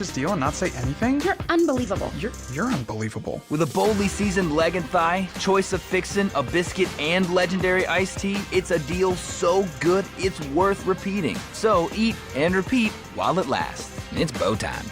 this deal and not say anything? You're unbelievable. You're unbelievable. With a boldly seasoned leg and thigh, choice of fixin', a biscuit, and legendary iced tea, it's a deal so good it's worth repeating. So eat and repeat while it lasts. It's bow time.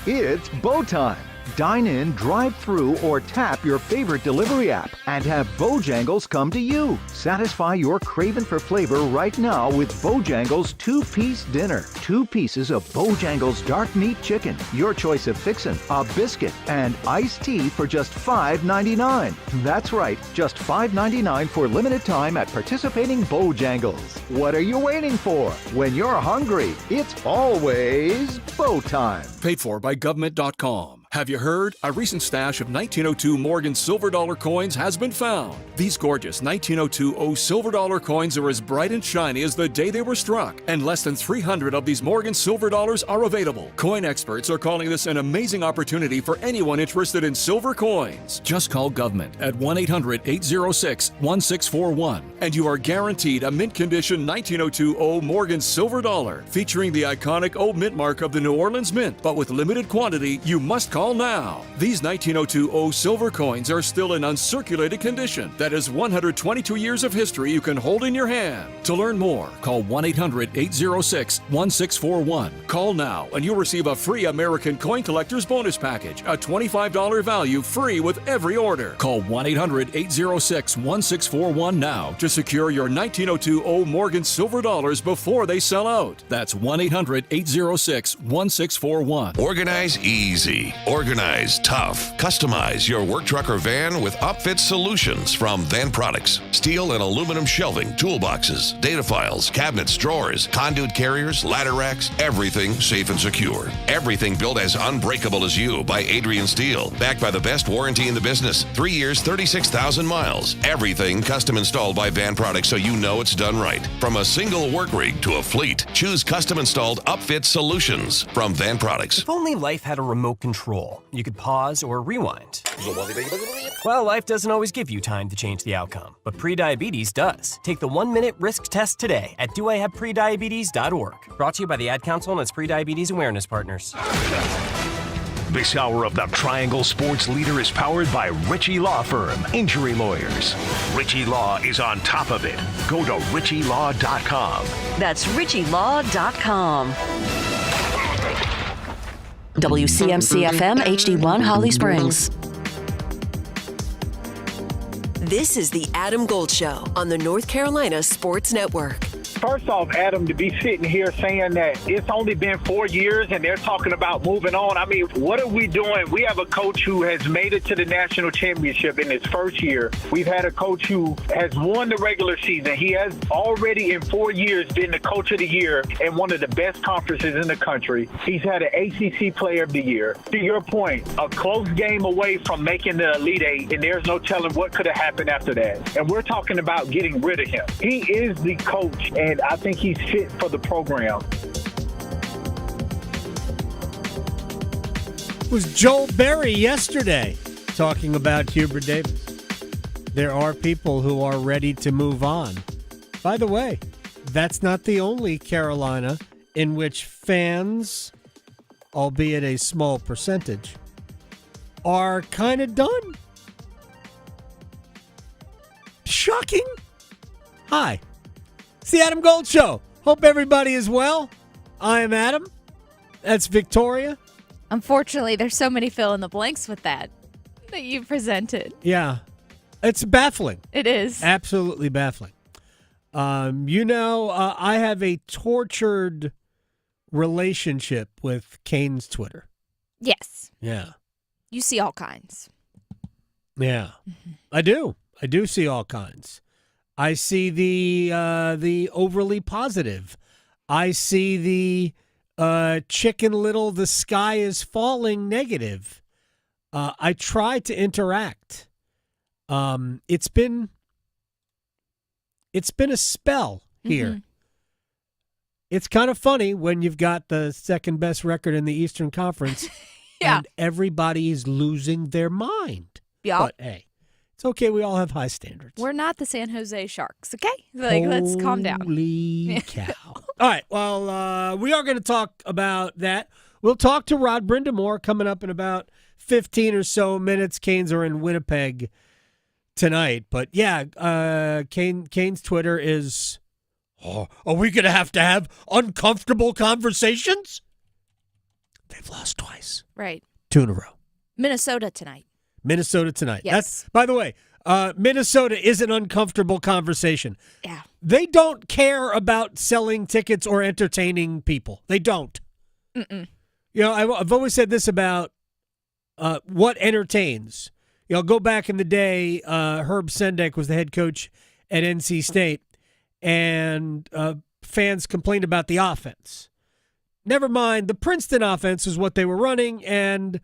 It's bow time. Dine in, drive through, or tap your favorite delivery app and have Bojangles come to you. Satisfy your craving for flavor right now with Bojangles 2-piece dinner. 2 pieces of Bojangles dark meat chicken, your choice of fixin', a biscuit, and iced tea for just $5.99. That's right, just $5.99 for limited time at participating Bojangles. What are you waiting for? When you're hungry, it's always bow time. Paid for by government.com. Have you heard? A recent stash of 1902 Morgan silver dollar coins has been found. These gorgeous 1902 silver dollar coins are as bright and shiny as the day they were struck, and less than 300 of these Morgan silver dollars are available. Coin experts are calling this an amazing opportunity for anyone interested in silver coins. Just call government at 1-800-806-1641, and you are guaranteed a mint condition 1902 Morgan silver dollar, featuring the iconic old mint mark of the New Orleans Mint, but with limited quantity. You must call now. These 1902 silver coins are still in uncirculated condition. That is 122 years of history you can hold in your hand. To learn more, call 1-800-806-1641. Call now and you'll receive a free American Coin Collector's Bonus Package, a $25 value free with every order. Call 1-800-806-1641 now to secure your 1902 Morgan silver dollars before they sell out. That's 1-800-806-1641. Organize easy. Organize tough. Customize your work truck or van with upfit solutions from Van Products. Steel and aluminum shelving, toolboxes, data files, cabinets, drawers, conduit carriers, ladder racks, everything safe and secure. Everything built as unbreakable as you by Adrian Steel. Backed by the best warranty in the business. 3 years, 36,000 miles. Everything custom installed by Van Products so you know it's done right. From a single work rig to a fleet, choose custom installed upfit solutions from Van Products. If only life had a remote control, you could pause or rewind. Well, life doesn't always give you time to change the outcome, but prediabetes does. Take the 1-minute risk test today at doihaveprediabetes.org. Brought to you by the Ad Council and its prediabetes awareness partners. This hour of the Triangle Sports Leader is powered by Ritchie Law Firm, injury lawyers. Ritchie Law is on top of it. Go to ritchielaw.com. That's ritchielaw.com. WCMC-FM HD1 Holly Springs. This is the Adam Gold Show on the North Carolina Sports Network. First off, Adam, to be sitting here saying that it's only been 4 years and they're talking about moving on. I mean, what are we doing? We have a coach who has made it to the national championship in his first year. We've had a coach who has won the regular season. He has already in 4 years been the coach of the year in one of the best conferences in the country. He's had an ACC player of the year. To your point, a close game away from making the Elite Eight, and there's no telling what could have happened after that. And we're talking about getting rid of him. He is the coach, and I think he's fit for the program. It was Joel Berry yesterday talking about Hubert Davis. There are people who are ready to move on. By the way, that's not the only Carolina in which fans, albeit a small percentage, are kind of done. Shocking. Hi. It's the Adam Gold Show. Hope everybody is well. I am Adam. That's Victoria. Unfortunately, there's so many fill in the blanks with that you presented. Yeah. It's baffling. It is. Absolutely baffling. I have a tortured relationship with Kane's Twitter. Yes. Yeah. You see all kinds. Yeah. Mm-hmm. I do see all kinds. I see the overly positive. I see the Chicken Little, the sky is falling negative. I try to interact. It's been a spell here. Mm-hmm. It's kind of funny when you've got the second best record in the Eastern Conference yeah. and everybody's losing their mind. Yeah. But hey, it's okay. We all have high standards. We're not the San Jose Sharks, okay? Let's calm down. Holy cow. All right. Well, we are going to talk about that. We'll talk to Rod Brind'Amour coming up in about 15 or so minutes. Canes are in Winnipeg tonight. But, yeah, Canes' Twitter is, are we going to have uncomfortable conversations? They've lost twice. Right. 2 in a row. Minnesota tonight. Yes. By the way, Minnesota is an uncomfortable conversation. Yeah. They don't care about selling tickets or entertaining people. They don't. Mm-mm. You know, I've always said this about what entertains. You know, go back in the day, Herb Sendek was the head coach at NC State, and fans complained about the offense. Never mind, the Princeton offense is what they were running, and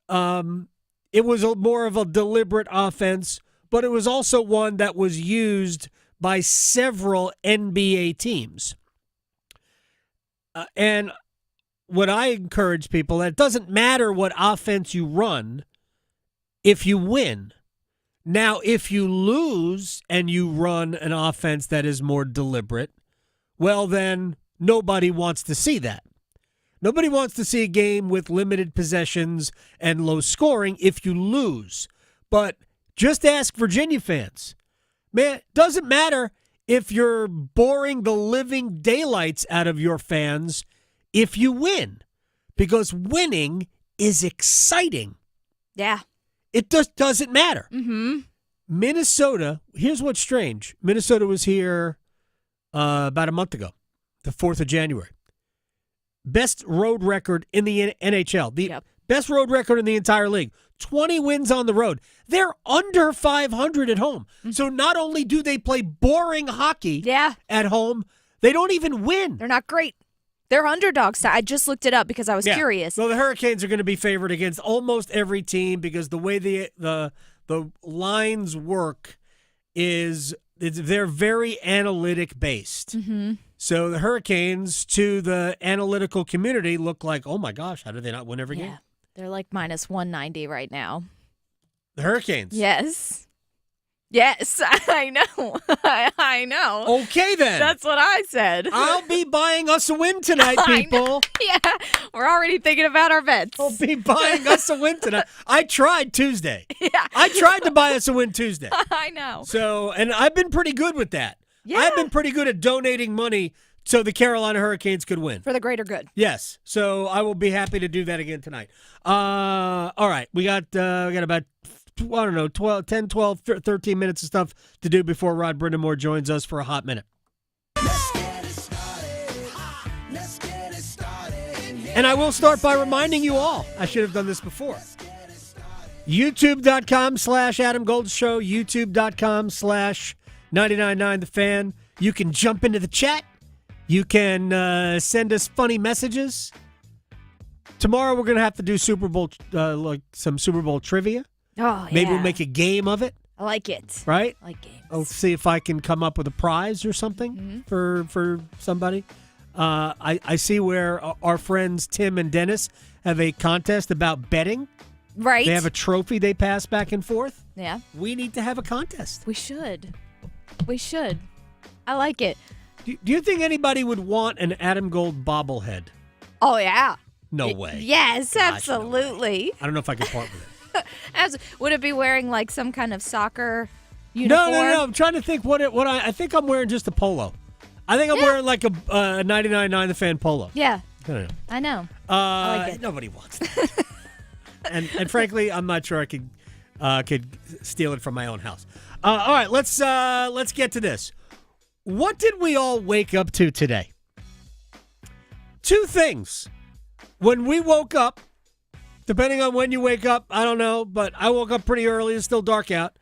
it was more of a deliberate offense, but it was also one that was used by several NBA teams. And what I encourage people, that it doesn't matter what offense you run if you win. Now, if you lose and you run an offense that is more deliberate, well, then nobody wants to see that. Nobody wants to see a game with limited possessions and low scoring if you lose. But just ask Virginia fans. Man, it doesn't matter if you're boring the living daylights out of your fans if you win, because winning is exciting. Yeah. It just doesn't matter. Mm-hmm. Minnesota, here's what's strange. Minnesota was here about a month ago, the 4th of January. Best road record in the NHL. The best road record in the entire league. 20 wins on the road. They're under 500 at home. Mm-hmm. So not only do they play boring hockey at home, they don't even win. They're not great. They're underdogs. I just looked it up because I was curious. Well, the Hurricanes are going to be favored against almost every team because the way the lines work is they're very analytic based. Mm-hmm. So the Hurricanes to the analytical community look like, oh my gosh, how do they not win every game? They're like minus 190 right now. The Hurricanes? Yes, I know. I know. Okay, then. That's what I said. I'll be buying us a win tonight, people. Yeah, we're already thinking about our bets. I'll be buying us a win tonight. I tried Tuesday. Yeah. I tried to buy us a win Tuesday. I know. So, and I've been pretty good with that. Yeah. I've been pretty good at donating money so the Carolina Hurricanes could win. For the greater good. Yes. So I will be happy to do that again tonight. All right. We got about, 10, 12, 13 minutes of stuff to do before Rod Brind'Amour joins us for a hot minute. And I will start by reminding you all, I should have done this before. YouTube.com/Adam Gold Show, YouTube.com/999 The Fan. You can jump into the chat. You can send us funny messages. Tomorrow we're going to have to do Super Bowl, some Super Bowl trivia. Oh, Maybe we'll make a game of it. I like it. Right? I like games. I'll see if I can come up with a prize or something for somebody. I see where our friends Tim and Dennis have a contest about betting. Right. They have a trophy they pass back and forth. Yeah. We need to have a contest. We should. I like it. Do you think anybody would want an Adam Gold bobblehead? Oh, yeah. No way. Yes, Gosh, absolutely. No way. I don't know if I can part with it. Would it be wearing like some kind of soccer uniform? No. I'm trying to think I think I'm wearing just a polo. I think I'm wearing like a 99.9 The Fan polo. Yeah. I know. I like it. Nobody wants that. and frankly, I'm not sure I could steal it from my own house. All right, let's get to this. What did we all wake up to today? Two things. When we woke up, depending on when you wake up, I don't know, but I woke up pretty early. It's still dark out.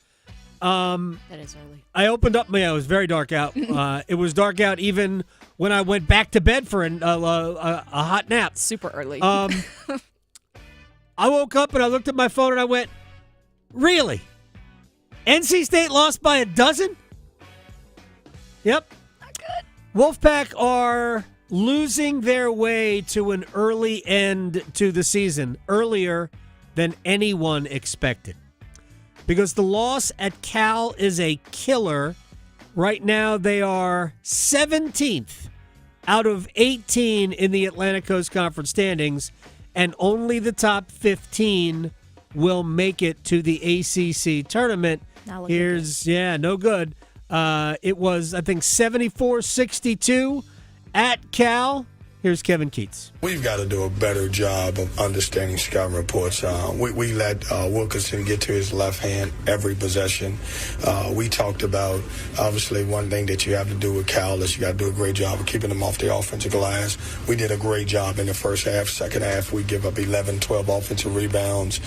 That is early. I opened up. Yeah, it was very dark out. It was dark out even when I went back to bed for a hot nap. Super early. I woke up and I looked at my phone and I went, really? NC State lost by a dozen? Yep. Not good. Wolfpack are losing their way to an early end to the season, earlier than anyone expected. Because the loss at Cal is a killer. Right now they are 17th out of 18 in the Atlantic Coast Conference standings, and only the top 15 will make it to the ACC tournament. Here's, no good. It was, I think, 74-62 at Cal. Here's Kevin Keats. We've got to do a better job of understanding scouting reports. We let Wilkinson get to his left hand every possession. We talked about, obviously, one thing that you have to do with Cal is you got to do a great job of keeping them off the offensive glass. We did a great job in the first half. Second half, we give up 11, 12 offensive rebounds.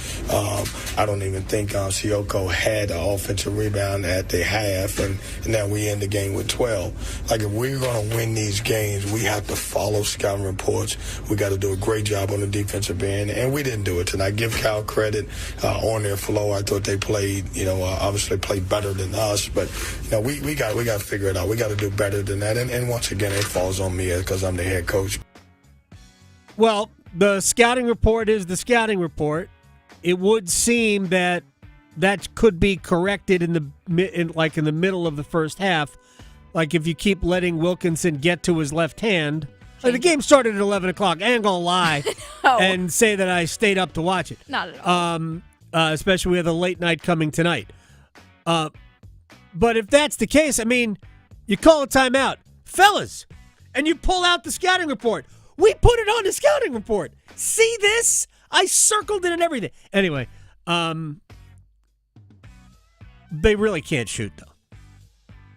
I don't even think Sioko had an offensive rebound at the half, and now we end the game with 12. Like, if we're going to win these games, we have to follow scouting reports. We got to do a great job on the defensive end, and we didn't do it tonight. Give Cal credit on their flow. I thought they played, obviously played better than us, but we got to figure it out. We got to do better than that, and once again, it falls on me because I'm the head coach. Well, the scouting report is the scouting report. It would seem that could be corrected in the middle of the first half. Like if you keep letting Wilkinson get to his left hand. The game started at 11 o'clock. I ain't going to lie and say that I stayed up to watch it. Not at all. Especially with a late night coming tonight. But if that's the case, I mean, you call a timeout. Fellas, and you pull out the scouting report. We put it on the scouting report. See this? I circled it and everything. Anyway, they really can't shoot, though.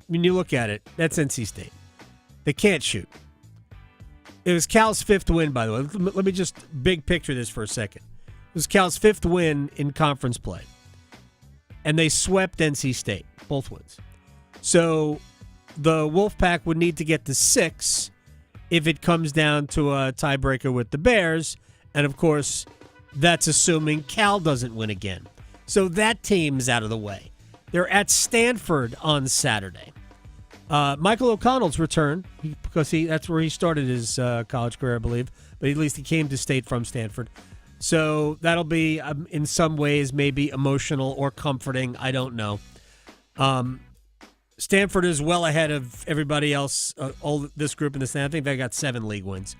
When you look at it, that's NC State. They can't shoot. It was Cal's 5th win, by the way. Let me just big picture this for a second. It was Cal's 5th win in conference play. And they swept NC State, both wins. So the Wolfpack would need to get to 6 if it comes down to a tiebreaker with the Bears. And, of course, that's assuming Cal doesn't win again. So that team's out of the way. They're at Stanford on Saturday. Michael O'Connell's return, because that's where he started his college career, I believe. But at least he came to State from Stanford. So that'll be, in some ways, maybe emotional or comforting. I don't know. Stanford is well ahead of everybody else, all this group in the Stanford. I think they got 7 league wins.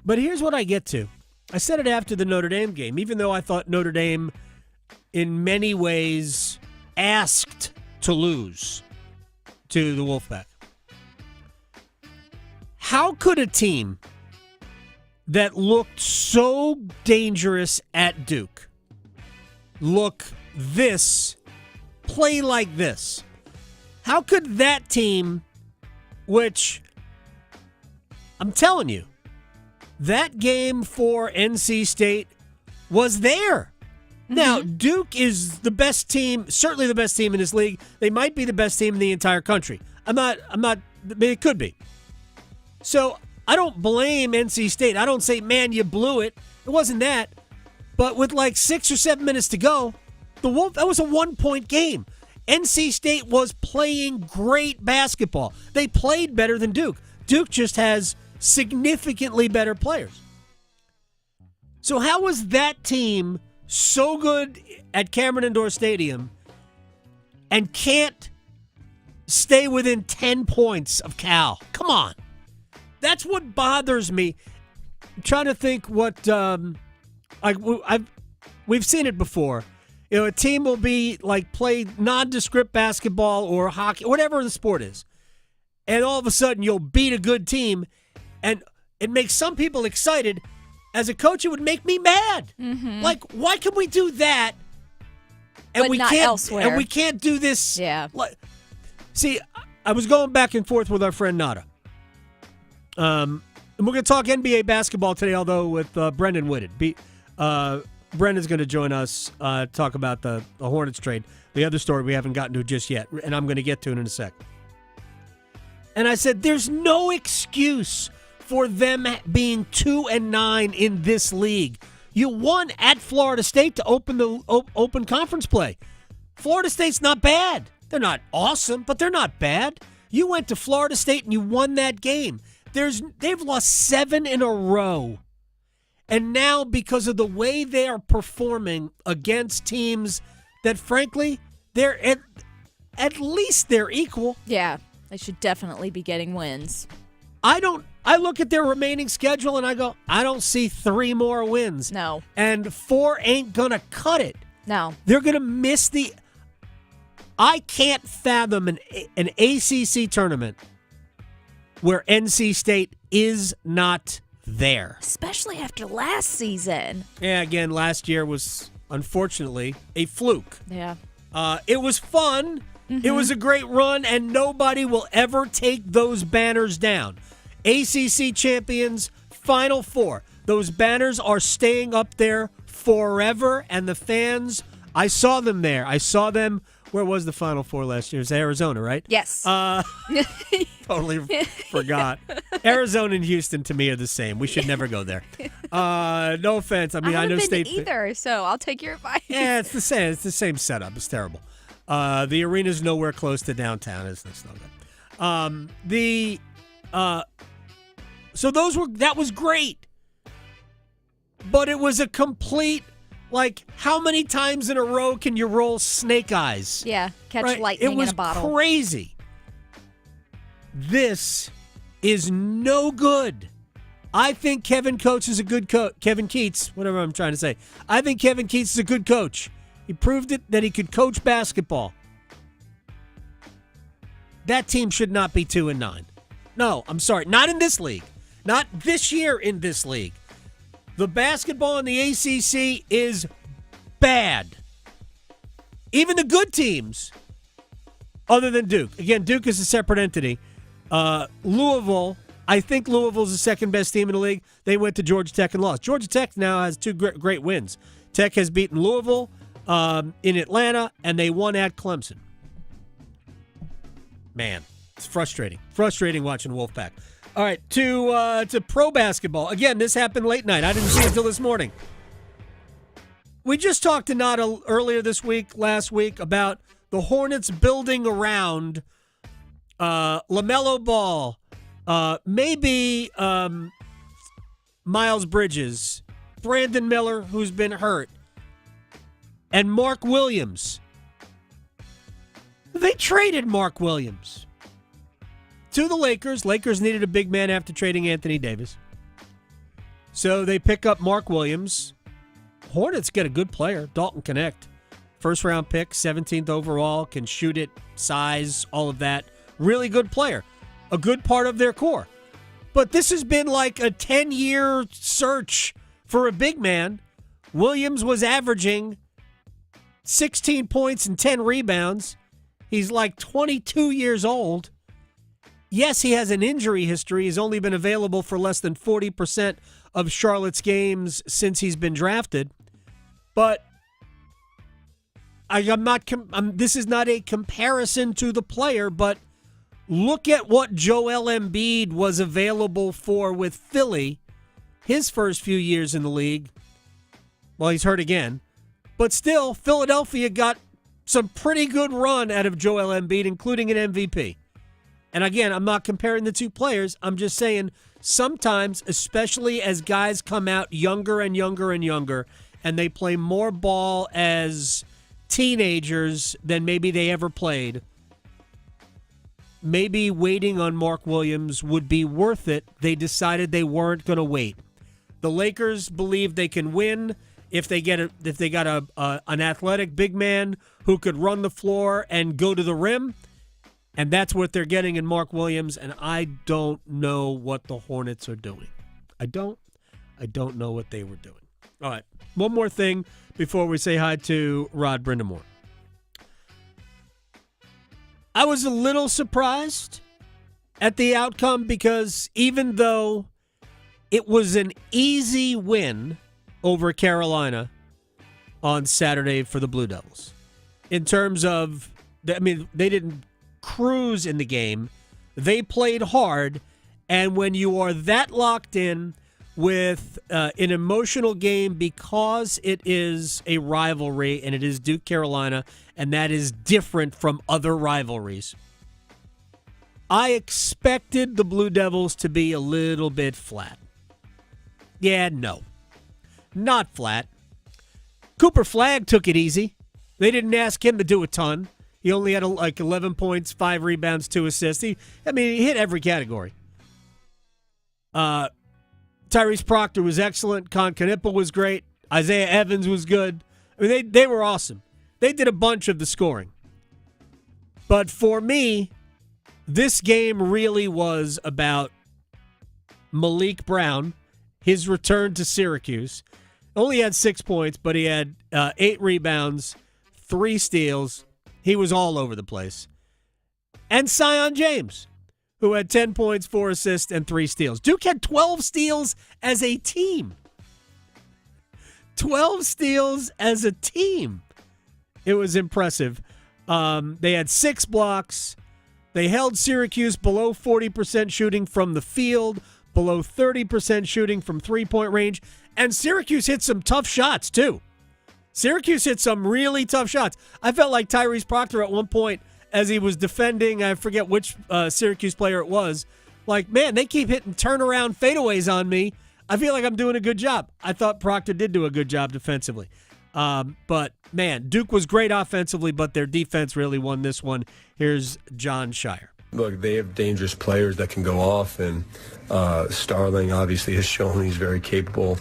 But here's what I get to. I said it after the Notre Dame game, even though I thought Notre Dame, in many ways, asked to lose to the Wolfpack. How could a team that looked so dangerous at Duke play like this? How could that team, which I'm telling you, that game for NC State was there. Now, Duke is the best team, certainly the best team in this league. They might be the best team in the entire country. It could be. So I don't blame NC State. I don't say, man, you blew it. It wasn't that. But with like 6 or 7 minutes to go, that was a 1-point game. NC State was playing great basketball. They played better than Duke. Duke just has significantly better players. So how was that team so good at Cameron Indoor Stadium and can't stay within 10 points of Cal? Come on. That's what bothers me. I'm trying to think what we've seen it before. A team will be play nondescript basketball or hockey, whatever the sport is. And all of a sudden you'll beat a good team and it makes some people excited. As a coach, it would make me mad. Mm-hmm. Why can we do that? And but we not can't elsewhere. And we can't do this. Yeah. See, I was going back and forth with our friend Nada. And we're going to talk NBA basketball today, although with Brendan Whitted. Brendan's going to join us, talk about the Hornets trade. The other story we haven't gotten to just yet, and I'm going to get to it in a sec. And I said, there's no excuse for them being 2-9 in this league. You won at Florida State to open the open conference play. Florida State's not bad. They're not awesome, but they're not bad. You went to Florida State and you won that game. They've lost 7 in a row. And now, because of the way they are performing against teams that, frankly, they're at least they're equal. Yeah, they should definitely be getting wins. I don't I look at their remaining schedule and I go, I don't see 3 more wins. No. And 4 ain't going to cut it. No. They're going to miss the... I can't fathom an ACC tournament where NC State is not there. Especially after last season. Yeah, again, last year was, unfortunately, a fluke. Yeah. It was fun. Mm-hmm. It was a great run, and nobody will ever take those banners down. ACC champions, Final Four. Those banners are staying up there forever, and the fans, I saw them there. I saw them. Where was the Final Four last year? It was Arizona, right? Yes. Totally forgot. Arizona and Houston, to me, are the same. We should never go there. No offense. I mean, I know been State either, so I'll take your advice. Yeah, it's the same. It's the same setup. It's terrible. The arena's nowhere close to downtown. It's no good. So that was great, but it was a complete. Like, how many times in a row can you roll snake eyes? Yeah, catch lightning in a bottle. It was crazy. This is no good. I think Kevin Coates is a good coach. Kevin Keats, whatever I'm trying to say. I think Kevin Keats is a good coach. He proved it that he could coach basketball. That team should not be 2-9. No, I'm sorry. Not in this league. Not this year in this league. The basketball in the ACC is bad. Even the good teams, other than Duke. Again, Duke is a separate entity. Louisville, I think Louisville's the second best team in the league. They went to Georgia Tech and lost. Georgia Tech now has 2 great wins. Tech has beaten Louisville in Atlanta, and they won at Clemson. Man, it's frustrating. Frustrating watching Wolfpack. All right, to pro basketball. Again, this happened late night. I didn't see it until this morning. We just talked to Nada earlier last week, about the Hornets building around LaMelo Ball, maybe Miles Bridges, Brandon Miller, who's been hurt, and Mark Williams. They traded Mark Williams to the Lakers. Lakers needed a big man after trading Anthony Davis. So they pick up Mark Williams. Hornets get a good player, Dalton Connect. First-round pick, 17th overall, can shoot it, size, all of that. Really good player. A good part of their core. But this has been like a 10-year search for a big man. Williams was averaging 16 points and 10 rebounds. He's like 22 years old. Yes, he has an injury history. He's only been available for less than 40% of Charlotte's games since he's been drafted. But this is not a comparison to the player, but look at what Joel Embiid was available for with Philly his first few years in the league. Well, he's hurt again. But still, Philadelphia got some pretty good run out of Joel Embiid, including an MVP. And again, I'm not comparing the two players. I'm just saying sometimes, especially as guys come out younger and younger and younger, and they play more ball as teenagers than maybe they ever played, maybe waiting on Mark Williams would be worth it. They decided they weren't going to wait. The Lakers believe they can win if they got an athletic big man who could run the floor and go to the rim. And that's what they're getting in Mark Williams, and I don't know what the Hornets are doing. I don't know what they were doing. All right, one more thing before we say hi to Rod Brind'Amour. I was a little surprised at the outcome because even though it was an easy win over Carolina on Saturday for the Blue Devils, in terms of, I mean, they didn't cruise in the game. They played hard, and when you are that locked in with an emotional game because it is a rivalry and it is Duke Carolina, and that is different from other rivalries, I expected the Blue Devils to be a little bit flat. Yeah, no. Not flat. Cooper Flagg took it easy. They didn't ask him to do a ton. He only had 11 points, 5 rebounds, 2 assists. He hit every category. Tyrese Proctor was excellent. Con Knipple was great. Isaiah Evans was good. I mean, they were awesome. They did a bunch of the scoring. But for me, this game really was about Malik Brown, his return to Syracuse. Only had 6 points, but he had 8 rebounds, 3 steals. He was all over the place. And Sion James, who had 10 points, 4 assists, and 3 steals. Duke had 12 steals as a team. 12 steals as a team. It was impressive. They had 6 blocks. They held Syracuse below 40% shooting from the field, below 30% shooting from three-point range, and Syracuse hit some tough shots, too. Syracuse hit some really tough shots. I felt like Tyrese Proctor at one point, as he was defending, I forget which Syracuse player it was, like, man, they keep hitting turnaround fadeaways on me. I feel like I'm doing a good job. I thought Proctor did do a good job defensively. But, man, Duke was great offensively, but their defense really won this one. Here's John Shire. Look, they have dangerous players that can go off, and Starling obviously has shown he's very capable.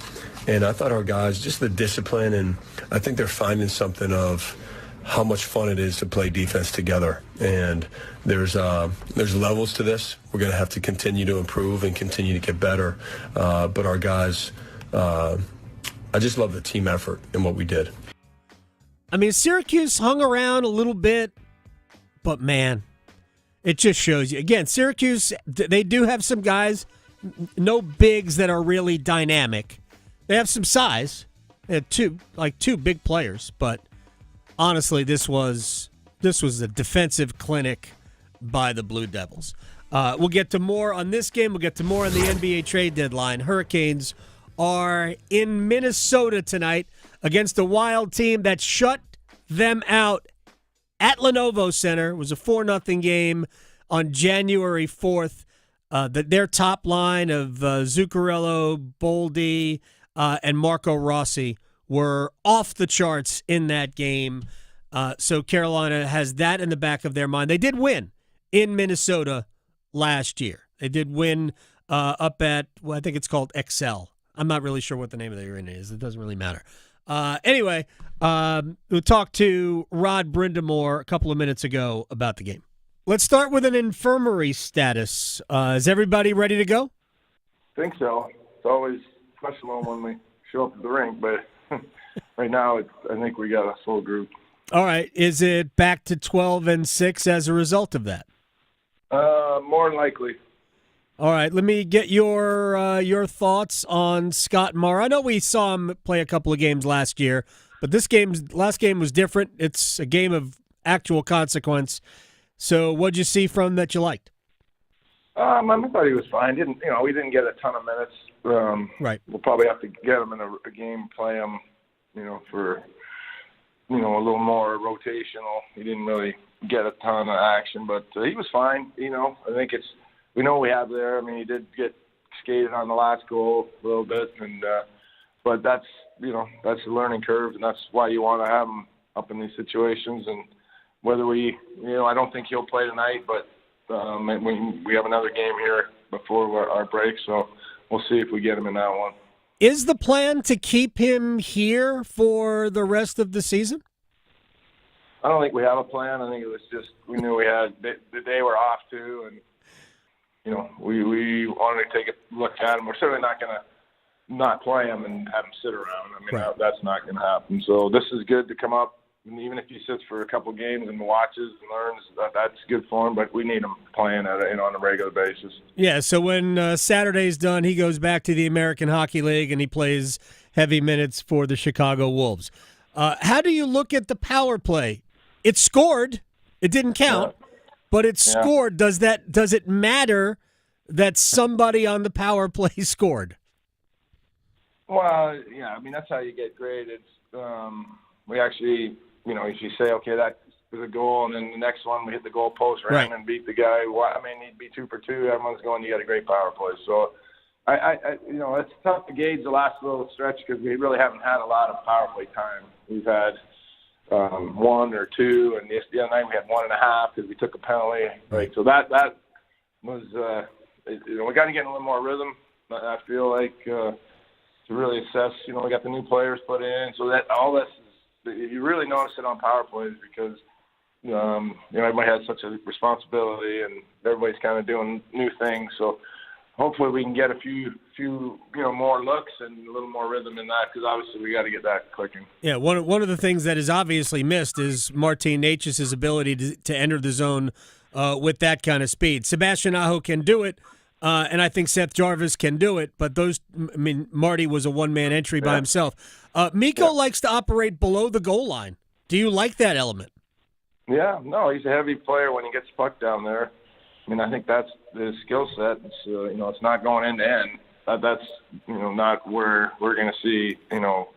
And I thought our guys, just the discipline, and I think they're finding something of how much fun it is to play defense together. And there's levels to this. We're going to have to continue to improve and continue to get better. But our guys, I just love the team effort and what we did. I mean, Syracuse hung around a little bit, but, man, it just shows you. Again, Syracuse, they do have some guys, no bigs that are really dynamic. They have some size. They had two big players, but honestly, this was a defensive clinic by the Blue Devils. We'll get to more on this game. We'll get to more on the NBA trade deadline. Hurricanes are in Minnesota tonight against a Wild team that shut them out at Lenovo Center. It was a 4-0 game on January 4th. Their top line of Zuccarello, Boldy, and Marco Rossi were off the charts in that game. So Carolina has that in the back of their mind. They did win in Minnesota last year. They did win up at, I think it's called Excel. I'm not really sure what the name of the arena is. It doesn't really matter. Anyway, we talked to Rod Brind'Amour a couple of minutes ago about the game. Let's start with an infirmary status. Is everybody ready to go? I think so. It's always questionable when we show up at the rink, but right now I think we got a full group. All right. Is it back to 12-6 as a result of that? More than likely. All right. Let me get your thoughts on Scott Morrow. I know we saw him play a couple of games last year, but last game was different. It's a game of actual consequence. So what'd you see from that you liked? I thought he was fine. We didn't get a ton of minutes. Right. We'll probably have to get him in a game, play him, for a little more rotational. He didn't really get a ton of action, but he was fine. I think we know what we have there. I mean, he did get skated on the last goal a little bit, and but that's a learning curve, and that's why you want to have him up in these situations. And whether I don't think he'll play tonight, but we have another game here before our break, so we'll see if we get him in that one. Is the plan to keep him here for the rest of the season? I don't think we have a plan. I think it was just we knew we had the day we're off too, and we wanted to take a look at him. We're certainly not going to not play him and have him sit around. I mean, that's not going to happen. So this is good to come up, and even if he sits for a couple games and watches and learns, that's good for him. But we need him playing on a regular basis. Yeah. So when Saturday's done, he goes back to the American Hockey League and he plays heavy minutes for the Chicago Wolves. How do you look at the power play? It scored. It didn't count. Yeah. But it scored. Does it matter that somebody on the power play scored? Well, yeah. I mean, that's how you get graded. We actually, if you say, okay, that was a goal, and then the next one we hit the goal post, ran and beat the guy. I mean, he'd be 2 for 2. Everyone's going, you got a great power play. So, it's tough to gauge the last little stretch because we really haven't had a lot of power play time. We've had 1 or 2, and the other night we had 1.5 because we took a penalty. Right, so that was we got to get in a little more rhythm. I feel like to really assess, we got the new players put in, so that all this is, you really notice it on power plays because everybody has such a responsibility and everybody's kind of doing new things. So hopefully we can get a few more looks and a little more rhythm in that because obviously we got to get that clicking. Yeah, one of the things that is obviously missed is Martin Necas' ability to enter the zone with that kind of speed. Sebastian Aho can do it, and I think Seth Jarvis can do it, but Marty was a one-man entry by himself. Mikko likes to operate below the goal line. Do you like that element? Yeah, no, he's a heavy player when he gets the puck down there. I think that's his skill set. It's, it's not going end to end. That's, not where we're going to see,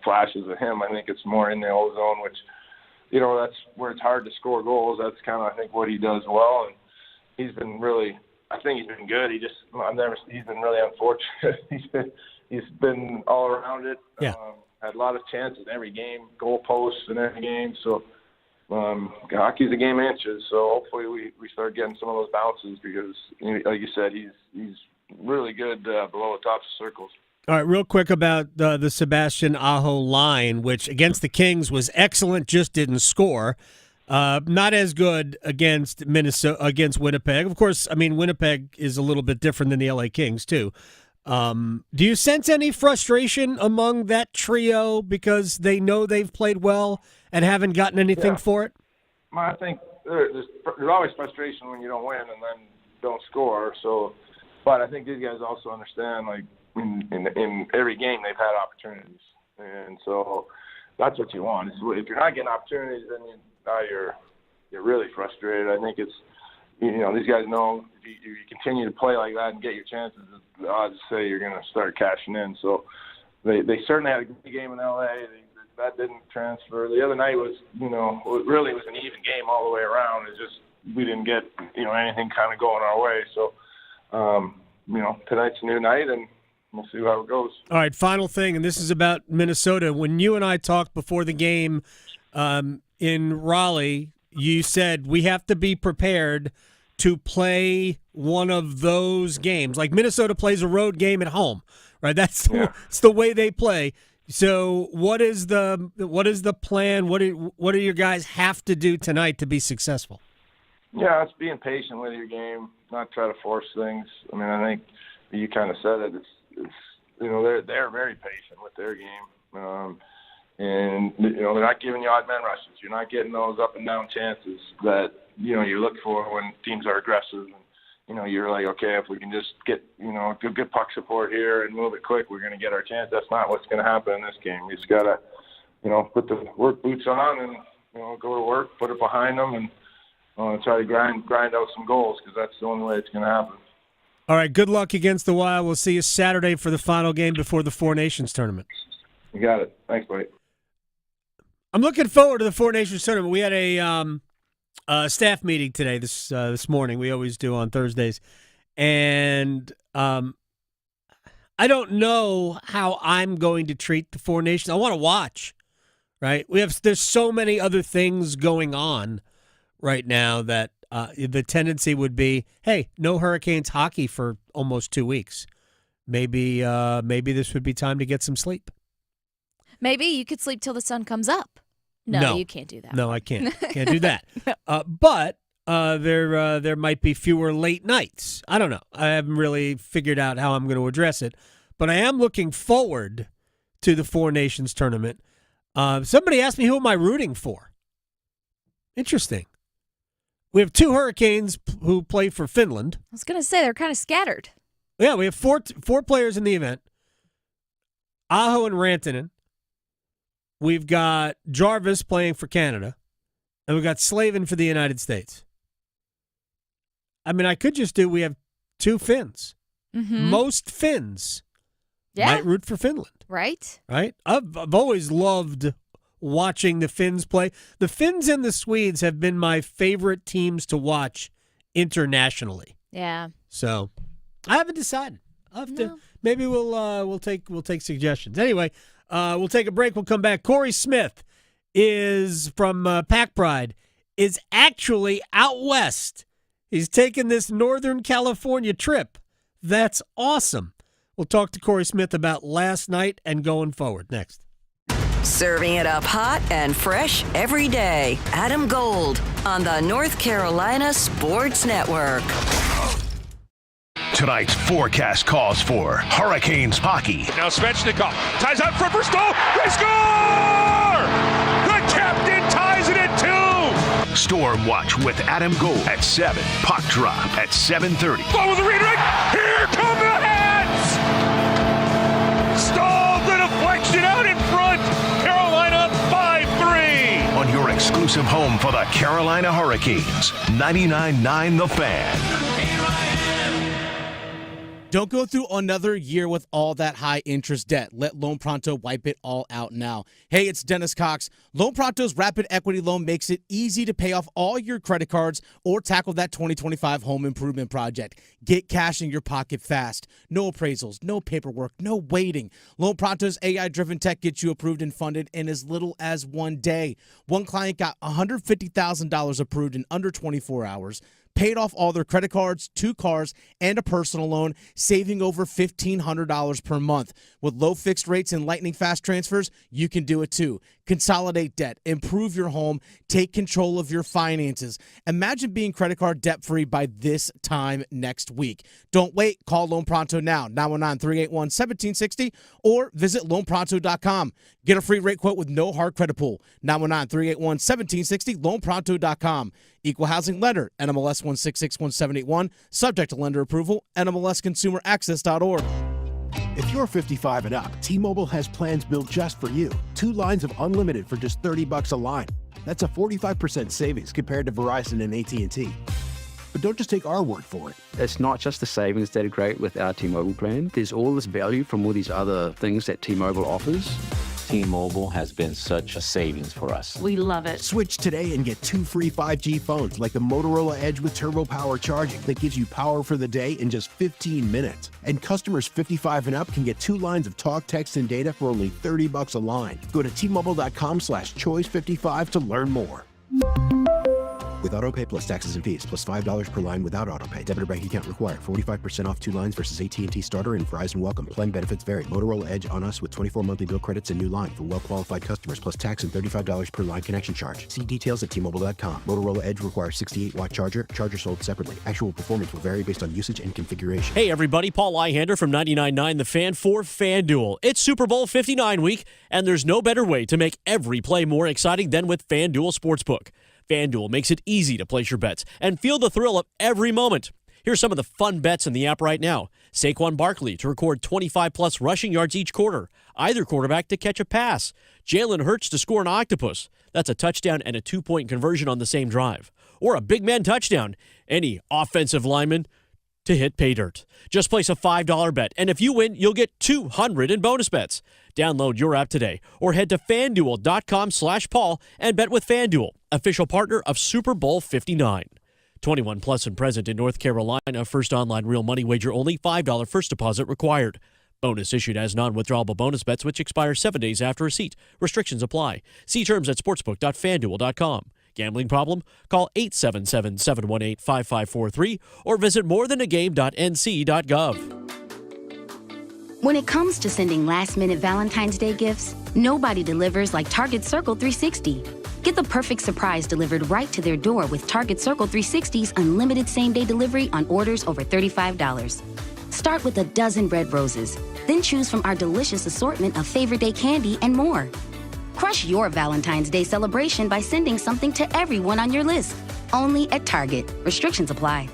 flashes of him. I think it's more in the old zone, which, that's where it's hard to score goals. That's kind of, I think, what he does well. And he's been really, I think he's been good. He's been really unfortunate. he's been all around it. Yeah. Had a lot of chances in every game, goal posts in every game. So, hockey's a game of inches, so hopefully we start getting some of those bounces because, like you said, he's really good below the tops of circles. All right, real quick about the Sebastian Aho line, which against the Kings was excellent, just didn't score. Not as good against Winnipeg. Of course, Winnipeg is a little bit different than the LA Kings too. Do you sense any frustration among that trio because they know they've played well and haven't gotten anything for it? I think there's always frustration when you don't win and then don't score. So, but I think these guys also understand, like in every game they've had opportunities, and so that's what you want. If you're not getting opportunities, then you're really frustrated. I think it's these guys know if you continue to play like that and get your chances, the odds say you're going to start cashing in. So they certainly had a good game in LA. That didn't transfer. The other night was, really was an even game all the way around. It's just we didn't get, anything kind of going our way. So, tonight's a new night, and we'll see how it goes. All right, final thing, and this is about Minnesota. When you and I talked before the game in Raleigh, you said we have to be prepared to play one of those games. Like Minnesota plays a road game at home, right? That's the way they play. So what is the plan? What do your guys have to do tonight to be successful? Yeah, it's being patient with your game, not try to force things. I think you kind of said it. It's they're very patient with their game, and they're not giving you odd man rushes. You're not getting those up and down chances that you look for when teams are aggressive. And, you're like, okay, if we can just get good puck support here and move it quick, we're going to get our chance. That's not what's going to happen in this game. You just got to put the work boots on and go to work, put it behind them, and try to grind out some goals because that's the only way it's going to happen. All right, good luck against the Wild. We'll see you Saturday for the final game before the Four Nations tournament. You got it. Thanks, buddy. I'm looking forward to the Four Nations tournament. We had a staff meeting today, this morning. We always do on Thursdays. And I don't know how I'm going to treat the Four Nations. I want to watch, right? There's so many other things going on right now that the tendency would be, hey, no Hurricanes hockey for almost 2 weeks. Maybe this would be time to get some sleep. Maybe you could sleep till the sun comes up. No, you can't do that. No, I can't. Can't do that. But there might be fewer late nights. I don't know. I haven't really figured out how I'm going to address it. But I am looking forward to the Four Nations tournament. Somebody asked me who am I rooting for. Interesting. We have 2 Hurricanes who play for Finland. I was going to say they're kind of scattered. Yeah, we have four players in the event. Aho and Rantanen. We've got Jarvis playing for Canada, and we've got Slavin for the United States. I could just we have 2 Finns. Mm-hmm. Most Finns might root for Finland. Right? Right? I've always loved watching the Finns play. The Finns and the Swedes have been my favorite teams to watch internationally. Yeah. So I haven't decided. I'll have to, maybe we'll take suggestions. Anyway, we'll take a break. We'll come back. Cory Smith is from Pack Pride, is actually out west. He's taking this Northern California trip. That's awesome. We'll talk to Cory Smith about last night and going forward. Next. Serving it up hot and fresh every day. Adam Gold on the North Carolina Sports Network. Tonight's forecast calls for Hurricanes hockey. Now Svechnikov ties out front for Stoll. They score! The captain ties it at 2. Storm Watch with Adam Gold at 7. Puck drop at 7:30. Ball with the redirect. Here come the Hats! Stoll, the deflection out in front. Carolina 5-3. On your exclusive home for the Carolina Hurricanes, 99.9 The Fan. Don't go through another year with all that high interest debt. Let Loan Pronto wipe it all out now. Hey, it's Dennis Cox. Loan Pronto's Rapid Equity Loan makes it easy to pay off all your credit cards or tackle that 2025 home improvement project. Get cash in your pocket fast. No appraisals, no paperwork, no waiting. Loan Pronto's AI-driven tech gets you approved and funded in as little as 1 day. One client got $150,000 approved in under 24 hours. Paid off all their credit cards, 2 cars, and a personal loan, saving over $1,500 per month. With low fixed rates and lightning fast transfers, you can do it too. Consolidate debt, improve your home, take control of your finances. Imagine being credit card debt-free by this time next week. Don't wait. Call Loan Pronto now, 919-381-1760, or visit loanpronto.com. Get a free rate quote with no hard credit pull, 919-381-1760, loanpronto.com. Equal housing lender, NMLS 1661781, subject to lender approval, NMLSconsumeraccess.org. If you're 55 and up, T-Mobile has plans built just for you. 2 lines of unlimited for just $30 a line. That's a 45% savings compared to Verizon and AT&T. But don't just take our word for it. It's not just the savings that are great with our T-Mobile plan. There's all this value from all these other things that T-Mobile offers. T-Mobile has been such a savings for us. We love it. Switch today and get 2 free 5G phones like the Motorola Edge with Turbo Power charging that gives you power for the day in just 15 minutes. And customers 55 and up can get 2 lines of talk, text, and data for only $30 a line. Go to T-Mobile.com/choice55 to learn more. With AutoPay plus taxes and fees, plus $5 per line without AutoPay. Debit or bank account required. 45% off 2 lines versus AT&T Starter and Verizon Welcome. Plan benefits vary. Motorola Edge on us with 24 monthly bill credits and new line for well-qualified customers, plus tax and $35 per line connection charge. See details at T-Mobile.com. Motorola Edge requires 68-watt charger. Charger sold separately. Actual performance will vary based on usage and configuration. Hey everybody, Paul Eihander from 99.9 The Fan for FanDuel. It's Super Bowl 59 week, and there's no better way to make every play more exciting than with FanDuel Sportsbook. FanDuel makes it easy to place your bets and feel the thrill of every moment. Here's some of the fun bets in the app right now. Saquon Barkley to record 25-plus rushing yards each quarter. Either quarterback to catch a pass. Jalen Hurts to score an octopus. That's a touchdown and a 2-point conversion on the same drive. Or a big man touchdown. Any offensive lineman to hit pay dirt. Just place a $5 bet, and if you win, you'll get $200 in bonus bets. Download your app today or head to FanDuel.com/Paul and bet with FanDuel, official partner of Super Bowl 59. 21 plus and present in North Carolina. First online real money wager only. $5 first deposit required. Bonus issued as non-withdrawable bonus bets which expire 7 days after receipt. Restrictions apply. See terms at sportsbook.fanduel.com. Gambling problem? Call 877-718-5543 or visit morethanagame.nc.gov. When it comes to sending last-minute Valentine's Day gifts, nobody delivers like Target Circle 360. Get the perfect surprise delivered right to their door with Target Circle 360's unlimited same-day delivery on orders over $35. Start with a dozen red roses, then choose from our delicious assortment of favorite day candy and more. Crush your Valentine's Day celebration by sending something to everyone on your list. Only at Target. Restrictions apply.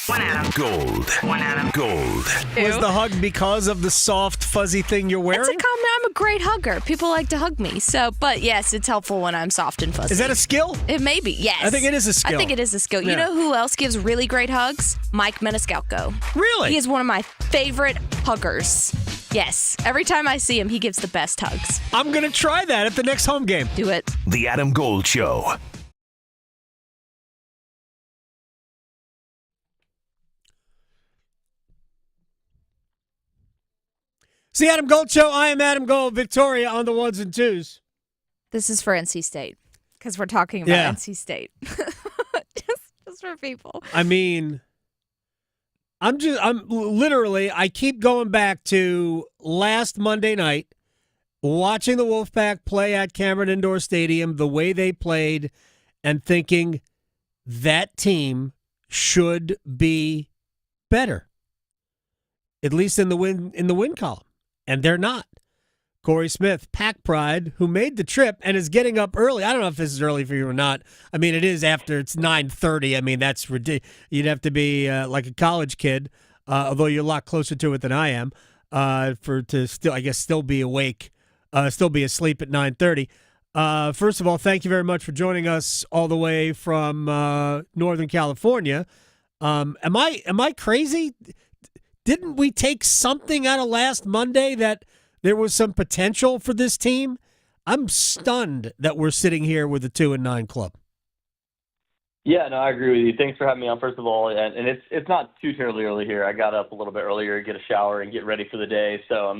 One Adam. Gold. One Adam. Gold. Was the hug because of the soft, fuzzy thing you're wearing? It's a comment. I'm a great hugger. People like to hug me. But yes, it's helpful when I'm soft and fuzzy. Is that a skill? It may be, yes. I think it is a skill. I think it is a skill. Yeah. You know who else gives really great hugs? Mike Meniscalco. Really? He is one of my favorite huggers. Yes. Every time I see him, he gives the best hugs. I'm going to try that at the next home game. Do it. The Adam Gold Show. It's the Adam Gold Show. I am Adam Gold. Victoria on the ones and twos. This is for NC State because we're talking about NC State. just for people. I mean, I'm literally, I keep going back to last Monday night, watching the Wolfpack play at Cameron Indoor Stadium, the way they played, and thinking that team should be better, at least in the win column, and they're not. Cory Smith, Pack Pride, who made the trip and is getting up early. I don't know if this is early for you or not. I mean, it is after it's 9:30. I mean, that's ridiculous. You'd have to be like a college kid, although you're a lot closer to it than I am, to still be awake, still be asleep at 9:30. First of all, thank you very much for joining us all the way from Northern California. Am I crazy? Didn't we take something out of last Monday that there was some potential for this team? I'm stunned that we're sitting here with a 2-9 club. Yeah, no, I agree with you. Thanks for having me on, first of all. And it's not too terribly early here. I got up a little bit earlier, get a shower, and get ready for the day. So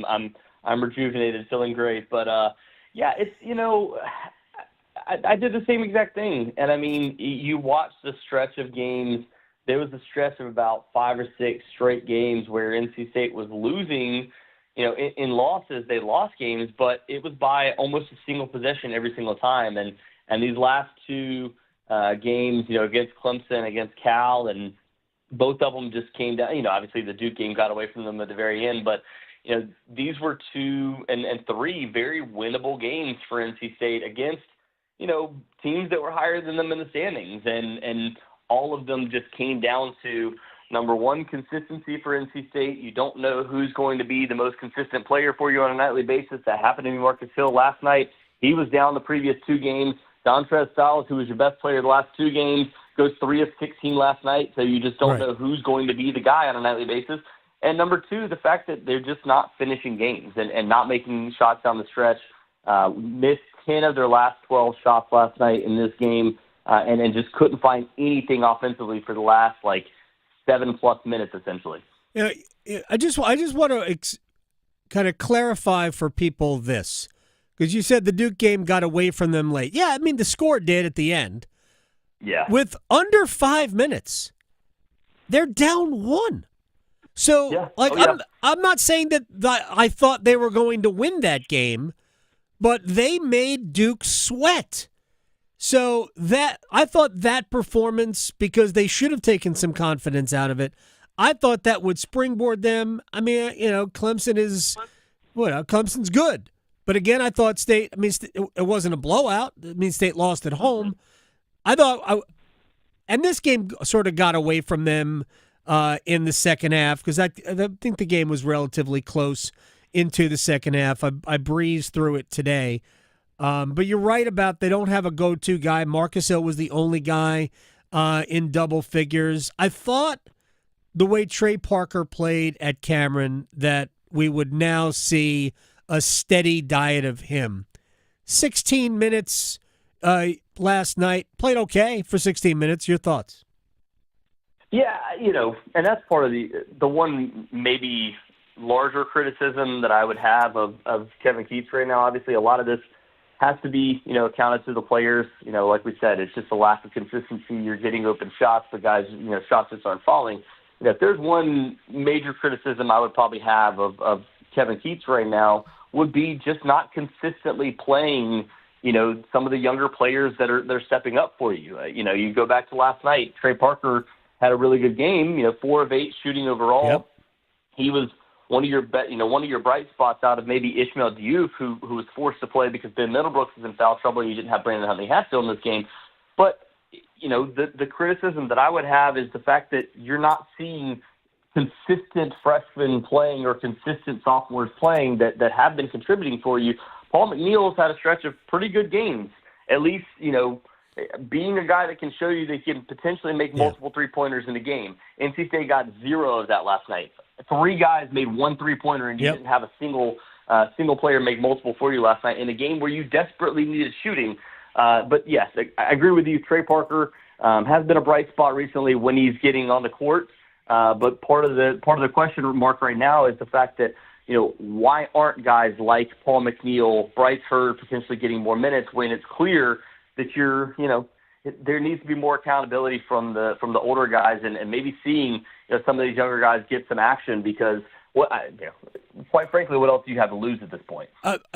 I'm rejuvenated, feeling great. But yeah, it's I did the same exact thing. And I mean, you watch the stretch of games. There was a stretch of about 5 or 6 straight games where NC State was losing. In losses, they lost games, but it was by almost a single possession every single time. And these last 2 games, against Clemson, against Cal, and both of them just came down. Obviously the Duke game got away from them at the very end, but these were 2 and 3 very winnable games for NC State against teams that were higher than them in the standings, and all of them just came down to, number one, consistency for NC State. You don't know who's going to be the most consistent player for you on a nightly basis. That happened to be Marcus Hill last night. He was down the previous 2 games. Dontrez Styles, who was your best player the last 2 games, goes 3 of 16 last night. So you just don't know who's going to be the guy on a nightly basis. And number 2, the fact that they're just not finishing games and not making shots down the stretch. Missed 10 of their last 12 shots last night in this game, and just couldn't find anything offensively for the last, 7+ minutes, essentially. I just want to kind of clarify for people this, because you said the Duke game got away from them late. Yeah, I mean, the score did at the end. Yeah. With under 5 minutes, they're down 1. So, I'm not saying that I thought they were going to win that game, but they made Duke sweat. So I thought that performance, because they should have taken some confidence out of it, I thought that would springboard them. I mean, Clemson's good. But again, I thought State, it wasn't a blowout. I mean, State lost at home. And this game sort of got away from them in the second half, because I think the game was relatively close into the second half. I breezed through it today. But you're right about they don't have a go-to guy. Marcus Hill was the only guy in double figures. I thought the way Trey Parker played at Cameron that we would now see a steady diet of him. 16 minutes last night. Played okay for 16 minutes. Your thoughts? Yeah, and that's part of the one maybe larger criticism that I would have of Kevin Keatts right now. Obviously, a lot of this has to be, accounted to the players. Like we said, it's just a lack of consistency. You're getting open shots, but guys, shots just aren't falling. If there's one major criticism I would probably have of Kevin Keatts right now, would be just not consistently playing, some of the younger players they're stepping up for you. You go back to last night, Trey Parker had a really good game, 4 of 8 shooting overall. Yep. He was one of your bright spots out of maybe Ishmael Diouf, who was forced to play because Ben Middlebrooks was in foul trouble. You didn't have Brandon Huntley-Hatfield in this game. But, the criticism that I would have is the fact that you're not seeing consistent freshmen playing or consistent sophomores playing that have been contributing for you. Paul McNeil's had a stretch of pretty good games, at least, being a guy that can show you that he can potentially make multiple three-pointers in a game. NC State got 0 of that last night. 3 guys made 1 3-pointer, and you didn't have a single player make multiple for you last night in a game where you desperately needed shooting. But yes, I agree with you. Trey Parker has been a bright spot recently when he's getting on the court. But part of the question mark right now is the fact that why aren't guys like Paul McNeil, Bryce Hurd potentially getting more minutes when it's clear that there needs to be more accountability from the older guys and maybe seeing some of these younger guys get some action because quite frankly, what else do you have to lose at this point?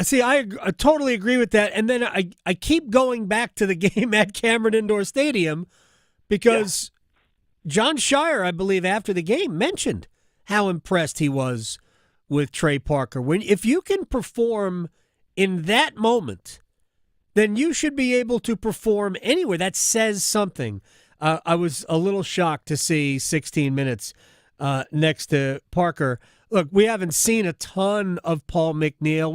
See, I totally agree with that. And then I keep going back to the game at Cameron Indoor Stadium because John Shire, I believe, after the game mentioned how impressed he was with Trey Parker. If you can perform in that moment, then you should be able to perform anywhere. That says something. I was a little shocked to see 16 minutes next to Parker. Look, we haven't seen a ton of Paul McNeil.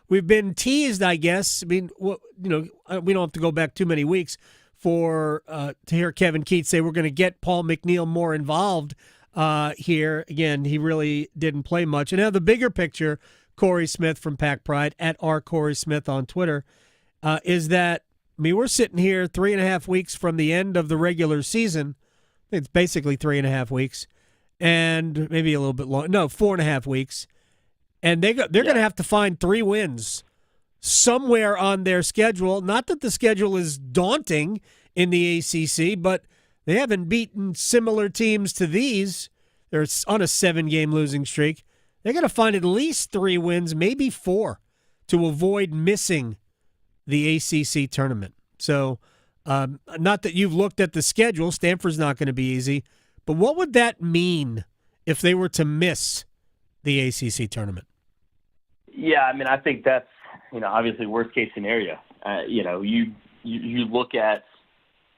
We've been teased, I guess. I mean, we don't have to go back too many weeks to hear Kevin Keats say we're going to get Paul McNeil more involved here. Again, he really didn't play much. And now the bigger picture, Cory Smith from Pack Pride at @CorySmith on Twitter, is that we're sitting here 3.5 weeks from the end of the regular season. I think it's basically 3.5 weeks. And maybe a little bit long. No, 4.5 weeks. And they're going to have to find 3 wins somewhere on their schedule. Not that the schedule is daunting in the ACC, but they haven't beaten similar teams to these. They're on a 7-game losing streak. They're going to find at least 3 wins, maybe 4, to avoid missing the ACC tournament. So not that you've looked at the schedule. Stanford's not going to be easy. But what would that mean if they were to miss the ACC tournament? Yeah, I mean, I think that's, obviously worst case scenario. You look at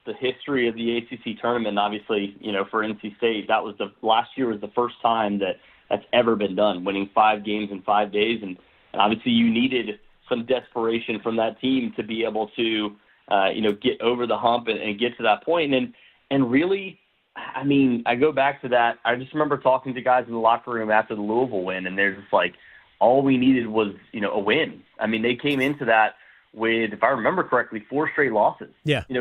the history of the ACC tournament, obviously, for NC State, last year was the first time that's ever been done, winning 5 games in 5 days. And obviously you needed some desperation from that team to be able to, get over the hump and get to that point. And really, I mean, I go back to that. I just remember talking to guys in the locker room after the Louisville win, and they're just like, all we needed was, a win. I mean, they came into that with, if I remember correctly, 4 straight losses,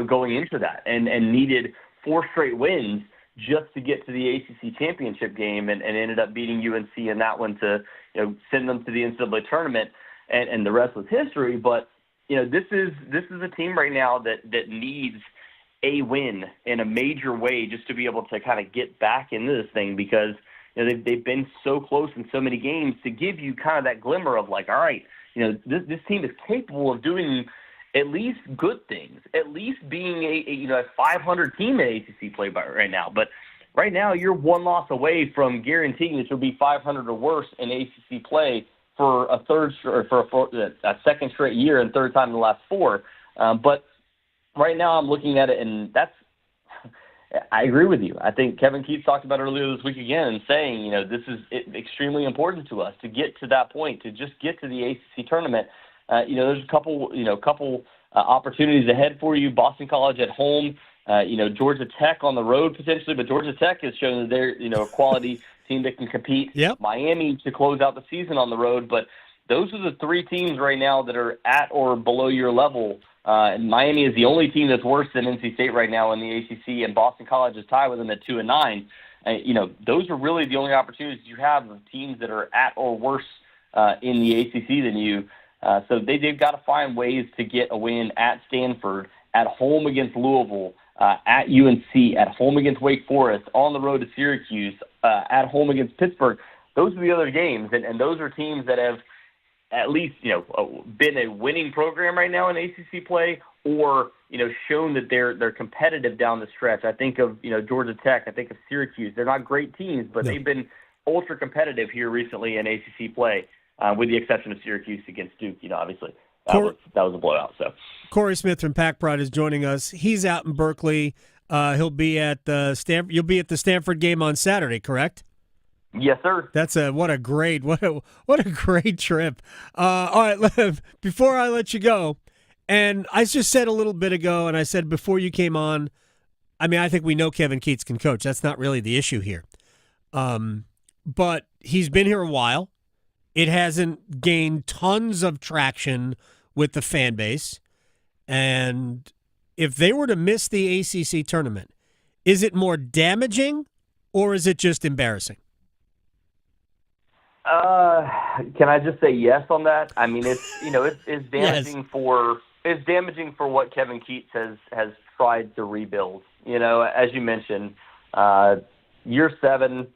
going into that, and needed 4 straight wins just to get to the ACC championship game, and ended up beating UNC in that one to, send them to the NCAA tournament, and the rest was history. But, this is a team right now that needs a win in a major way just to be able to kind of get back into this thing, because they've been so close in so many games to give you kind of that glimmer of like, all right, this team is capable of doing at least good things, at least being a 500 team in ACC play by right now. But right now you're 1 loss away from guaranteeing that you'll be 500 or worse in ACC play for a second straight year and third time in the last 4. But right now I'm looking at it, and I agree with you. I think Kevin Keats talked about earlier this week again and saying, this is extremely important to us to get to that point, to just get to the ACC tournament. There's a couple opportunities ahead for you. Boston College at home, Georgia Tech on the road potentially, but Georgia Tech has shown that they're a quality team that can compete. Yep. Miami to close out the season on the road, but those are the 3 teams right now that are at or below your level. And Miami is the only team that's worse than NC State right now in the ACC, and Boston College is tied with them at 2-9. Those are really the only opportunities you have of teams that are at or worse in the ACC than you. So they've got to find ways to get a win at Stanford, at home against Louisville, at UNC, at home against Wake Forest, on the road to Syracuse, at home against Pittsburgh. Those are the other games, and those are teams that have at least, been a winning program right now in ACC play, or, shown that they're competitive down the stretch. I think of, Georgia Tech. I think of Syracuse. They're not great teams, but they've been ultra competitive here recently in ACC play, with the exception of Syracuse against Duke, obviously. That was a blowout. So Cory Smith from Pack Pride is joining us. He's out in Berkeley. He'll be at the You'll be at the Stanford game on Saturday, correct? Yes, sir. That's what a great trip. All right, before I let you go, and I just said a little bit ago, and I said before you came on, I mean, I think we know Kevin Keats can coach. That's not really the issue here. But he's been here a while. It hasn't gained tons of traction with the fan base. And if they were to miss the ACC tournament, is it more damaging or is it just embarrassing? Can I just say yes on that? I mean, it's damaging it's damaging for what Kevin Keats has tried to rebuild. As you mentioned, year 7,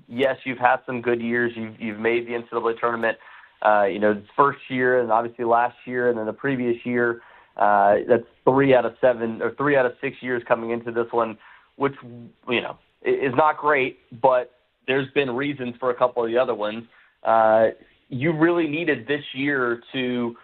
yes, you've had some good years. You've made the NCAA tournament, this first year and obviously last year and then the previous year. That's 3 out of 7 or 3 out of 6 years coming into this one, which, is not great, but there's been reasons for a couple of the other ones. You really needed this year to,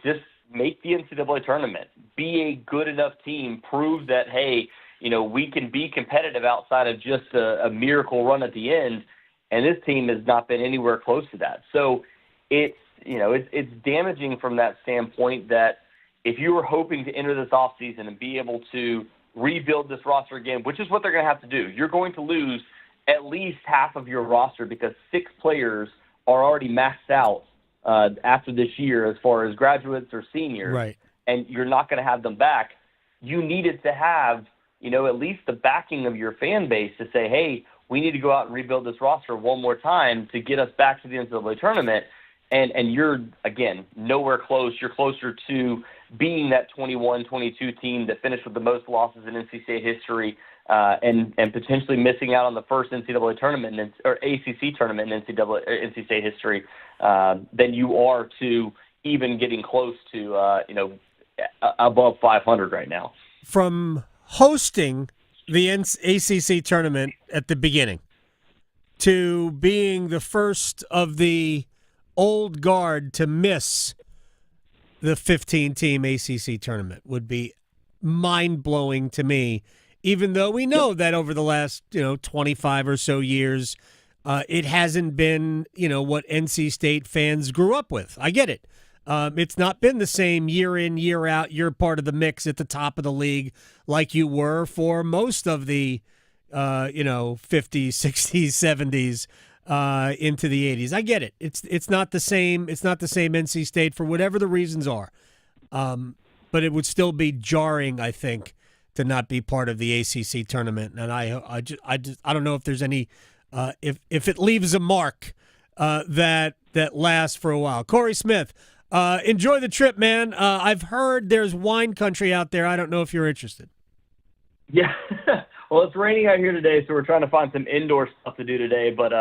just make the NCAA tournament, be a good enough team, prove that, hey, we can be competitive outside of just a miracle run at the end, and this team has not been anywhere close to that. So it's damaging from that standpoint that if you were hoping to enter this offseason and be able to rebuild this roster again, which is what they're going to have to do, you're going to lose at least half of your roster because 6 players are already maxed out after this year as far as graduates or seniors, right? And you're not going to have them back. You needed to have, at least the backing of your fan base to say, hey, we need to go out and rebuild this roster one more time to get us back to the NCAA tournament. And you're, again, nowhere close. You're closer to being that 21-22 team that finished with the most losses in NCAA history and potentially missing out on the first NCAA tournament or ACC tournament in NCAA history than you are to even getting close to, above 500 right now. From hosting the ACC tournament at the beginning to being the first of the old guard to miss the 15-team ACC tournament would be mind-blowing to me, even though we know that over the last 25 or so years, it hasn't been what NC State fans grew up with. I get it. It's not been the same year in, year out. You're part of the mix at the top of the league like you were for most of the 50s, 60s, 70s into the 80s. I get it. It's not the same. It's not the same NC State for whatever the reasons are. But it would still be jarring, I think, to not be part of the ACC tournament. And I don't know if there's any if it leaves a mark that lasts for a while. Cory Smith. Enjoy the trip, man. I've heard there's wine country out there. I don't know if you're interested. Yeah. Well, it's raining out here today, so we're trying to find some indoor stuff to do today. But,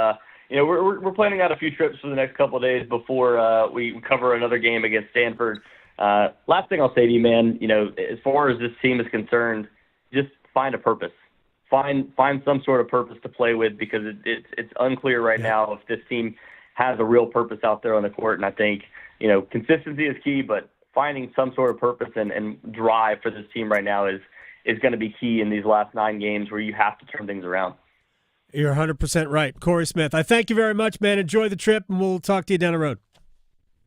we're planning out a few trips for the next couple of days before we cover another game against Stanford. Last thing I'll say to you, man, as far as this team is concerned, just find a purpose. Find some sort of purpose to play with because it's unclear right now if this team has a real purpose out there on the court. And I think, consistency is key, but finding some sort of purpose and drive for this team right now is going to be key in these last 9 games where you have to turn things around. You're 100% right. Cory Smith, I thank you very much, man. Enjoy the trip, and we'll talk to you down the road.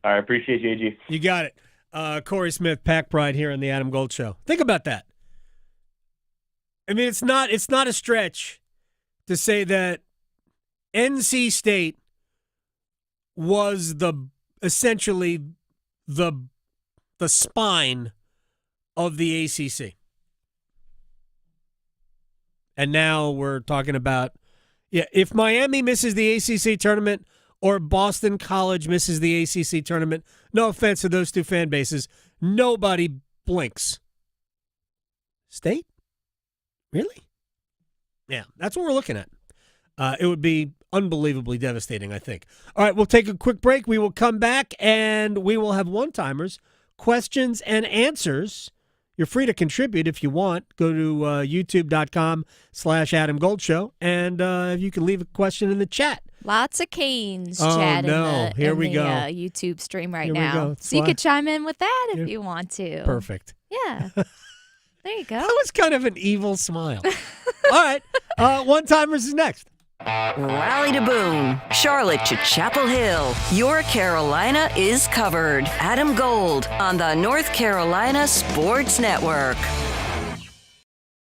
All right, appreciate you, AG. You got it. Cory Smith, Pack Pride here on the Adam Gold Show. Think about that. I mean, it's not a stretch to say that NC State was essentially the spine of the ACC. And now we're talking about, if Miami misses the ACC tournament or Boston College misses the ACC tournament, no offense to those two fan bases, nobody blinks. State? Really? Yeah, that's what we're looking at. It would be unbelievably devastating, I think. All right, we'll take a quick break. We will come back, and we will have one-timers, questions and answers. You're free to contribute if you want. Go to youtube.com/Adam Gold Show, and you can leave a question in the chat. Lots of Canes chat in the YouTube stream right now. So you could chime in with that if you want to. Perfect. Yeah. There you go. That was kind of an evil smile. All right. One-timers is next. Raleigh to Boone, Charlotte to Chapel Hill. Your Carolina is covered. Adam Gold on the North Carolina Sports Network.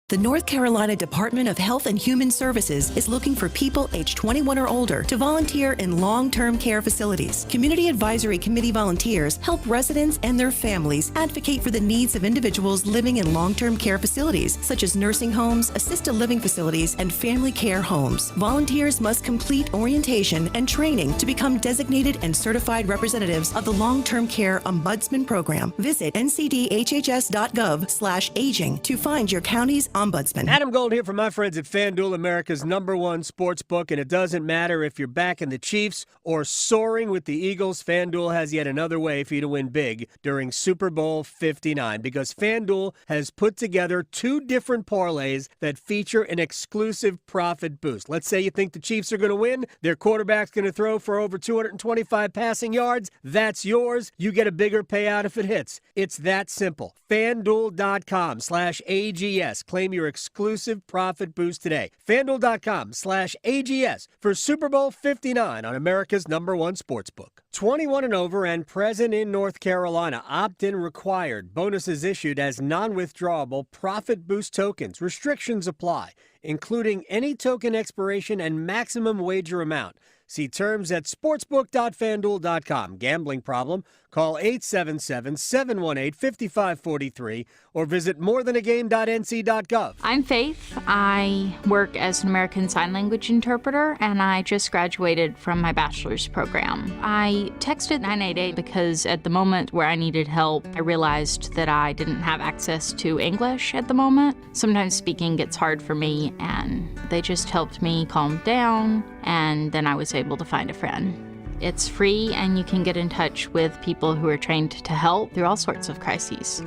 The North Carolina Department of Health and Human Services is looking for people age 21 or older to volunteer in long-term care facilities. Community Advisory Committee volunteers help residents and their families advocate for the needs of individuals living in long-term care facilities, such as nursing homes, assisted living facilities, and family care homes. Volunteers must complete orientation and training to become designated and certified representatives of the Long-Term Care Ombudsman Program. Visit ncdhhs.gov/aging to find your county's Ombudsman. Adam Gold here from my friends at FanDuel, America's #1 sports book, and it doesn't matter if you're backing the Chiefs or soaring with the Eagles, FanDuel has yet another way for you to win big during Super Bowl 59, because FanDuel has put together 2 different parlays that feature an exclusive profit boost. Let's say you think the Chiefs are going to win, their quarterback's going to throw for over 225 passing yards. That's yours. You get a bigger payout if it hits. It's that simple. FanDuel.com/AGS. Claim your exclusive profit boost today. FanDuel.com/AGS for Super Bowl 59 on America's #1 sportsbook. 21 and over and present in North Carolina. Opt-in required. Bonuses issued as non-withdrawable profit boost tokens. Restrictions apply, including any token expiration and maximum wager amount. See terms at sportsbook.fanduel.com. Gambling problem? Call 877-718-5543 or visit morethanagame.nc.gov. I'm Faith. I work as an American Sign Language interpreter, and I just graduated from my bachelor's program. I texted 988 because at the moment where I needed help, I realized that I didn't have access to English at the moment. Sometimes speaking gets hard for me, and they just helped me calm down, and then I was able to find a friend. It's free, and you can get in touch with people who are trained to help through all sorts of crises.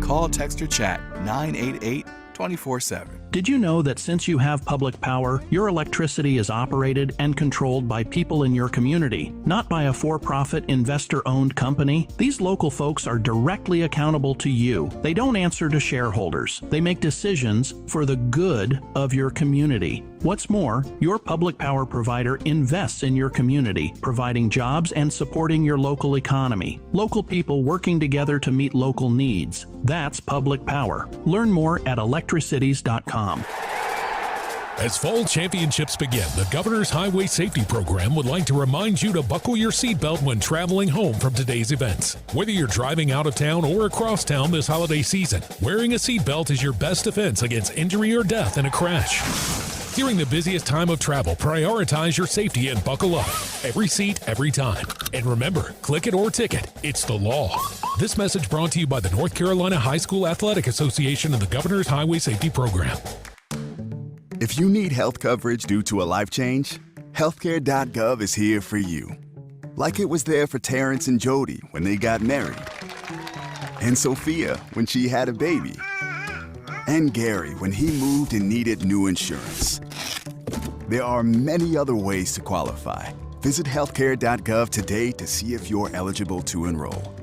Call, text, or chat 988 24/7. Did you know that since you have public power, your electricity is operated and controlled by people in your community, not by a for-profit, investor-owned company? These local folks are directly accountable to you. They don't answer to shareholders. They make decisions for the good of your community. What's more, your public power provider invests in your community, providing jobs and supporting your local economy. Local people working together to meet local needs. That's public power. Learn more at electricities.com. As fall championships begin, the Governor's Highway Safety Program would like to remind you to buckle your seatbelt when traveling home from today's events. Whether you're driving out of town or across town this holiday season, wearing a seatbelt is your best defense against injury or death in a crash. During the busiest time of travel, prioritize your safety and buckle up. Every seat, every time. And remember, click it or ticket. It's the law. This message brought to you by the North Carolina High School Athletic Association and the Governor's Highway Safety Program. If you need health coverage due to a life change, healthcare.gov is here for you. Like it was there for Terrence and Jody when they got married. And Sophia when she had a baby. And Gary when he moved and needed new insurance. There are many other ways to qualify. Visit healthcare.gov today to see if you're eligible to enroll.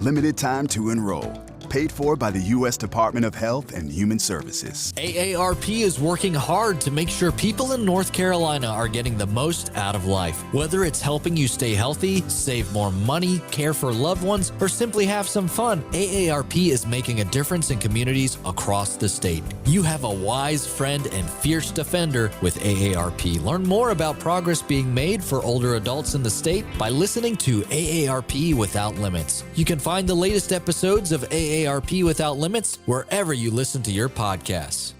Limited time to enroll. Paid for by the U.S. Department of Health and Human Services. AARP is working hard to make sure people in North Carolina are getting the most out of life. Whether it's helping you stay healthy, save more money, care for loved ones, or simply have some fun, AARP is making a difference in communities across the state. You have a wise friend and fierce defender with AARP. Learn more about progress being made for older adults in the state by listening to AARP Without Limits. You can find the latest episodes of AARP Without Limits wherever you listen to your podcasts.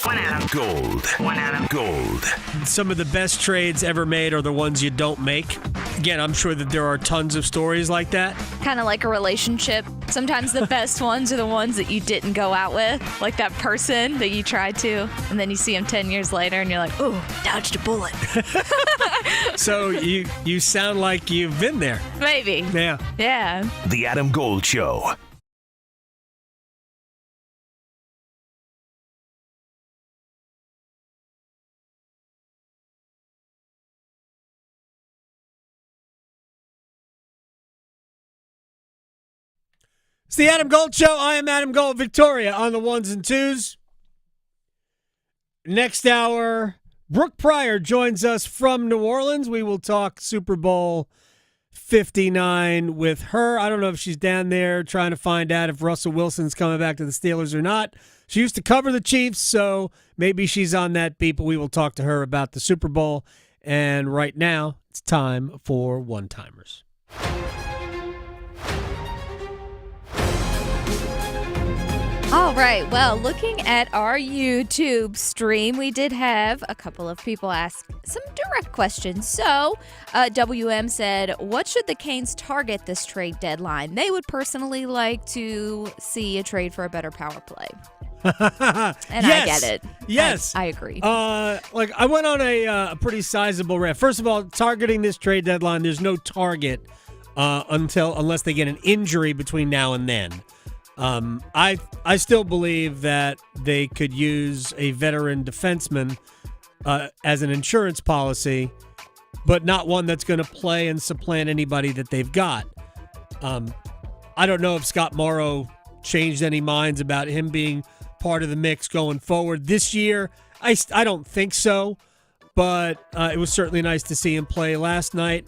One Adam Gold. One Adam Gold. Some of the best trades ever made are the ones you don't make. Again, I'm sure that there are tons of stories like that. Kind of like a relationship. Sometimes the best ones are the ones that you didn't go out with. Like that person that you tried to, and then you see them 10 years later and you're like, oh, dodged a bullet. So you sound like you've been there. Maybe. Yeah. Yeah. The Adam Gold Show. It's the Adam Gold Show. I am Adam Gold. Victoria on the ones and twos. Next hour, Brooke Pryor joins us from New Orleans. We will talk Super Bowl 59 with her. I don't know if she's down there trying to find out if Russell Wilson's coming back to the Steelers or not. She used to cover the Chiefs, so maybe she's on that beat, but we will talk to her about the Super Bowl. And right now, it's time for one-timers. All right. Well, looking at our YouTube stream, we did have a couple of people ask some direct questions. So, WM said, what should the Canes target this trade deadline? They would personally like to see a trade for a better power play. And I get it. Yes. I agree. I went on a pretty sizable rant. First of all, targeting this trade deadline, there's no target unless they get an injury between now and then. I still believe that they could use a veteran defenseman as an insurance policy, but not one that's going to play and supplant anybody that they've got. I don't know if Scott Morrow changed any minds about him being part of the mix going forward this year. I don't think so, but it was certainly nice to see him play last night.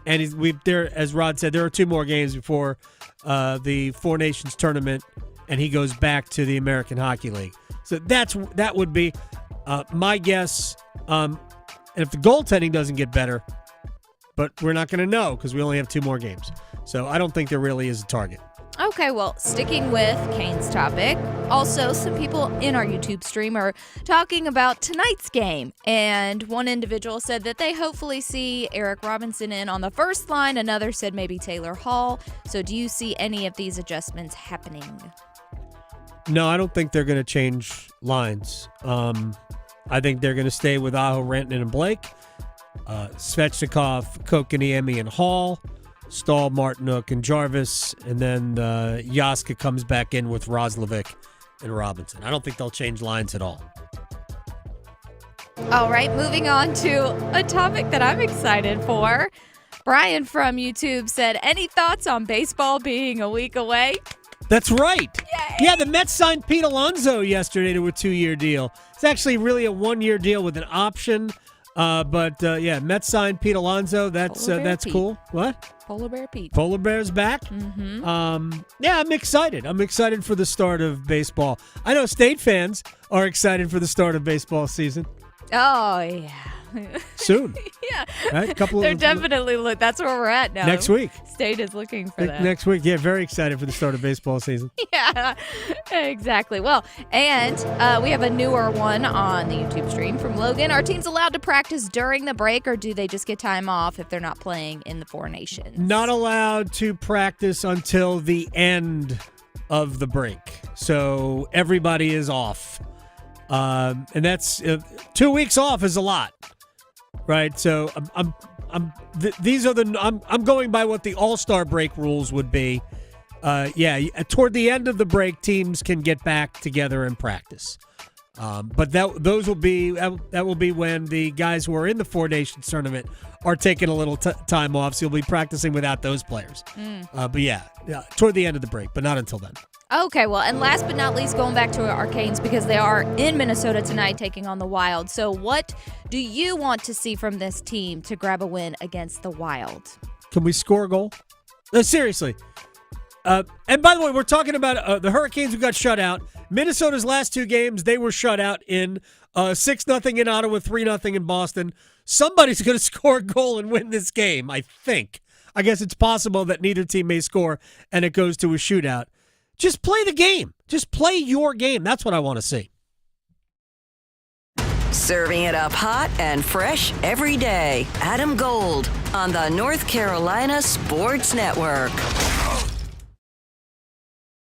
And as Rod said, there are 2 more games before the Four Nations tournament, and he goes back to the American Hockey League. So that would be my guess. And if the goaltending doesn't get better, but we're not going to know because we only have 2 more games. So I don't think there really is a target. Okay, well, sticking with Kane's topic, also some people in our YouTube stream are talking about tonight's game. And one individual said that they hopefully see Eric Robinson in on the first line. Another said maybe Taylor Hall. So do you see any of these adjustments happening? No, I don't think they're going to change lines. I think they're going to stay with Aho, Rantanen, and Blake. Svechnikov, Kotkaniemi, and Hall. Stahl, Martinook, and Jarvis. And then Jaska comes back in with Roslovic and Robinson. I don't think they'll change lines at all. All right, moving on to a topic that I'm excited for. Brian from YouTube said, any thoughts on baseball being a week away? That's right. Yay. Yeah, the Mets signed Pete Alonso yesterday to a 2-year deal. It's actually really a 1-year deal with an option. But Mets signed Pete Alonso. That's cool. What? Polar Bear Pete. Polar Bear's back. Mm-hmm. I'm excited. I'm excited for the start of baseball. I know State fans are excited for the start of baseball season. Oh, yeah. Soon. Yeah. Right? They're definitely, that's where we're at now. Next week. State is looking for that. Next week. Yeah, very excited for the start of baseball season. Yeah, exactly. Well, and we have a newer one on the YouTube stream from Logan. Are teams allowed to practice during the break, or do they just get time off if they're not playing in the Four Nations? Not allowed to practice until the end of the break. So everybody is off. And that's 2 weeks off is a lot. Right, so I'm going by what the All-Star break rules would be. Toward the end of the break, teams can get back together and practice. But that will be when the guys who are in the Four Nations tournament are taking a little time off. So you'll be practicing without those players. But toward the end of the break, but not until then. Okay, well, and last but not least, going back to our Canes, because they are in Minnesota tonight taking on the Wild. So what do you want to see from this team to grab a win against the Wild? Can we score a goal? Seriously. And by the way, we're talking about the Hurricanes who got shut out. Minnesota's last 2 games, they were shut out in 6-0 in Ottawa, 3-0 in Boston. Somebody's going to score a goal and win this game, I think. I guess it's possible that neither team may score and it goes to a shootout. Just play the game. Just play your game. That's what I want to see. Serving it up hot and fresh every day. Adam Gold on the North Carolina Sports Network.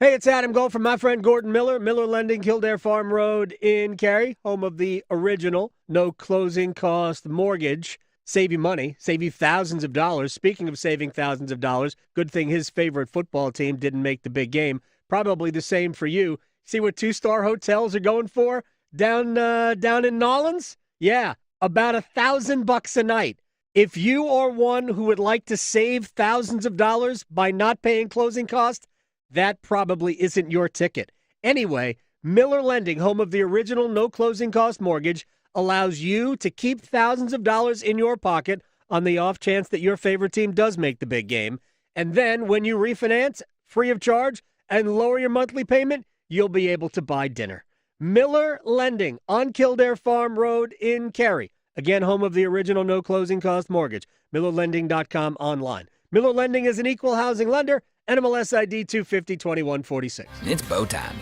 Hey, it's Adam Gold from my friend Gordon Miller. Miller Lending, Kildare Farm Road in Cary, home of the original no closing cost mortgage. Save you money, save you thousands of dollars. Speaking of saving thousands of dollars, good thing his favorite football team didn't make the big game. Probably the same for you. See what 2-star hotels are going for down in Nolens? Yeah, about $1,000 a night. If you are one who would like to save thousands of dollars by not paying closing costs, that probably isn't your ticket. Anyway, Miller Lending, home of the original no closing cost mortgage, allows you to keep thousands of dollars in your pocket on the off chance that your favorite team does make the big game. And then when you refinance, free of charge, and lower your monthly payment, you'll be able to buy dinner. Miller Lending on Kildare Farm Road in Cary. Again, home of the original no closing cost mortgage. MillerLending.com online. Miller Lending is an equal housing lender. NMLS ID 2502146. It's bow time.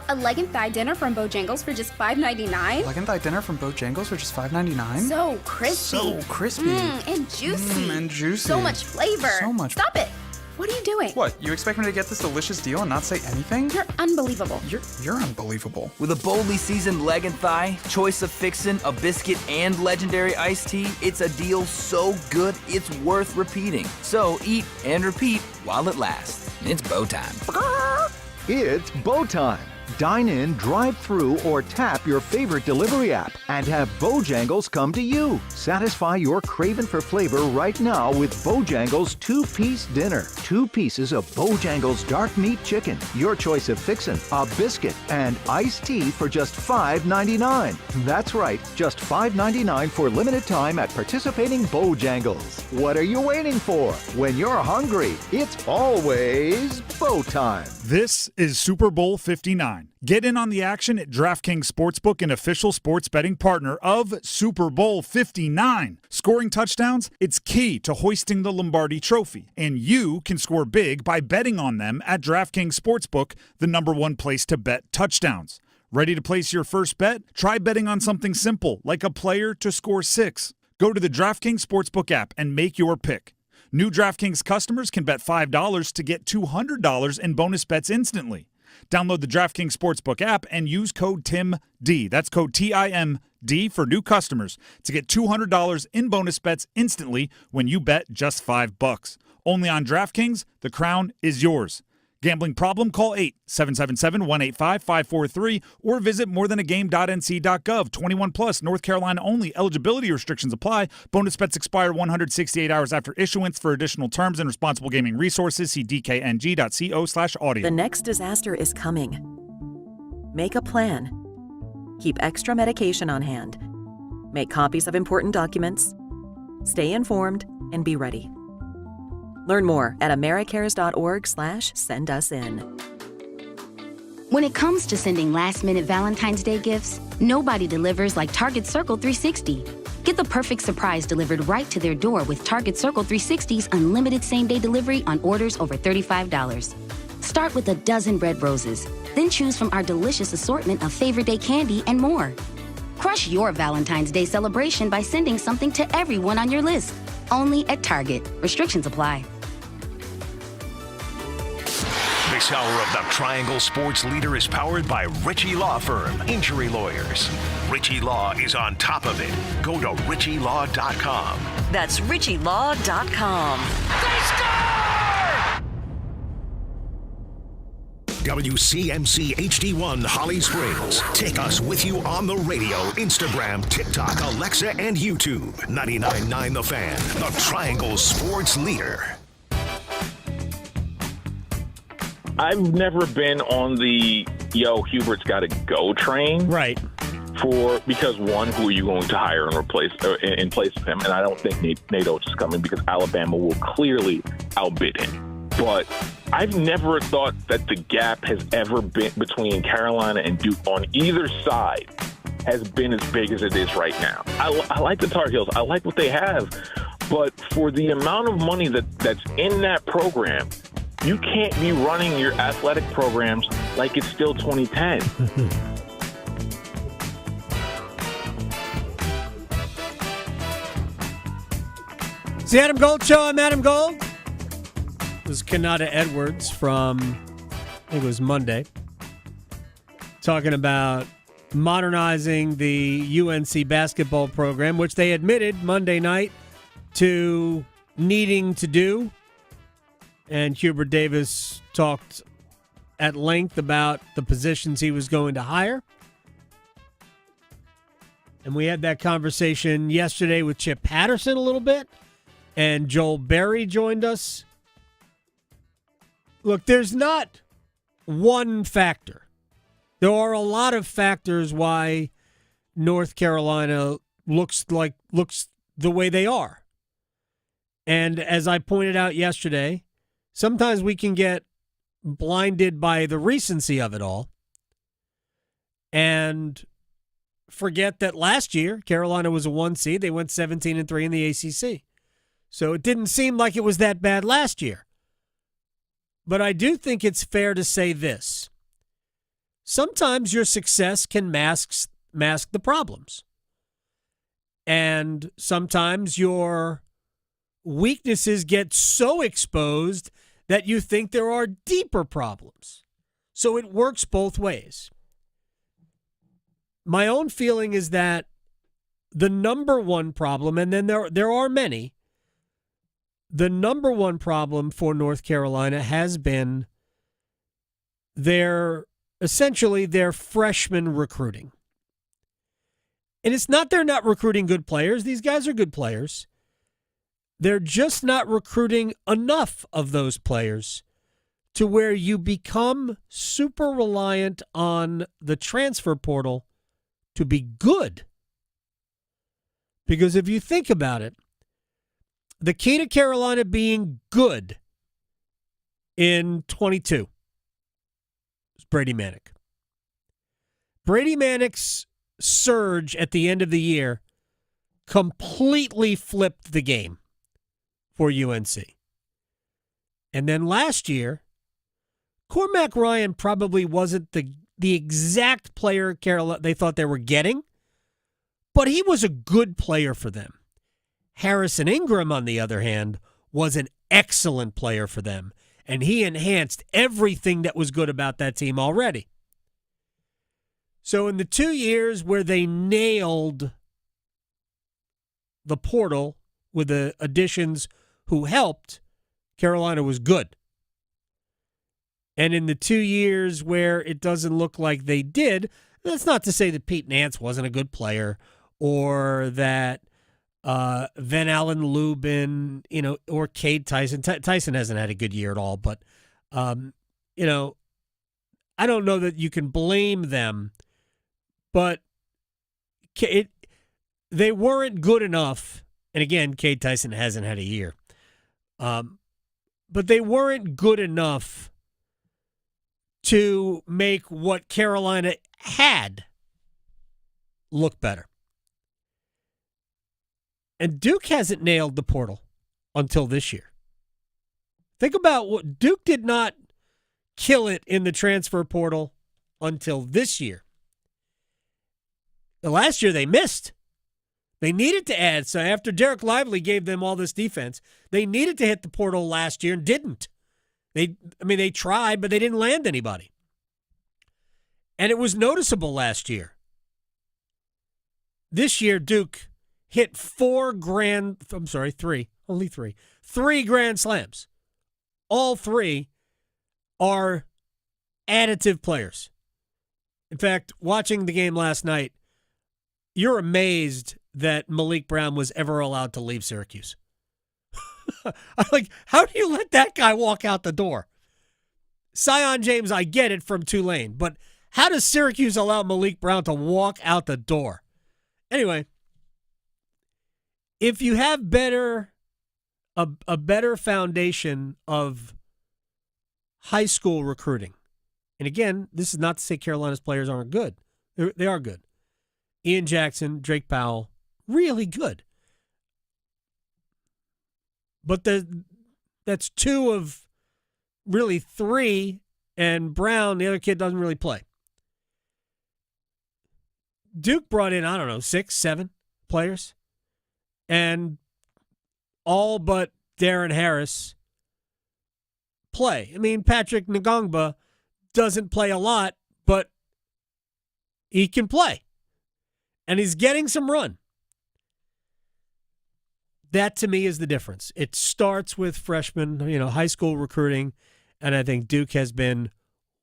A leg and thigh dinner from Bojangles for just $5.99. Leg and thigh dinner from Bojangles for just $5.99. So crispy. So crispy. And juicy. And juicy. So much flavor. So much. Stop it. What are you doing? What, you expect me to get this delicious deal and not say anything? You're unbelievable. You're unbelievable. With a boldly seasoned leg and thigh, choice of fixin', a biscuit, and legendary iced tea, it's a deal so good it's worth repeating. So eat and repeat while it lasts. It's bow time. It's bow time. Dine in, drive through, or tap your favorite delivery app and have Bojangles come to you. Satisfy your craving for flavor right now with Bojangles 2-piece dinner. 2 pieces of Bojangles dark meat chicken, your choice of fixin', a biscuit, and iced tea for just $5.99. That's right, just $5.99 for limited time at participating Bojangles. What are you waiting for? When you're hungry, it's always bow time. This is Super Bowl 59. Get in on the action at DraftKings Sportsbook, an official sports betting partner of Super Bowl 59. Scoring touchdowns, it's key to hoisting the Lombardi Trophy, and you can score big by betting on them at DraftKings Sportsbook, the #1 place to bet touchdowns. Ready to place your first bet? Try betting on something simple, like a player to score 6. Go to the DraftKings Sportsbook app and make your pick. New DraftKings customers can bet $5 to get $200 in bonus bets instantly. Download the DraftKings Sportsbook app and use code TIMD. That's code TIMD for new customers to get $200 in bonus bets instantly when you bet just $5. Only on DraftKings, the crown is yours. Gambling problem? Call 877-185-543 or visit morethanagame.nc.gov. 21 plus, North Carolina only. Eligibility restrictions apply. Bonus bets expire 168 hours after issuance. For additional terms and responsible gaming resources, see dkng.co/audio. The next disaster is coming. Make a plan. Keep extra medication on hand. Make copies of important documents. Stay informed and be ready. Learn more at americares.org/sendusin. When it comes to sending last-minute Valentine's Day gifts, nobody delivers like Target Circle 360. Get the perfect surprise delivered right to their door with Target Circle 360's unlimited same-day delivery on orders over $35. Start with a dozen red roses, then choose from our delicious assortment of favorite day candy and more. Crush your Valentine's Day celebration by sending something to everyone on your list. Only at Target. Restrictions apply. This hour of the Triangle Sports Leader is powered by Ritchie Law Firm, injury lawyers. Ritchie Law is on top of it. Go to ritchielaw.com. That's ritchielaw.com. WCMC HD1 Holly Springs. Take us with you on the radio, Instagram, TikTok, Alexa, and YouTube. 99.9 The Fan, the Triangle Sports Leader. I've never been on the Hubert's got to go train. Right. Because one, who are you going to hire and replace in place of him? And I don't think Nate Oates is coming because Alabama will clearly outbid him. But I've never thought that the gap has ever been between Carolina and Duke on either side has been as big as it is right now. I like the Tar Heels. I like what they have. But for the amount of money that's in that program, you can't be running your athletic programs like it's still 2010. It's the Adam Gold Show. I'm Adam Gold. This is Kanata Edwards from, I think it was Monday, talking about modernizing the UNC basketball program, which they admitted Monday night to needing to do. And Hubert Davis talked at length about the positions he was going to hire. And we had that conversation yesterday with Chip Patterson a little bit. And Joel Berry joined us. Look, there's not one factor. There are a lot of factors why North Carolina looks the way they are. And as I pointed out yesterday, sometimes we can get blinded by the recency of it all and forget that last year Carolina was a 1 seed. They went 17-3 in the ACC. So it didn't seem like it was that bad last year. But I do think it's fair to say this. Sometimes your success can mask the problems. And sometimes your weaknesses get so exposed that you think there are deeper problems. So it works both ways. My own feeling is that the number one problem, and then there are many, the number one problem for North Carolina has been essentially their freshman recruiting. And it's not they're not recruiting good players. These guys are good players. They're just not recruiting enough of those players to where you become super reliant on the transfer portal to be good. Because if you think about it, the key to Carolina being good in 22 is Brady Manick. Brady Manick's surge at the end of the year completely flipped the game for UNC. And then last year, Cormac Ryan probably wasn't the exact player Carolina they thought they were getting, but he was a good player for them. Harrison Ingram, on the other hand, was an excellent player for them, and he enhanced everything that was good about that team already. So in the 2 years where they nailed the portal with the additions who helped, Carolina was good. And in the 2 years where it doesn't look like they did, that's not to say that Pete Nance wasn't a good player or that Van Allen Lubin, or Cade Tyson. Tyson hasn't had a good year at all, but, I don't know that you can blame them, but they weren't good enough. And again, Cade Tyson hasn't had a year. But they weren't good enough to make what Carolina had look better. And Duke hasn't nailed the portal until this year. Think about what Duke did not kill it in the transfer portal until this year. The last year they missed. They needed to add. So after Derek Lively gave them all this defense, they needed to hit the portal last year and didn't. They tried, but they didn't land anybody. And it was noticeable last year. This year, Duke hit three Grand Slams. All three are additive players. In fact, watching the game last night, you're amazed that Malik Brown was ever allowed to leave Syracuse. I'm like, how do you let that guy walk out the door? Sion James, I get it, from Tulane, but how does Syracuse allow Malik Brown to walk out the door? Anyway, if you have a better foundation of high school recruiting, and again, this is not to say Carolina's players aren't good. They are good. Ian Jackson, Drake Powell, really good. But that's two of really three, and Brown, the other kid, doesn't really play. Duke brought in, 6, 7 players, and all but Darren Harris play. I mean, Patrick Ngongba doesn't play a lot, but he can play, and he's getting some run. That, to me, is the difference. It starts with freshmen, high school recruiting, and I think Duke has been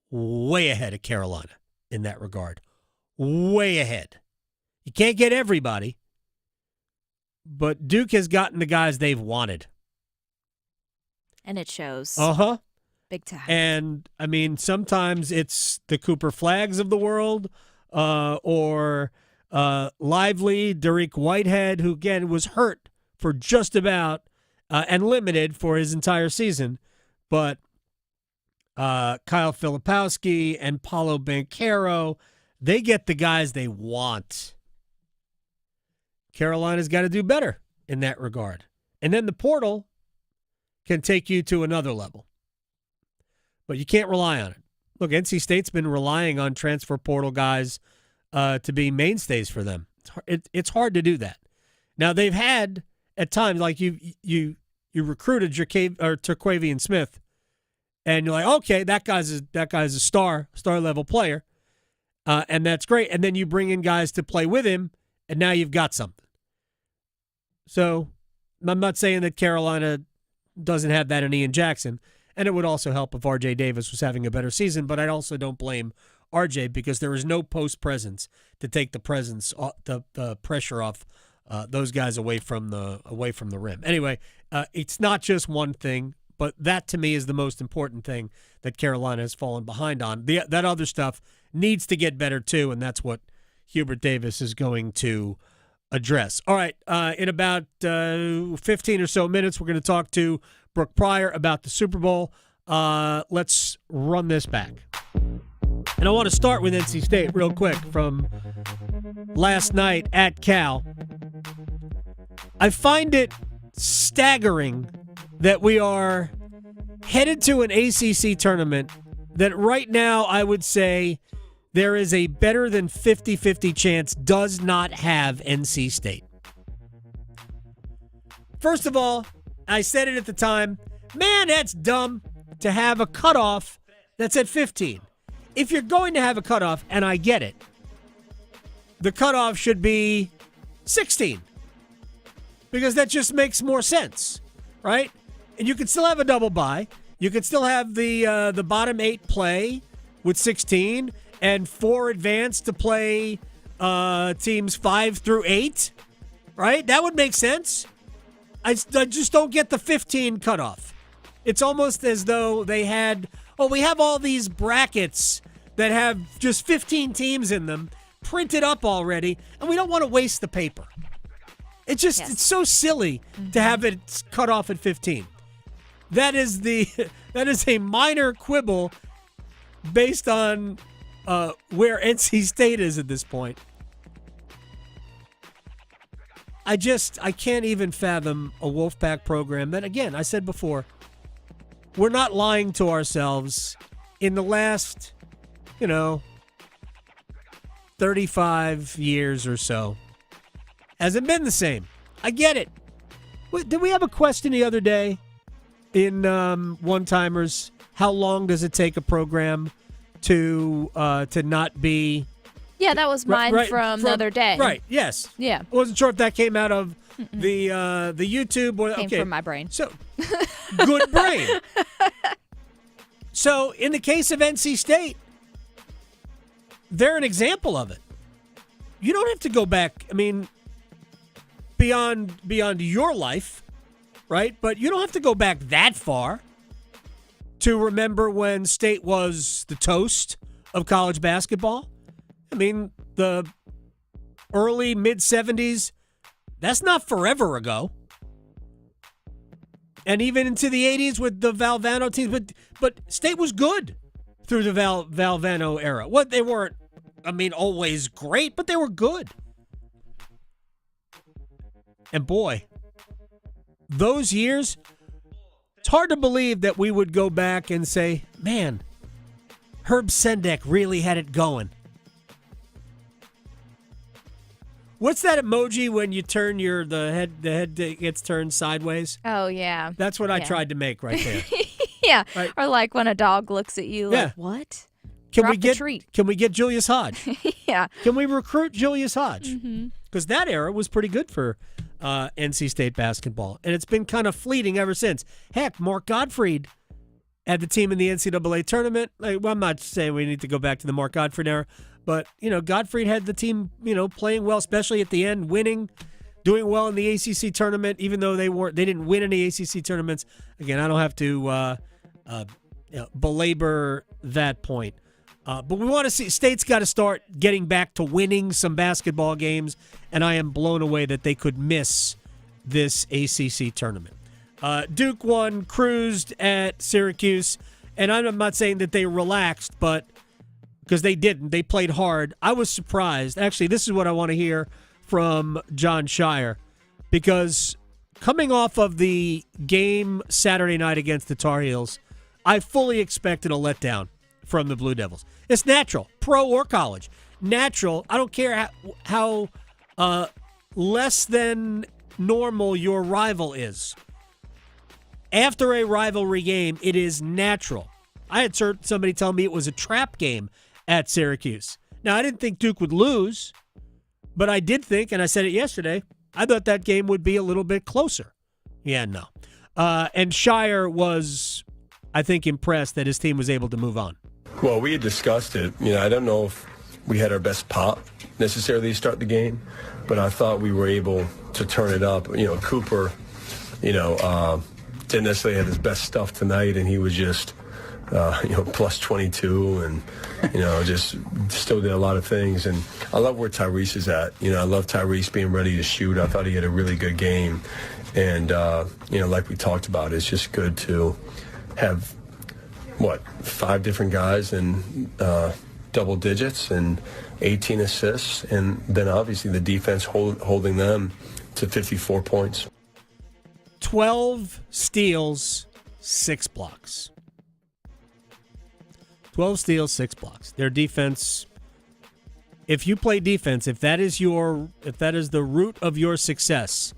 way ahead of Carolina in that regard. Way ahead. You can't get everybody, but Duke has gotten the guys they've wanted. And it shows. Uh-huh. Big time. And, sometimes it's the Cooper Flags of the world, or Lively, Derek Whitehead, who, again, was hurt for just about and limited for his entire season. But Kyle Filipowski and Paulo Banchero, they get the guys they want. Carolina's got to do better in that regard. And then the portal can take you to another level. But you can't rely on it. Look, NC State's been relying on transfer portal guys to be mainstays for them. It's hard to do that. Now, they've had, at times, like you recruited Terquavian Smith And you're like, okay, that guy's a star level player, and that's great. And then you bring in guys to play with him, and now you've got something. So I'm not saying that Carolina doesn't have that in Ian Jackson, and it would also help if R.J. Davis was having a better season, but I also don't blame R.J. because there is no post presence to take the pressure off those guys away from the rim. Anyway, it's not just one thing, but that to me is the most important thing that Carolina has fallen behind on. That other stuff needs to get better too, and that's what Hubert Davis is going to address. All right, in about 15 or so minutes, we're going to talk to Brooke Pryor about the Super Bowl. Let's run this back. And I want to start with NC State real quick from last night at Cal. I find it staggering that we are headed to an ACC tournament that right now I would say there is a better than 50-50 chance does not have NC State. First of all, I said it at the time, man, that's dumb to have a cutoff that's at 15. If you're going to have a cutoff, and I get it, the cutoff should be 16 because that just makes more sense, right? And you could still have a double bye. You could still have the bottom 8 play with 16 and 4 advance to play teams 5 through 8, right? That would make sense. I just don't get the 15 cutoff. It's almost as though they had, we have all these brackets that have just 15 teams in them printed up already, and we don't want to waste the paper. It's just, It's so silly to have it cut off at 15. That is a minor quibble based on where NC State is at this point. I can't even fathom a Wolfpack program that, again, I said before, we're not lying to ourselves. In the last, 35 years or so, hasn't been the same. I get it. Did we have a question the other day in One-Timers? How long does it take a program to not be... Yeah, that was mine from the other day. Right, yes. Yeah. I wasn't sure if that came out of the YouTube or... Came from my brain. So, good brain. So, in the case of NC State, they're an example of it. You don't have to go back, beyond your life, right? But you don't have to go back that far to remember when State was the toast of college basketball. The early, mid-'70s, that's not forever ago. And even into the 80s with the Valvano teams. But State was good through the Valvano era. They weren't, always great, but they were good. And boy, those years, it's hard to believe that we would go back and say, man, Herb Sendek really had it going. What's that emoji when you turn the head gets turned sideways? Oh, yeah. That's what I tried to make right there. Yeah. Right. Or like when a dog looks at you like, what? Can we get Julius Hodge? Yeah. Can we recruit Julius Hodge? Mm-hmm. Because that era was pretty good for NC State basketball. And it's been kind of fleeting ever since. Heck, Mark Gottfried had the team in the NCAA tournament. I'm not saying we need to go back to the Mark Gottfried era, but, Gottfried had the team, playing well, especially at the end, doing well in the ACC tournament, even though they didn't win any ACC tournaments. Again, I don't have to belabor that point. But we want to see State's got to start getting back to winning some basketball games, and I am blown away that they could miss this ACC tournament. Duke won, cruised at Syracuse, and I'm not saying that they relaxed, but because they didn't. They played hard. I was surprised. Actually, this is what I want to hear from John Shire, because coming off of the game Saturday night against the Tar Heels, I fully expected a letdown from the Blue Devils. It's natural, pro or college. Natural. I don't care how less than normal your rival is. After a rivalry game, it is natural I had somebody tell me it was a trap game at Syracuse. Now, I didn't think Duke would lose, but I did think, and I said it yesterday, I thought that game would be a little bit closer. Yeah, no. And Shire was, I think, impressed that his team was able to move on. Well, we had discussed it. I don't know if we had our best pop necessarily to start the game, but I thought we were able to turn it up. Cooper, didn't necessarily have his best stuff tonight, and he was just, plus 22 and, just still did a lot of things. And I love where Tyrese is at. I love Tyrese being ready to shoot. I thought he had a really good game. And, like we talked about, it's just good to have, 5 different guys in double digits and 18 assists, and then obviously the defense holding them to 54 points. 12 steals, 6 blocks. 12 steals, 6 blocks. Their defense, if you play defense, if that is the root of your success,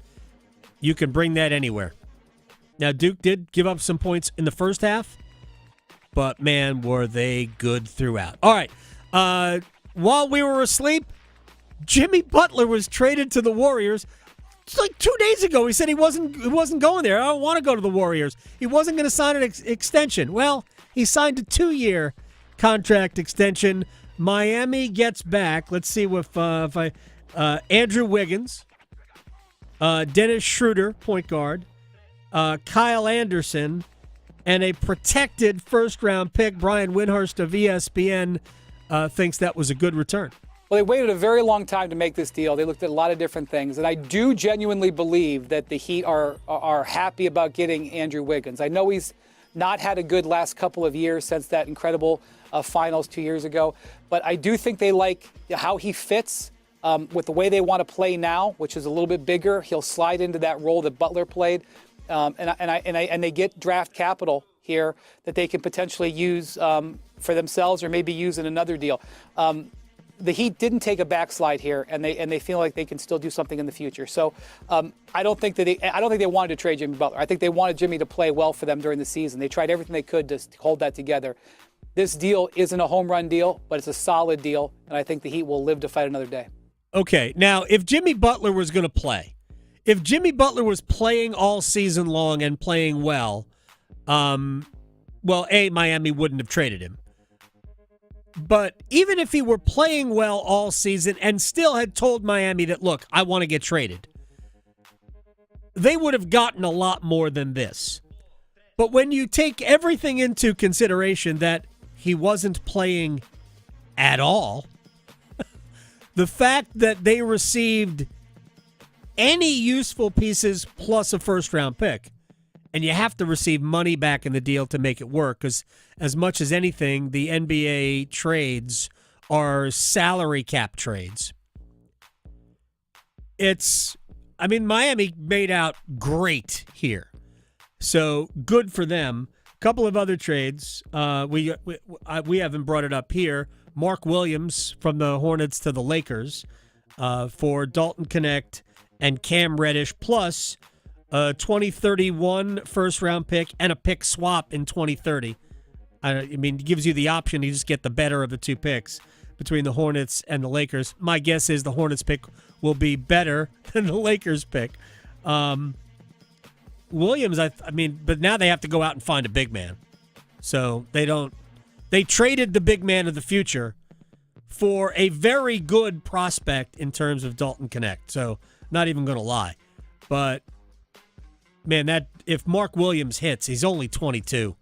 you can bring that anywhere. Now, Duke did give up some points in the first half, but, man, were they good throughout. All right. While we were asleep, Jimmy Butler was traded to the Warriors. It's like 2 days ago. He said he wasn't going there. I don't want to go to the Warriors. He wasn't going to sign an extension. Well, he signed a 2-year contract extension. Miami gets back. Let's see if Andrew Wiggins, Dennis Schroeder, point guard, Kyle Anderson, and a protected first-round pick. Brian Windhorst of ESPN thinks that was a good return. Well, they waited a very long time to make this deal. They looked at a lot of different things, and I do genuinely believe that the Heat are happy about getting Andrew Wiggins. I know he's not had a good last couple of years since that incredible finals 2 years ago, but I do think they like how he fits with the way they want to play now, which is a little bit bigger. He'll slide into that role that Butler played. And they get draft capital here that they can potentially use for themselves or maybe use in another deal. The Heat didn't take a backslide here, and they feel like they can still do something in the future. So I don't think they wanted to trade Jimmy Butler. I think they wanted Jimmy to play well for them during the season. They tried everything they could to hold that together. This deal isn't a home run deal, but it's a solid deal, and I think the Heat will live to fight another day. Okay, now if Jimmy Butler was going to play, if Jimmy Butler was playing all season long and playing well, Miami wouldn't have traded him. But even if he were playing well all season and still had told Miami that, look, I want to get traded, they would have gotten a lot more than this. But when you take everything into consideration that he wasn't playing at all, the fact that they received any useful pieces plus a first-round pick, and you have to receive money back in the deal to make it work, because as much as anything, the NBA trades are salary cap trades. Miami made out great here. So good for them. A couple of other trades. We haven't brought it up here. Mark Williams from the Hornets to the Lakers for Dalton Connect and Cam Reddish, plus a 2031 first-round pick and a pick swap in 2030. It gives you the option to just get the better of the two picks between the Hornets and the Lakers. My guess is the Hornets pick will be better than the Lakers pick. Williams, but now they have to go out and find a big man. So they traded the big man of the future for a very good prospect in terms of Dalton Connect. So not even going to lie. But, man, that if Mark Williams hits, he's only 22.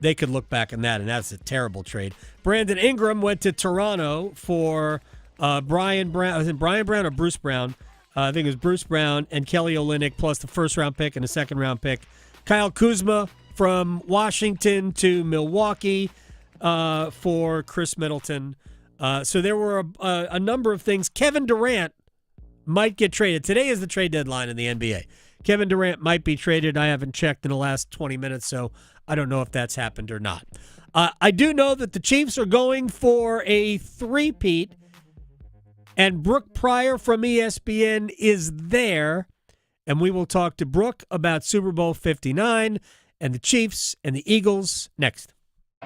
They could look back on that, and that's a terrible trade. Brandon Ingram went to Toronto for Brian Brown. Was it Brian Brown or Bruce Brown? I think it was Bruce Brown and Kelly Olynyk, plus the first-round pick and a second-round pick. Kyle Kuzma from Washington to Milwaukee for Chris Middleton. So there were a number of things. Kevin Durant might get traded. Today is the trade deadline in the NBA. Kevin Durant might be traded. I haven't checked in the last 20 minutes, so I don't know if that's happened or not. I do know that the Chiefs are going for a three-peat, and Brooke Pryor from ESPN is there, and we will talk to Brooke about Super Bowl 59 and the Chiefs and the Eagles next.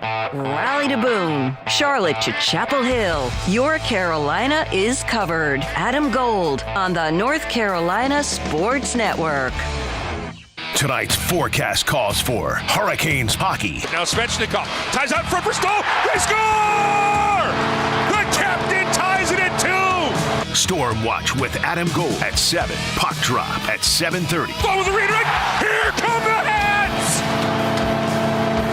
Raleigh to Boone, Charlotte to Chapel Hill. Your Carolina is covered. Adam Gold on the North Carolina Sports Network. Tonight's forecast calls for Hurricanes hockey. Now Svechnikov ties out front for Stoll. They score! The captain ties it at 2. Storm Watch with Adam Gold at 7. Puck drop at 7:30. Ball with the redirect. Here come the heads!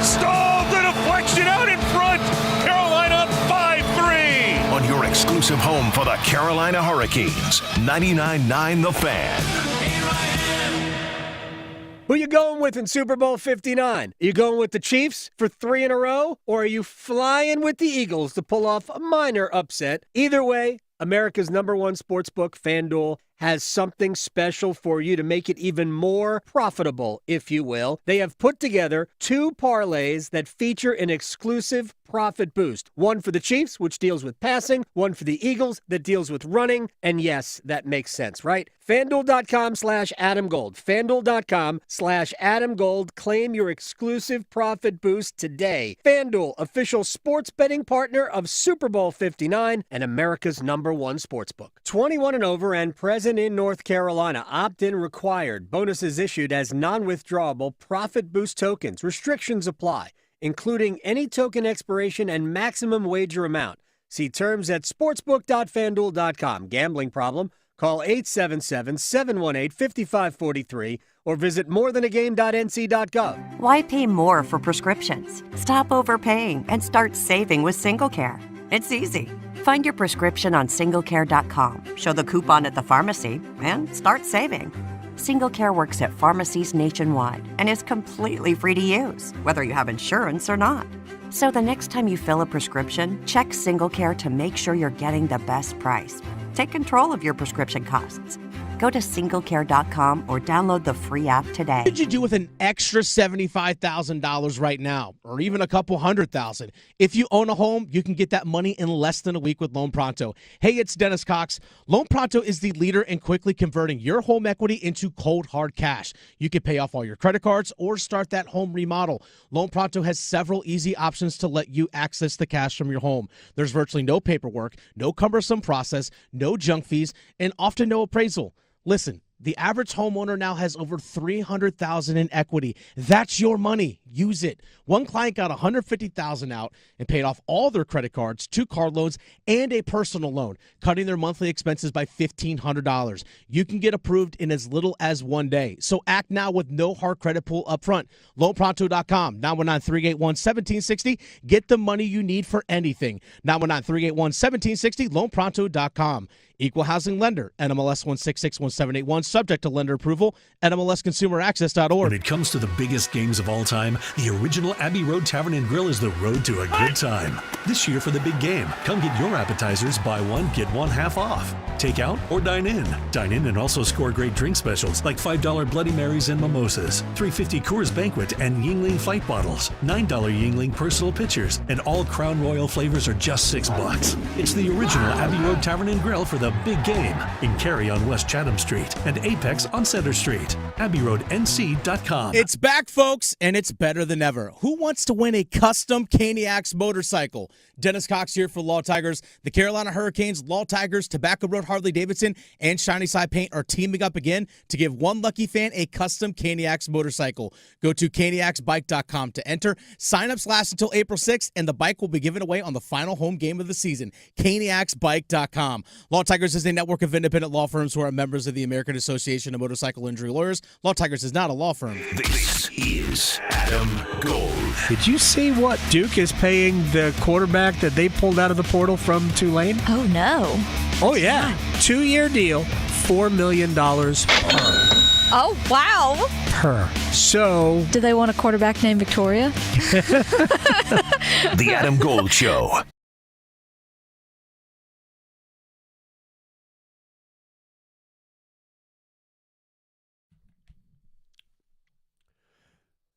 Stoll the deflection out in front. Carolina 5-3. On your exclusive home for the Carolina Hurricanes, 99.9 The Fan. Who you going with in Super Bowl 59? Are you going with the Chiefs for 3 in a row? Or are you flying with the Eagles to pull off a minor upset? Either way, America's #1 sportsbook, FanDuel, has something special for you to make it even more profitable, if you will. They have put together 2 parlays that feature an exclusive profit boost. One for the Chiefs, which deals with passing. One for the Eagles, that deals with running. And yes, that makes sense, right? FanDuel.com/AdamGold. FanDuel.com/AdamGold. Claim your exclusive profit boost today. FanDuel, official sports betting partner of Super Bowl 59 and America's #1 sportsbook. 21 and over and present in North Carolina. Opt-in required. Bonuses issued as non-withdrawable profit boost tokens. Restrictions apply, including any token expiration and maximum wager amount. See terms at sportsbook.fanduel.com. Gambling problem? Call 877-718-5543 or visit morethanagame.nc.gov. Why pay more for prescriptions? Stop overpaying and start saving with SingleCare. It's easy. Find your prescription on singlecare.com, show the coupon at the pharmacy, and start saving. SingleCare works at pharmacies nationwide and is completely free to use, whether you have insurance or not. So the next time you fill a prescription, check SingleCare to make sure you're getting the best price. Take control of your prescription costs. Go to singlecare.com or download the free app today. What would you do with an extra $75,000 right now, or even a couple $100,000? If you own a home, you can get that money in less than a week with Loan Pronto. Hey, it's Dennis Cox. Loan Pronto is the leader in quickly converting your home equity into cold, hard cash. You can pay off all your credit cards or start that home remodel. Loan Pronto has several easy options to let you access the cash from your home. There's virtually no paperwork, no cumbersome process, no junk fees, and often no appraisal. Listen, the average homeowner now has over $300,000 in equity. That's your money. Use it. One client got $150,000 out and paid off all their credit cards, 2 car loans, and a personal loan, cutting their monthly expenses by $1,500. You can get approved in as little as 1 day. So act now with no hard credit pull up front. LoanPronto.com, 919-381-1760. Get the money you need for anything. 919-381-1760, LoanPronto.com. Equal housing lender, NMLS 1661781, subject to lender approval, NMLSconsumeraccess.org. When it comes to the biggest games of all time, the original Abbey Road Tavern and Grill is the road to a good time. This year for the big game, come get your appetizers, buy one, get one half off. Take out or dine in. Dine in and also score great drink specials like $5 Bloody Marys and mimosas, $3.50 Coors Banquet and Yingling Fight bottles, $9 Yingling personal pitchers, and all Crown Royal flavors are just $6. It's the original Abbey Road Tavern and Grill for the big game in Cary on West Chatham Street and Apex on Center Street. AbbeyRoadNC.com. It's back, folks, and it's better than ever. Who wants to win a custom Caniacs motorcycle? Dennis Cox here for Law Tigers. The Carolina Hurricanes, Law Tigers, Tobacco Road Harley-Davidson, and Shiny Side Paint are teaming up again to give one lucky fan a custom Caniacs motorcycle. Go to caniacsbike.com to enter. Sign-ups last until April 6th, and the bike will be given away on the final home game of the season. caniacsbike.com. Law Tigers is a network of independent law firms who are members of the American Association of Motorcycle Injury Lawyers. Law Tigers is not a law firm. This is Adam Gold. Did you see what Duke is paying the quarterback that they pulled out of the portal from Tulane? Oh, no. Oh, yeah. 2-year deal, $4 million per. Oh, wow. Per. So. Do they want a quarterback named Victoria? The Adam Gold Show.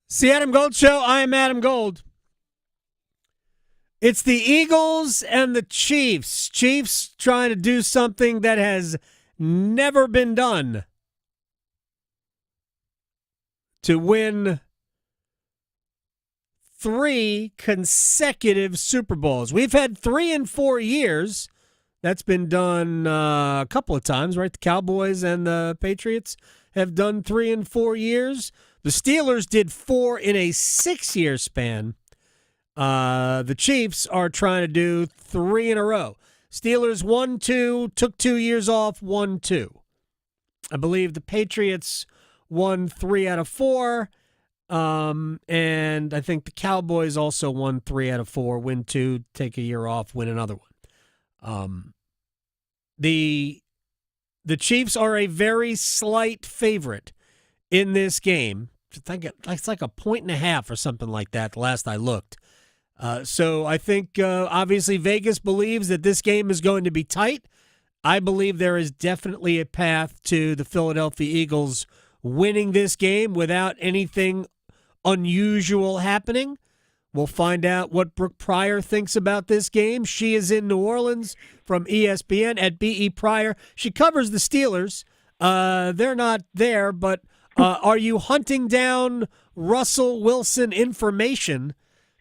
It's the Adam Gold Show. I am Adam Gold. It's the Eagles and the Chiefs. Chiefs trying to do something that has never been done to win 3 consecutive Super Bowls. We've had 3 in 4 years. That's been done a couple of times, right? The Cowboys and the Patriots have done 3 in 4 years. The Steelers did 4 in a 6-year span. The Chiefs are trying to do 3 in a row. Steelers 1-2, took 2 years off, 1-2. I believe the Patriots won 3 out of 4. And I think the Cowboys also won 3 out of 4, win 2, take a year off, win another one. The Chiefs are a very slight favorite in this game. I think it's like 1.5 or something like that the last I looked. So I think obviously Vegas believes that this game is going to be tight. I believe there is definitely a path to the Philadelphia Eagles winning this game without anything unusual happening. We'll find out what Brooke Pryor thinks about this game. She is in New Orleans from ESPN at BE Pryor. She covers the Steelers. They're not there, but are you hunting down Russell Wilson information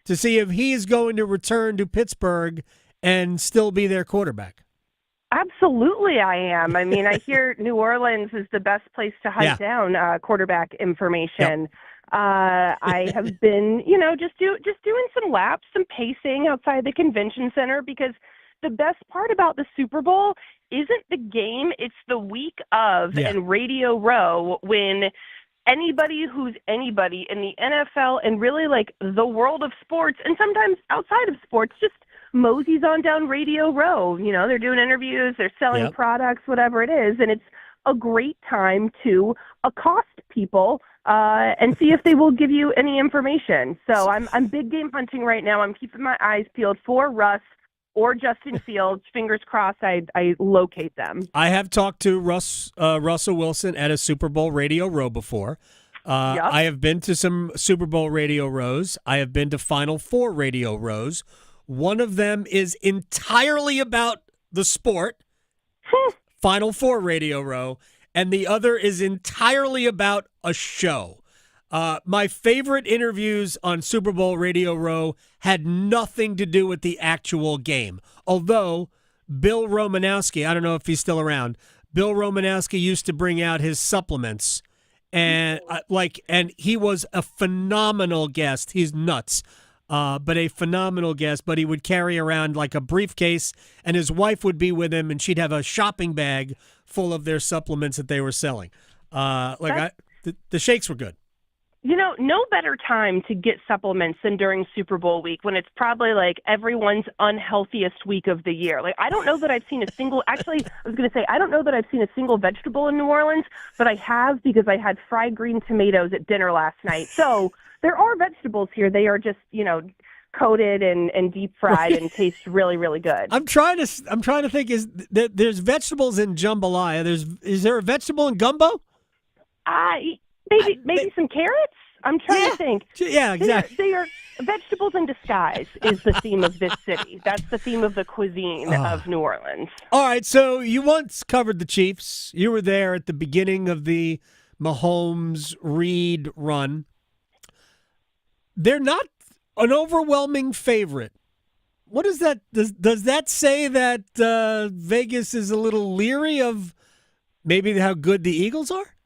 to see if he is going to return to Pittsburgh and still be their quarterback? Absolutely, I am. I mean, I hear New Orleans is the best place to hunt down quarterback information. Yep. I have been, just doing some laps, some pacing outside the convention center, because the best part about the Super Bowl isn't the game, it's the week of and Radio Row, when anybody who's anybody in the NFL and really like the world of sports, and sometimes outside of sports, just moseys on down Radio Row. They're doing interviews, they're selling products, whatever it is, and it's a great time to accost people and see if they will give you any information. So I'm big game hunting right now. I'm keeping my eyes peeled for Russ or Justin Fields. Fingers crossed I locate them. I have talked to Russell Wilson at a Super Bowl Radio Row before. I have been to some Super Bowl Radio Rows. I have been to Final Four Radio Rows. One of them is entirely about the sport, Final Four Radio Row, and the other is entirely about a show. My favorite interviews on Super Bowl Radio Row had nothing to do with the actual game. Although Bill Romanowski, I don't know if he's still around, Bill Romanowski used to bring out his supplements, and and he was a phenomenal guest. He's nuts. But a phenomenal guest, but he would carry around like a briefcase, and his wife would be with him, and she'd have a shopping bag full of their supplements that they were selling. The shakes were good. No better time to get supplements than during Super Bowl week, when it's probably like everyone's unhealthiest week of the year. Like, I don't know that I've seen a single, actually, I was going to say, I don't know that I've seen a single vegetable in New Orleans, but I have, because I had fried green tomatoes at dinner last night. So there are vegetables here. They are just, coated and deep fried and taste really, really good. I'm trying to think, there's vegetables in jambalaya. Is there a vegetable in gumbo? Maybe some carrots? I'm trying to think. Yeah, exactly. They are vegetables in disguise is the theme of this city. That's the theme of the cuisine of New Orleans. All right, so you once covered the Chiefs. You were there at the beginning of the Mahomes-Reid run. They're not an overwhelming favorite. What is that? Does that say that Vegas is a little leery of maybe how good the Eagles are?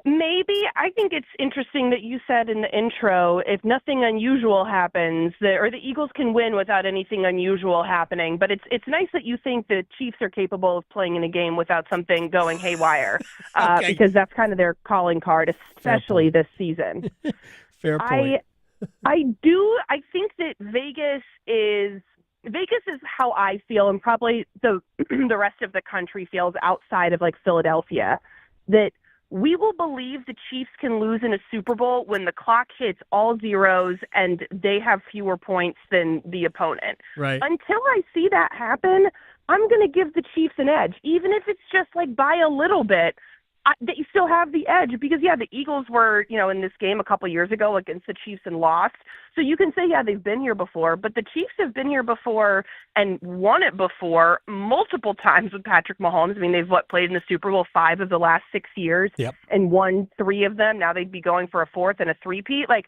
Maybe. I think it's interesting that you said in the intro, if nothing unusual happens, the Eagles can win without anything unusual happening. But it's nice that you think the Chiefs are capable of playing in a game without something going haywire, because that's kind of their calling card, especially this season. Fair point. I think that Vegas is how I feel, and probably the rest of the country feels outside of like Philadelphia, that we will believe the Chiefs can lose in a Super Bowl when the clock hits all zeros and they have fewer points than the opponent. Right. Until I see that happen, I'm going to give the Chiefs an edge, even if it's just like by a little bit. They still have the edge because, the Eagles were, in this game a couple years ago against the Chiefs and lost. So you can say, they've been here before, but the Chiefs have been here before and won it before multiple times with Patrick Mahomes. I mean, they've played in the Super Bowl 5 of the last 6 years and won 3 of them. Now they'd be going for a 4th and a 3-peat. Like,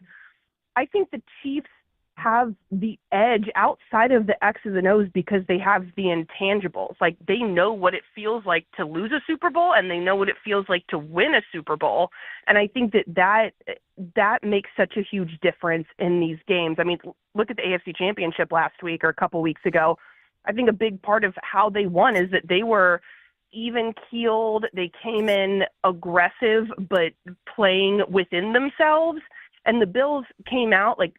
I think the Chiefs have the edge outside of the X's and O's because they have the intangibles. Like, they know what it feels like to lose a Super Bowl, and they know what it feels like to win a Super Bowl. And I think that makes such a huge difference in these games. I mean, look at the AFC Championship last week or a couple weeks ago. I think a big part of how they won is that they were even-keeled. They came in aggressive but playing within themselves. And the Bills came out like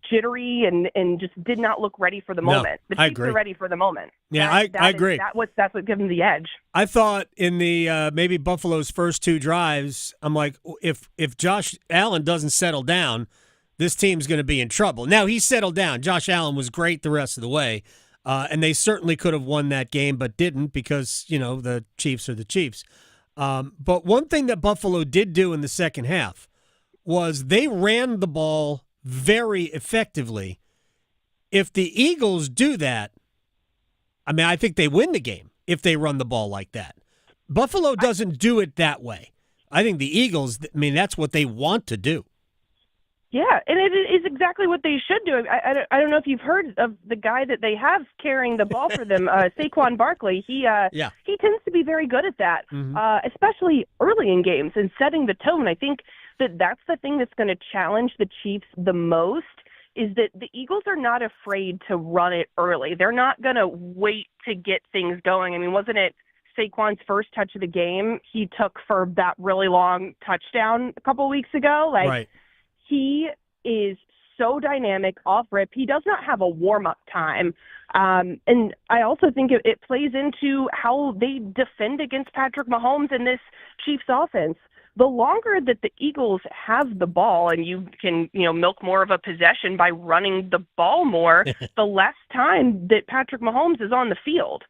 jittery and just did not look ready for the moment. The Chiefs are ready for the moment. Yeah, I agree. That's what gives them the edge. I thought in the maybe Buffalo's first two drives, I'm like, if Josh Allen doesn't settle down, this team's going to be in trouble. Now, he settled down. Josh Allen was great the rest of the way, and they certainly could have won that game but didn't because, the Chiefs are the Chiefs. But one thing that Buffalo did do in the second half was they ran the ball very effectively. If the Eagles do that, I think they win the game if they run the ball like that. Buffalo doesn't do it that way. I think the Eagles, that's what they want to do. Yeah, and it is exactly what they should do. I don't know if you've heard of the guy that they have carrying the ball for them, Saquon Barkley. He tends to be very good at that, especially early in games and setting the tone. I think that's the thing that's going to challenge the Chiefs the most is that the Eagles are not afraid to run it early. They're not going to wait to get things going. Wasn't it Saquon's first touch of the game he took for that really long touchdown a couple weeks ago? Right. He is so dynamic off rip. He does not have a warm-up time. And I also think it plays into how they defend against Patrick Mahomes in this Chiefs offense. The longer that the Eagles have the ball and you can, milk more of a possession by running the ball more, the less time that Patrick Mahomes is on the field.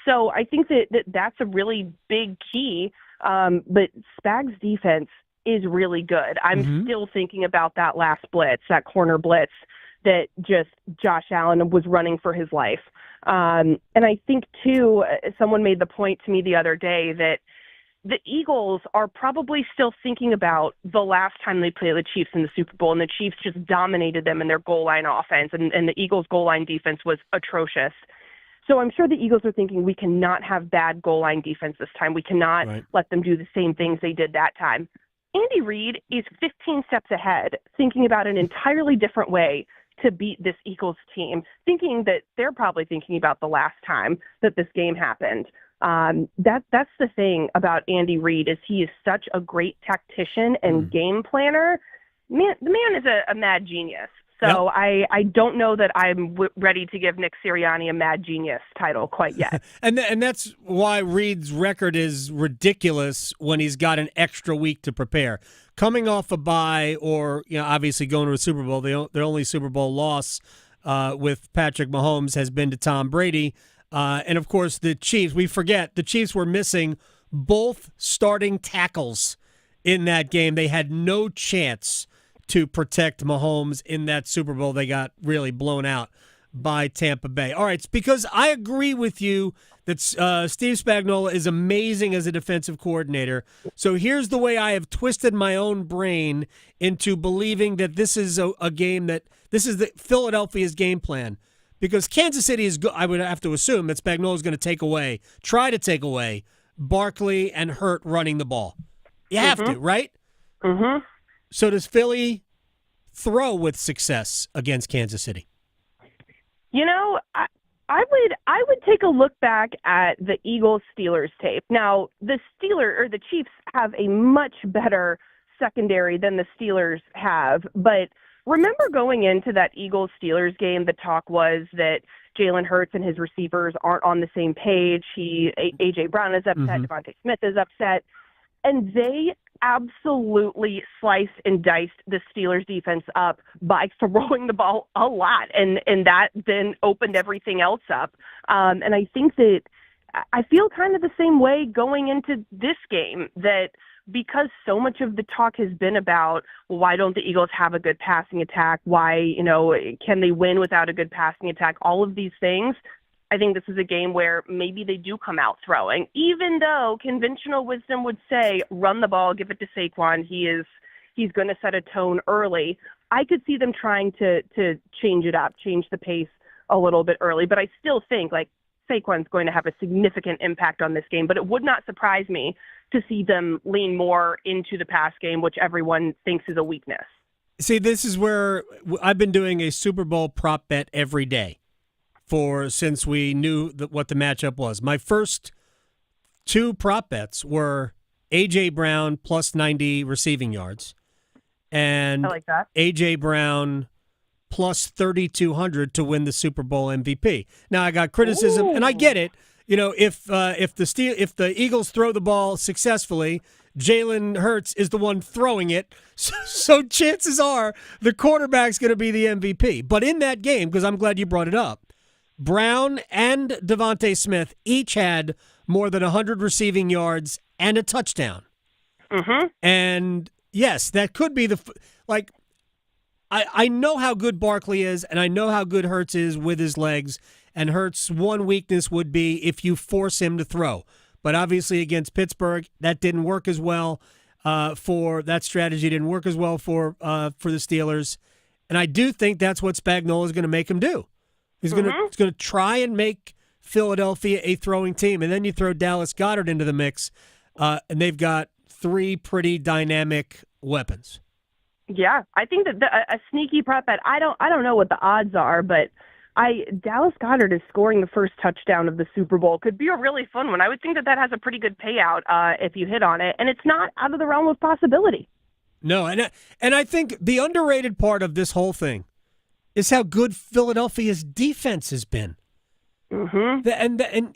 So I think that's a really big key. But Spags' defense is really good. I'm still thinking about that last blitz, that corner blitz that just Josh Allen was running for his life. And I think, too, someone made the point to me the other day that the Eagles are probably still thinking about the last time they played the Chiefs in the Super Bowl, and the Chiefs just dominated them in their goal line offense, and the Eagles' goal line defense was atrocious. So I'm sure the Eagles are thinking we cannot have bad goal line defense this time. We cannot let them do the same things they did that time. Andy Reid is 15 steps ahead, thinking about an entirely different way to beat this Eagles team, thinking that they're probably thinking about the last time that this game happened. That's the thing about Andy Reid is he is such a great tactician and game planner. The man is a mad genius. So I don't know that I'm ready to give Nick Sirianni a mad genius title quite yet. and that's why Reid's record is ridiculous when he's got an extra week to prepare. Coming off a bye or, obviously going to a Super Bowl, their only Super Bowl loss with Patrick Mahomes has been to Tom Brady. And, of course, the Chiefs, we forget, the Chiefs were missing both starting tackles in that game. They had no chance to protect Mahomes in that Super Bowl. They got really blown out by Tampa Bay. All right, it's because I agree with you that Steve Spagnuolo is amazing as a defensive coordinator. So here's the way I have twisted my own brain into believing that this is a game this is the Philadelphia's game plan. Because Kansas City is good. I would have to assume that Spagnuolo is going to try to take away Barkley and Hurt running the ball. You have to, right? Mm-hmm. So does Philly throw with success against Kansas City? I would take a look back at the Eagles-Steelers tape. Now, the Chiefs have a much better secondary than the Steelers have, but remember going into that Eagles-Steelers game, the talk was that Jalen Hurts and his receivers aren't on the same page. A.J. Brown is upset. Devontae Smith is upset. And they absolutely sliced and diced the Steelers defense up by throwing the ball a lot. And that then opened everything else up. And I think that I feel kind of the same way going into this game, that because so much of the talk has been about, well, why don't the Eagles have a good passing attack? Why, can they win without a good passing attack? All of these things. I think this is a game where maybe they do come out throwing, even though conventional wisdom would say, run the ball, give it to Saquon. He's going to set a tone early. I could see them trying to change it up, change the pace a little bit early. But I still think, like, Saquon's going to have a significant impact on this game. But it would not surprise me to see them lean more into the pass game, which everyone thinks is a weakness. See, this is where I've been doing a Super Bowl prop bet every day since we knew what the matchup was. My first 2 prop bets were A.J. Brown plus 90 receiving yards and I like that. A.J. Brown plus 3,200 to win the Super Bowl MVP. Now, I got criticism, and I get it. You know, if the Eagles throw the ball successfully, Jalen Hurts is the one throwing it, so chances are the quarterback's going to be the MVP. But in that game, because I'm glad you brought it up, Brown and Devontae Smith each had more than 100 receiving yards and a touchdown. Mm-hmm. And yes, that could be I know how good Barkley is, and I know how good Hurts is with his legs, and Hurts' one weakness would be if you force him to throw. But obviously against Pittsburgh, that didn't work as well that strategy didn't work as well for the Steelers. And I do think that's what Spagnuolo is going to make him do. He's going to try and make Philadelphia a throwing team. And then you throw Dallas Goedert into the mix, and they've got 3 pretty dynamic weapons. Yeah, I think that a sneaky prop bet. I don't know what the odds are, but Dallas Goedert is scoring the first touchdown of the Super Bowl. Could be a really fun one. I would think that has a pretty good payout if you hit on it, and it's not out of the realm of possibility. No, and I think the underrated part of this whole thing is how good Philadelphia's defense has been. Mm-hmm. And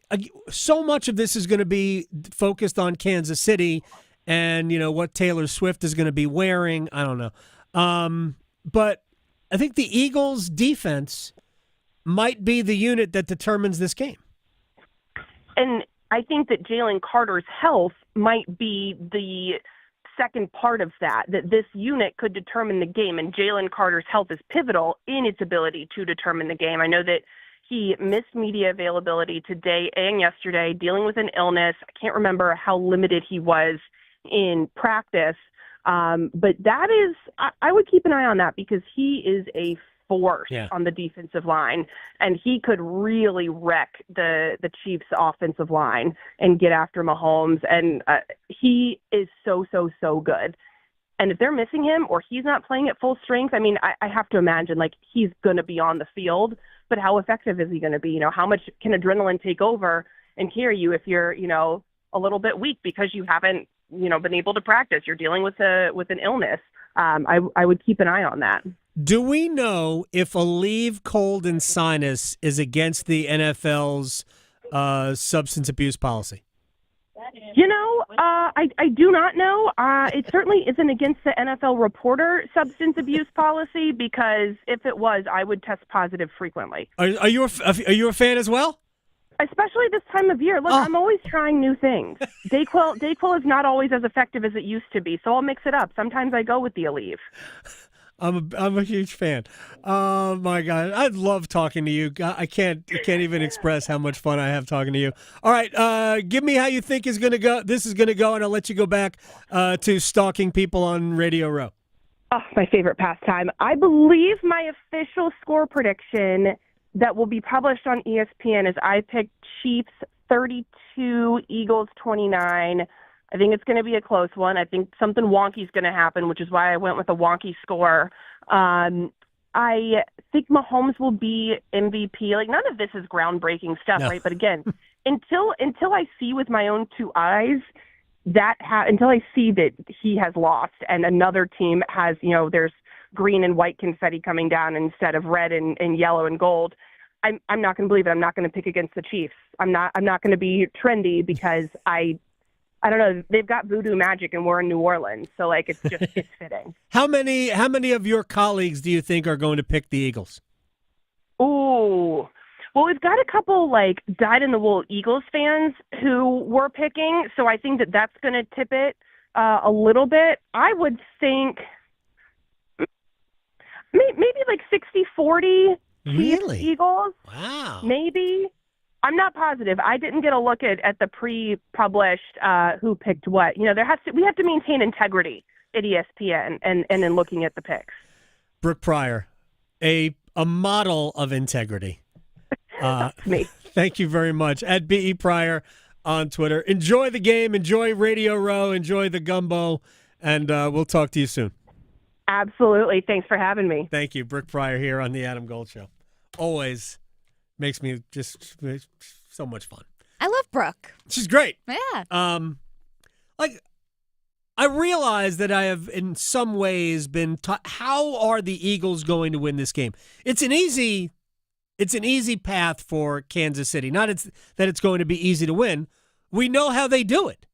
so much of this is going to be focused on Kansas City and, you know, what Taylor Swift is going to be wearing. I don't know. But I think the Eagles' defense might be the unit that determines this game. And I think that Jalen Carter's health might be the second part of that this unit could determine the game. And Jalen Carter's health is pivotal in its ability to determine the game. I know that he missed media availability today and yesterday, dealing with an illness. I can't remember how limited he was in practice. But that is, I would keep an eye on that because he is a force on the defensive line, and he could really wreck the Chiefs' offensive line and get after Mahomes. And he is so good. And if they're missing him or he's not playing at full strength, I mean, I have to imagine like he's going to be on the field, but how effective is he going to be? You know, how much can adrenaline take over and carry you if you're, you know, a little bit weak because you haven't, you know, been able to practice. You're dealing with an illness. I would keep an eye on that. Do we know if a leave, cold, and sinus is against the NFL's substance abuse policy? You know, I do not know. It certainly isn't against the NFL reporter substance abuse policy because if it was, I would test positive frequently. Are you a fan as well? Especially this time of year. Look, I'm always trying new things. Dayquil is not always as effective as it used to be, so I'll mix it up. Sometimes I go with the Aleve. I'm a huge fan. Oh my God, I love talking to you. I can't even express how much fun I have talking to you. All right, give me how you think this is going to go, and I'll let you go back to stalking people on Radio Row. Oh, my favorite pastime. I believe my official score prediction that will be published on ESPN is I picked Chiefs 32, Eagles 29. I think it's going to be a close one. I think something wonky is going to happen, which is why I went with a wonky score. I think Mahomes will be MVP. Like, none of this is groundbreaking stuff, right? But again, until I see with my own 2 eyes until I see that he has lost and another team has, you know, there's green and white confetti coming down instead of red and yellow and gold, I'm not going to believe it. I'm not going to pick against the Chiefs. I'm not going to be trendy because I don't know. They've got voodoo magic and we're in New Orleans. So like, it's fitting. How many of your colleagues do you think are going to pick the Eagles? Ooh, well, we've got a couple like dyed-in-the-wool Eagles fans who were picking. So I think that's going to tip it a little bit. I would think maybe like 60-40 Really? Eagles. Wow. Maybe. I'm not positive. I didn't get a look at the pre-published who picked what. You know, we have to maintain integrity at ESPN and in looking at the picks. Brooke Pryor, a model of integrity. That's me. Thank you very much. At BE Pryor on Twitter. Enjoy the game. Enjoy Radio Row. Enjoy the gumbo. And we'll talk to you soon. Absolutely. Thanks for having me. Thank you. Brooke Pryor here on the Adam Gold Show. Always makes me just so much fun. I love Brooke. She's great. Yeah. I realize that I have in some ways been taught, how are the Eagles going to win this game? It's an easy path for Kansas City. Not that it's going to be easy to win. We know how they do it.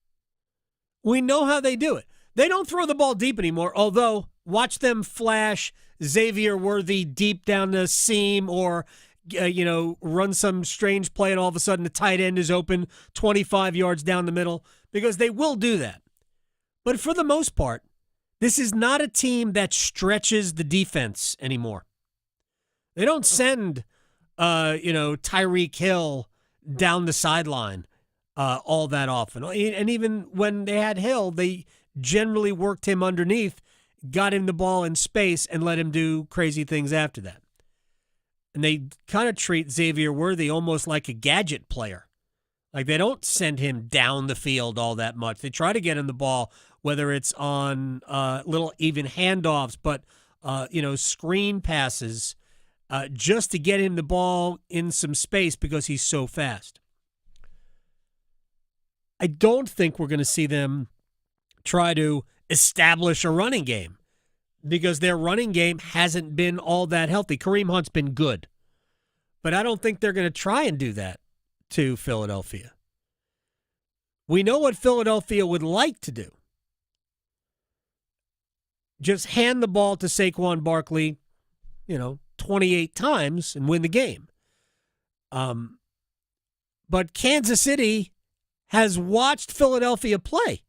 They don't throw the ball deep anymore, although watch them flash Xavier Worthy deep down the seam or run some strange play and all of a sudden the tight end is open 25 yards down the middle, because they will do that. But for the most part, this is not a team that stretches the defense anymore. They don't send, Tyreek Hill down the sideline all that often. And even when they had Hill, they generally worked him underneath, got him the ball in space, and let him do crazy things after that. And they kind of treat Xavier Worthy almost like a gadget player. Like they don't send him down the field all that much. They try to get him the ball, whether it's on little even handoffs, but screen passes, just to get him the ball in some space because he's so fast. I don't think we're going to see them try to establish a running game because their running game hasn't been all that healthy. Kareem Hunt's been good, but I don't think they're going to try and do that to Philadelphia. We know what Philadelphia would like to do. Just hand the ball to Saquon Barkley, 28 times and win the game. But Kansas City has watched Philadelphia play,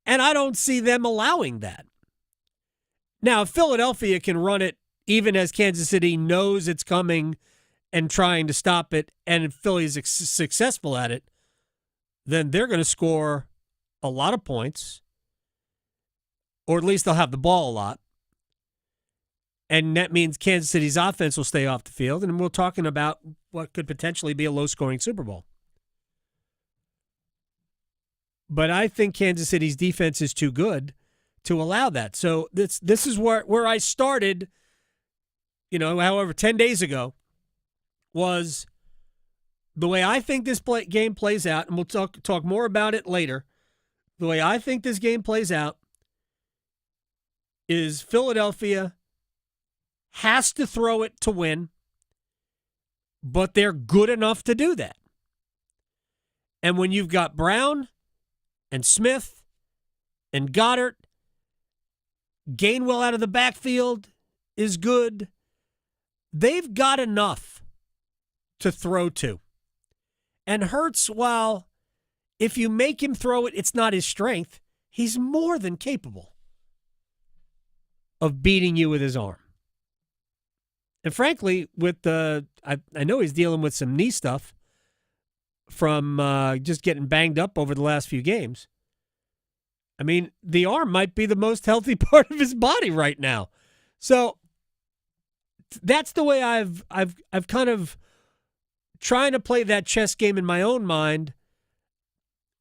and I don't see them allowing that. Now, if Philadelphia can run it even as Kansas City knows it's coming and trying to stop it, and if Philly is successful at it, then they're going to score a lot of points, or at least they'll have the ball a lot. And that means Kansas City's offense will stay off the field, and we're talking about what could potentially be a low-scoring Super Bowl. But I think Kansas City's defense is too good to allow that. So this is where I started, 10 days ago, was the way I think this game plays out, and we'll talk more about it later. The way I think this game plays out is Philadelphia has to throw it to win, but they're good enough to do that. And when you've got Brown and Smith and Goddard, Gainwell out of the backfield is good. They've got enough to throw to. And Hurts, while if you make him throw it, it's not his strength, he's more than capable of beating you with his arm. And frankly, with I know he's dealing with some knee stuff from just getting banged up over the last few games. I mean, the arm might be the most healthy part of his body right now. So that's the way I've kind of trying to play that chess game in my own mind,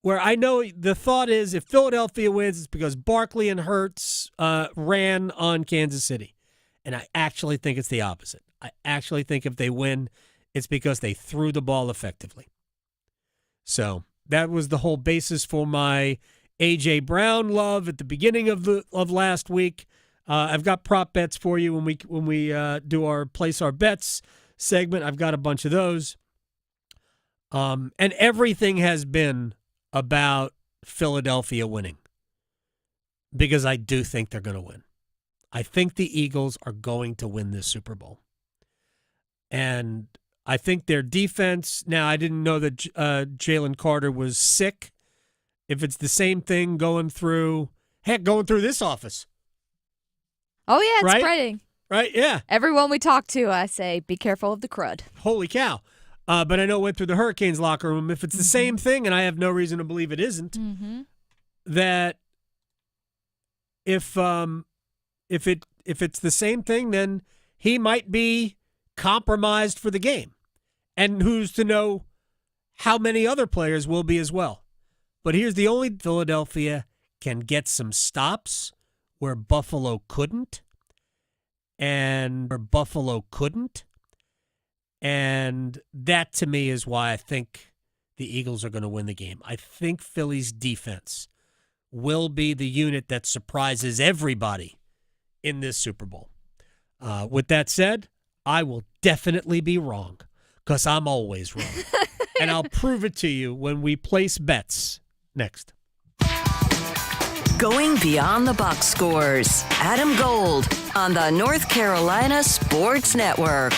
where I know the thought is if Philadelphia wins, it's because Barkley and Hurts ran on Kansas City. And I actually think it's the opposite. I actually think if they win, it's because they threw the ball effectively. So that was the whole basis for my A.J. Brown love at the beginning of last week. I've got prop bets for you when we do our Place Our Bets segment. I've got a bunch of those. And everything has been about Philadelphia winning because I do think they're going to win. I think the Eagles are going to win this Super Bowl. And I think their defense, now I didn't know that Jalen Carter was sick. If it's the same thing going through this office. Oh, yeah, it's right? spreading. Right, yeah. Everyone we talk to, I say, be careful of the crud. Holy cow. But I know it went through the Hurricanes locker room. If it's the same thing, and I have no reason to believe it isn't, that if if it's the same thing, then he might be compromised for the game. And who's to know how many other players will be as well. But here's the only Philadelphia can get some stops where Buffalo couldn't. And that to me is why I think the Eagles are going to win the game. I think Philly's defense will be the unit that surprises everybody in this Super Bowl. With that said, I will definitely be wrong because I'm always wrong. And I'll prove it to you when we place bets next. Going beyond the box scores. Adam Gold on the North Carolina Sports Network.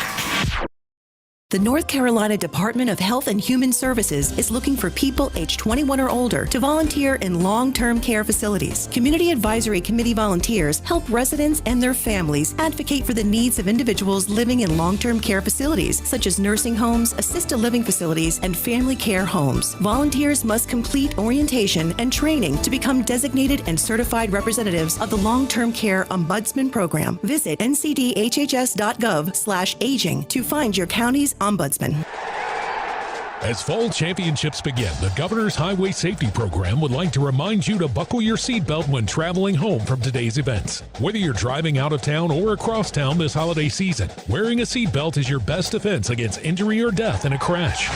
The North Carolina Department of Health and Human Services is looking for people age 21 or older to volunteer in long-term care facilities. Community Advisory Committee volunteers help residents and their families advocate for the needs of individuals living in long-term care facilities, such as nursing homes, assisted living facilities, and family care homes. Volunteers must complete orientation and training to become designated and certified representatives of the Long-Term Care Ombudsman Program. Visit ncdhhs.gov/aging to find your county's ombudsman. As fall championships begin, the Governor's Highway Safety Program would like to remind you to buckle your seatbelt when traveling home from today's events. Whether you're driving out of town or across town this holiday season, wearing a seatbelt is your best defense against injury or death in a crash.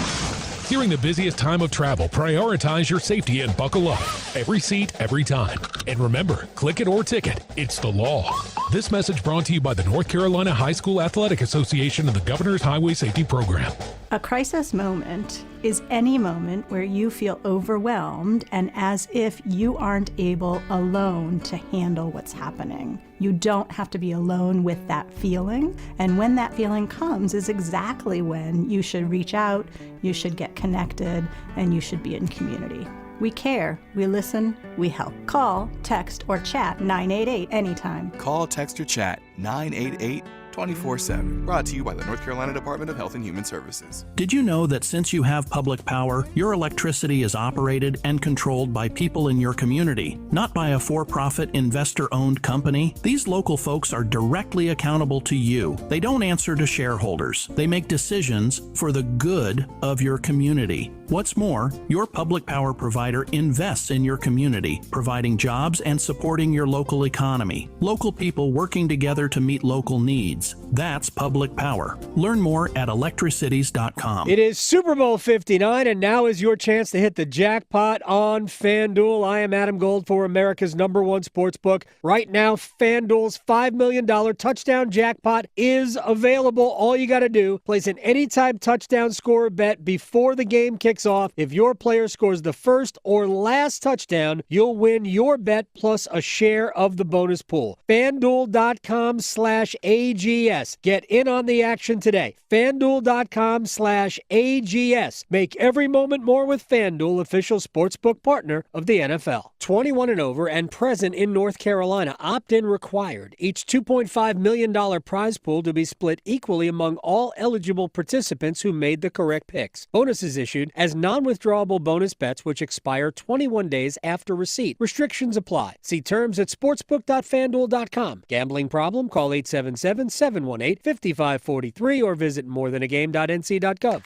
During the busiest time of travel, prioritize your safety and buckle up. Every seat, every time. And remember, click it or ticket. It's the law. This message brought to you by the North Carolina High School Athletic Association and the Governor's Highway Safety Program. A crisis moment is any moment where you feel overwhelmed and as if you aren't able alone to handle what's happening. You don't have to be alone with that feeling. And when that feeling comes is exactly when you should reach out, you should get connected, and you should be in community. We care, we listen, we help. Call, text, or chat 988 anytime. Call, text, or chat 988-24/7. Brought to you by the North Carolina Department of Health and Human Services. Did you know that since you have public power, your electricity is operated and controlled by people in your community, not by a for-profit investor-owned company? These local folks are directly accountable to you. They don't answer to shareholders. They make decisions for the good of your community. What's more, your public power provider invests in your community, providing jobs and supporting your local economy. Local people working together to meet local needs. That's public power. Learn more at electricities.com. It is Super Bowl 59, and now is your chance to hit the jackpot on FanDuel. I am Adam Gold for America's #1 sportsbook. Right now, FanDuel's $5 million touchdown jackpot is available. All you got to do, place an anytime touchdown scorer bet before the game kicks off. If your player scores the first or last touchdown, you'll win your bet plus a share of the bonus pool. FanDuel.com/AGS. Get in on the action today. FanDuel.com/AGS. Make every moment more with FanDuel, official sportsbook partner of the NFL. 21 and over and present in North Carolina. Opt-in required. Each $2.5 million prize pool to be split equally among all eligible participants who made the correct picks. Bonuses issued as non-withdrawable bonus bets which expire 21 days after receipt. Restrictions apply. See terms at sportsbook.fanduel.com. Gambling problem? Call 877-718-5543 or visit morethanagame.nc.gov.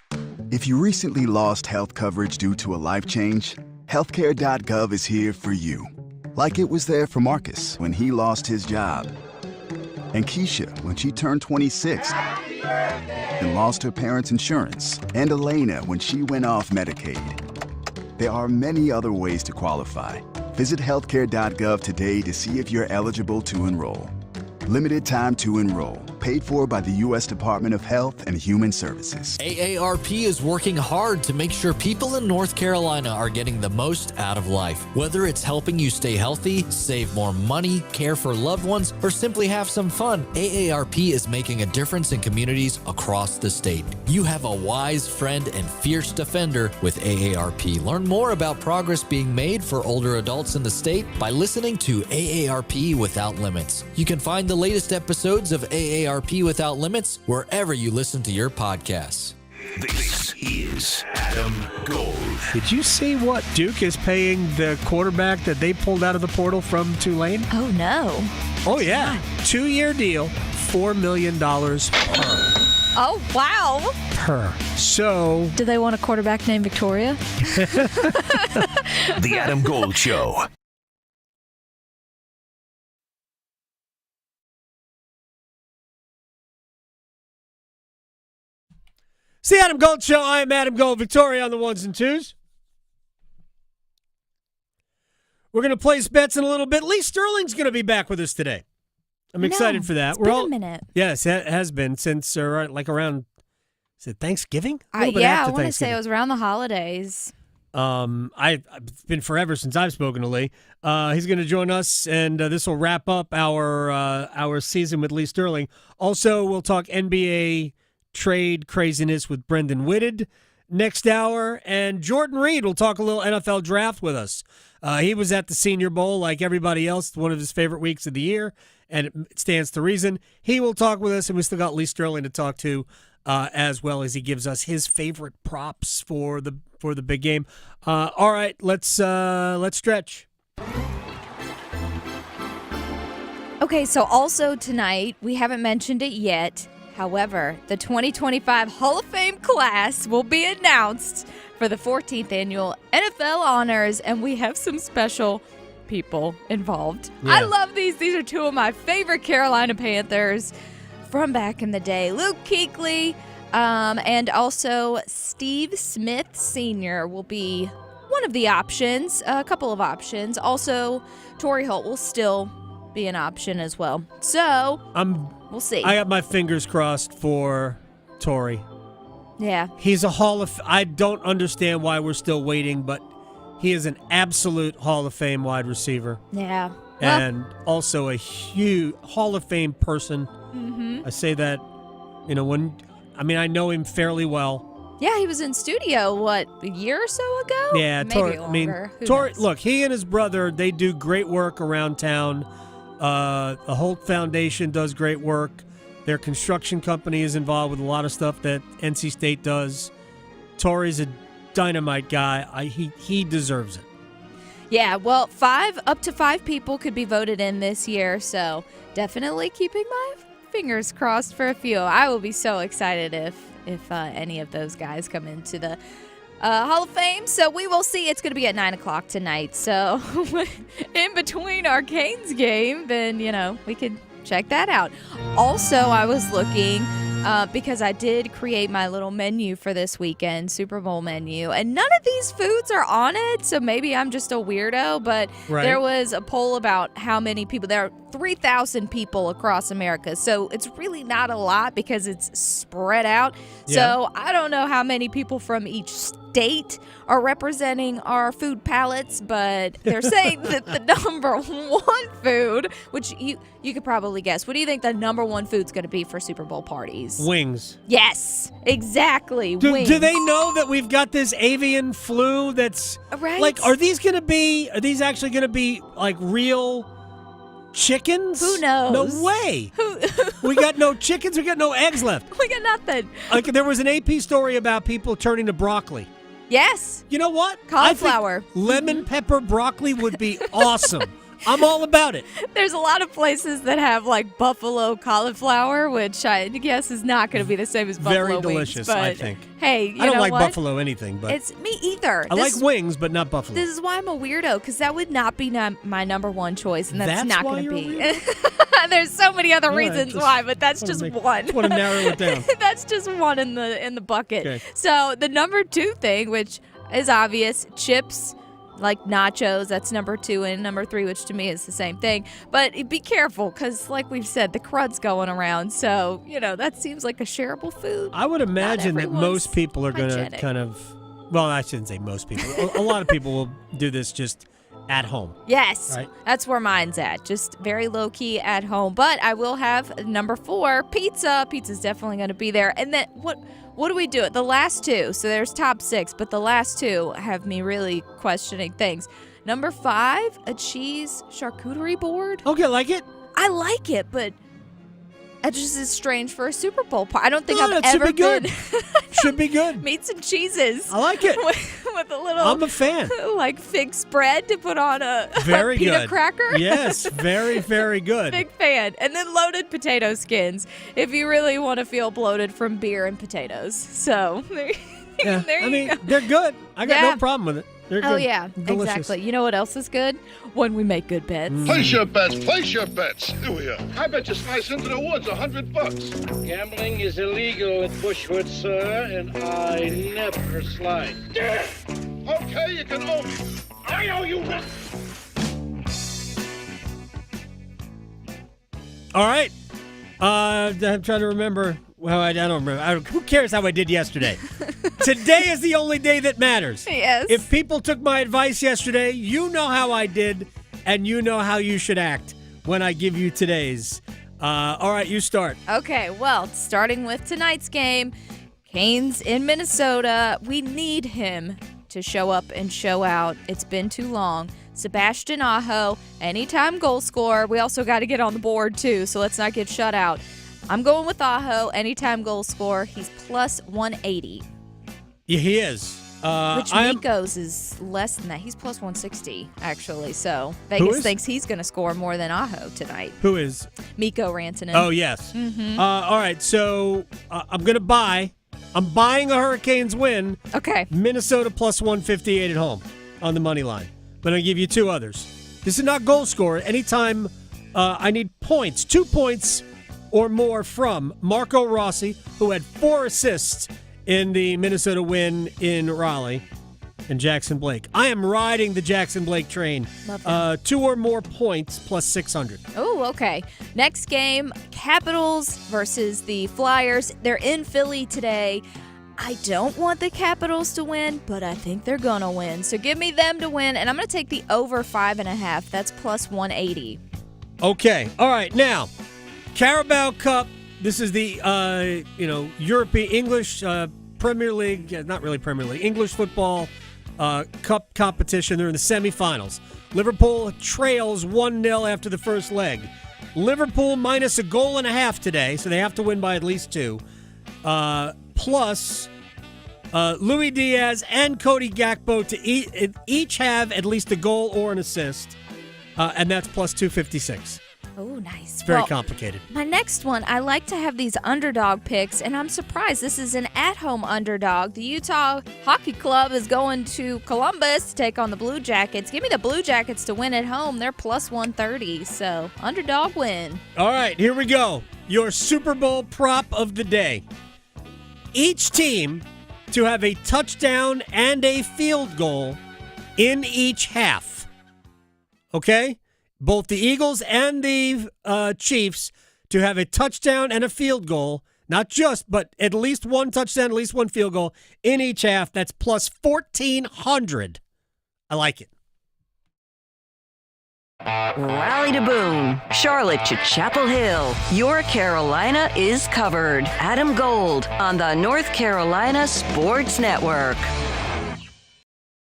If you recently lost health coverage due to a life change, healthcare.gov is here for you. Like it was there for Marcus when he lost his job, and Keisha when she turned 26 and lost her parents' insurance, and Elena when she went off Medicaid. There are many other ways to qualify. Visit healthcare.gov today to see if you're eligible to enroll. Limited time to enroll. Paid for by the U.S. Department of Health and Human Services. AARP is working hard to make sure people in North Carolina are getting the most out of life. Whether it's helping you stay healthy, save more money, care for loved ones, or simply have some fun, AARP is making a difference in communities across the state. You have a wise friend and fierce defender with AARP. Learn more about progress being made for older adults in the state by listening to AARP Without Limits. You can find the latest episodes of AARP Without Limits wherever you listen to your podcasts. This is Adam Gold. Did you see what Duke is paying the quarterback that they pulled out of the portal from Tulane? Oh, no. Oh, yeah. 2-year deal, $4 million per. Oh, wow. Per. So. Do they want a quarterback named Victoria? The Adam Gold Show. It's the Adam Gold Show. I am Adam Gold. Victoria on the ones and twos. We're going to place bets in a little bit. Lee Sterling's going to be back with us today. I'm excited for that. It's been a minute. Yes, it has been since around, is it Thanksgiving? I want to say it was around the holidays. It's been forever since I've spoken to Lee. He's going to join us, and this will wrap up our season with Lee Sterling. Also, we'll talk NBA trade craziness with Brendan Whitted next hour, and Jordan Reid will talk a little NFL draft with us. He was at the Senior Bowl like everybody else, one of his favorite weeks of the year, and it stands to reason. He will talk with us, and we still got Lee Sterling to talk to as well as he gives us his favorite props for the big game. All right, let's stretch. Okay, so also tonight, we haven't mentioned it yet. However, the 2025 Hall of Fame class will be announced for the 14th annual NFL Honors, and we have some special people involved. Yeah. I love these. These are two of my favorite Carolina Panthers from back in the day. Luke Kuechly and also Steve Smith Sr. will be one of the options, a couple of options. Also, Torrey Holt will still be an option as well. So, we'll see. I got my fingers crossed for Torrey. Yeah. He's I don't understand why we're still waiting, but he is an absolute Hall of Fame wide receiver. Yeah. And also a huge Hall of Fame person. Mm-hmm. I say that, I know him fairly well. Yeah, he was in studio, a year or so ago? Yeah, maybe longer. Torrey, look, he and his brother, they do great work around town. The Holt Foundation does great work. Their construction company is involved with a lot of stuff that NC State does. Torrey's a dynamite guy. He deserves it. Yeah, well, up to five people could be voted in this year, so definitely keeping my fingers crossed for a few. I will be so excited if any of those guys come into the Hall of Fame. So we will see. It's going to be at 9 o'clock tonight. So in between our Canes game, then, we could check that out. Also, I was looking because I did create my little menu for this weekend, Super Bowl menu, and none of these foods are on it, so maybe I'm just a weirdo, but There was a poll about how many people. There are 3,000 people across America, so it's really not a lot because it's spread out. Yeah. So I don't know how many people from each state are representing our food palettes, but they're saying that the number one food, which you could probably guess. What do you think the number one food's going to be for Super Bowl parties? Wings. Yes, exactly. Wings. Do they know that we've got this avian flu that's right? Like, are these actually going to be like real chickens? Who knows? No way. We got no chickens. We got no eggs left. We got nothing. Like, there was an AP story about people turning to broccoli. Yes. You know what? Cauliflower. I think lemon pepper broccoli would be awesome. I'm all about it. There's a lot of places that have like buffalo cauliflower, which I guess is not going to be the same as buffalo Very wings. delicious, but I think. Hey, I don't like what? buffalo anything, but it's me either. I like wings, but not buffalo. This is why I'm a weirdo, because that would not be my number one choice, and that's not going to be. There's so many other reasons why, but that's just one. I want to narrow it down. That's just one in the bucket. Okay. So the number two thing, which is obvious, chips. Like nachos, that's number 2, and number 3, which to me is the same thing. But be careful, because like we've said, the crud's going around. So, that seems like a shareable food. I would imagine that most people are going to kind of, well, I shouldn't say most people. A lot of people will do this just at home. Yes, right? That's where mine's at. Just very low-key at home. But I will have number 4, pizza. Pizza's definitely going to be there. And then what do we do? The last 2, so there's top 6, but the last 2 have me really questioning things. Number 5, a cheese charcuterie board. Okay, like it? I like it, but That just is strange for a Super Bowl party. I don't think I've that ever should be good. been. Should be good. Meats and cheeses. I like it. With a little. I'm a fan. Like fig spread to put on a Very peanut good. cracker. Yes, very, very good. Big fan. And then loaded potato skins if you really want to feel bloated from beer and potatoes. So there you go. They're good. I got Yeah. no problem with it. They're Oh, good. yeah, Delicious. exactly. You know what else is good? When we make good bets. Place your bets. Place your bets. Here we are. I bet you slice into the woods $100. Gambling is illegal at Bushwood, sir, and I never slide. Okay, you can owe me. I owe you. All right. I'm trying to remember. Well, I don't remember. Who cares how I did yesterday? Today is the only day that matters. Yes. If people took my advice yesterday, you know how I did, and you know how you should act when I give you today's. All right, you start. Okay, well, starting with tonight's game, Canes in Minnesota. We need him to show up and show out. It's been too long. Sebastian Aho, anytime goal scorer. We also got to get on the board, too, so let's not get shut out. I'm going with Aho, anytime goal scorer. He's plus 180. Yeah, he is. Which Miko's is less than that. He's plus 160, actually. So Vegas thinks he's going to score more than Aho tonight. Who is? Mikko Rantanen. Oh, yes. Mm-hmm. All right, so I'm going to buy. I'm buying a Hurricanes win. Okay. Minnesota plus 158 at home on the money line. But I'll give you two others. This is not goal scorer. Anytime I need points, 2 points or more from Marco Rossi, who had 4 assists in the Minnesota win in Raleigh, and Jackson Blake. I am riding the Jackson Blake train. Love him. 2 or more points plus 600. Oh, okay. Next game, Capitals versus the Flyers. They're in Philly today. I don't want the Capitals to win, but I think they're going to win. So give me them to win, and I'm going to take the over 5.5. That's plus 180. Okay. All right. Now, Carabao Cup. This is the European English Premier League, not really Premier League, English football cup competition. They're in the semifinals. Liverpool trails 1-0 after the first leg. Liverpool minus a goal and a half today, so they have to win by at least 2. Plus, Luis Diaz and Cody Gakpo to each have at least a goal or an assist, and that's plus 256. Oh, nice. It's very complicated. My next one, I like to have these underdog picks, and I'm surprised this is an at-home underdog. The Utah Hockey Club is going to Columbus to take on the Blue Jackets. Give me the Blue Jackets to win at home. They're plus 130, so underdog win. All right, here we go. Your Super Bowl prop of the day. Each team to have a touchdown and a field goal in each half. Okay? Both the Eagles and the Chiefs to have a touchdown and a field goal, not just, but at least one touchdown, at least one field goal in each half. That's plus 1,400. I like it. Raleigh to Boone, Charlotte to Chapel Hill. Your Carolina is covered. Adam Gold on the North Carolina Sports Network.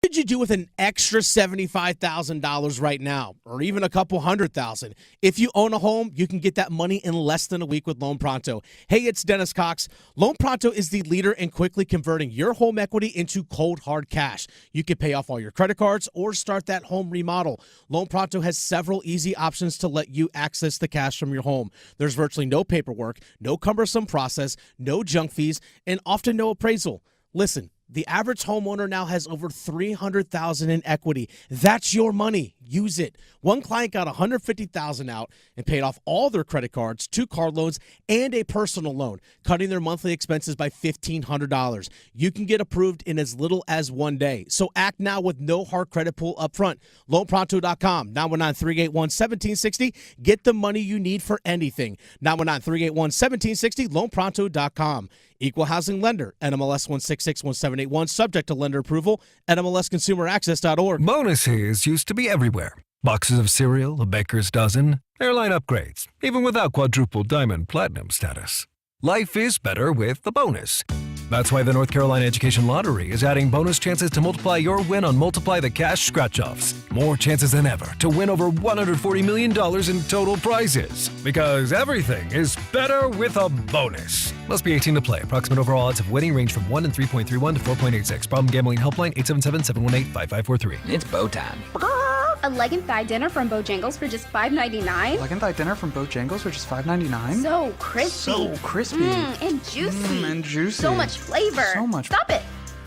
What could you do with an extra $75,000 right now, or even a couple $100,000? If you own a home, you can get that money in less than a week with Loan Pronto. Hey, it's Dennis Cox. Loan Pronto is the leader in quickly converting your home equity into cold, hard cash. You can pay off all your credit cards or start that home remodel. Loan Pronto has several easy options to let you access the cash from your home. There's virtually no paperwork, no cumbersome process, no junk fees, and often no appraisal. Listen. The average homeowner now has over $300,000 in equity. That's your money. Use it. One client got $150,000 out and paid off all their credit cards, 2 car loans, and a personal loan, cutting their monthly expenses by $1,500. You can get approved in as little as 1 day. So act now with no hard credit pull up front. LoanPronto.com, 919-381-1760. Get the money you need for anything. 919-381-1760, LoanPronto.com. Equal housing lender, NMLS 1661781, subject to lender approval, NMLSconsumeraccess.org. Bonuses used to be everywhere. Boxes of cereal, a baker's dozen, airline upgrades, even without quadruple diamond platinum status. Life is better with the bonus. That's why the North Carolina Education Lottery is adding bonus chances to multiply your win on Multiply the Cash scratch-offs. More chances than ever to win over $140 million in total prizes. Because everything is better with a bonus. Must be 18 to play. Approximate overall odds of winning range from 1 in 3.31 to 4.86. Problem gambling helpline 877-718-5543. It's bow time. A leg and thigh dinner from Bojangles for just $5.99. Leg and thigh dinner from Bojangles for just $5.99. So crispy. So crispy. And juicy. And juicy. So much flavor. So much. Stop it.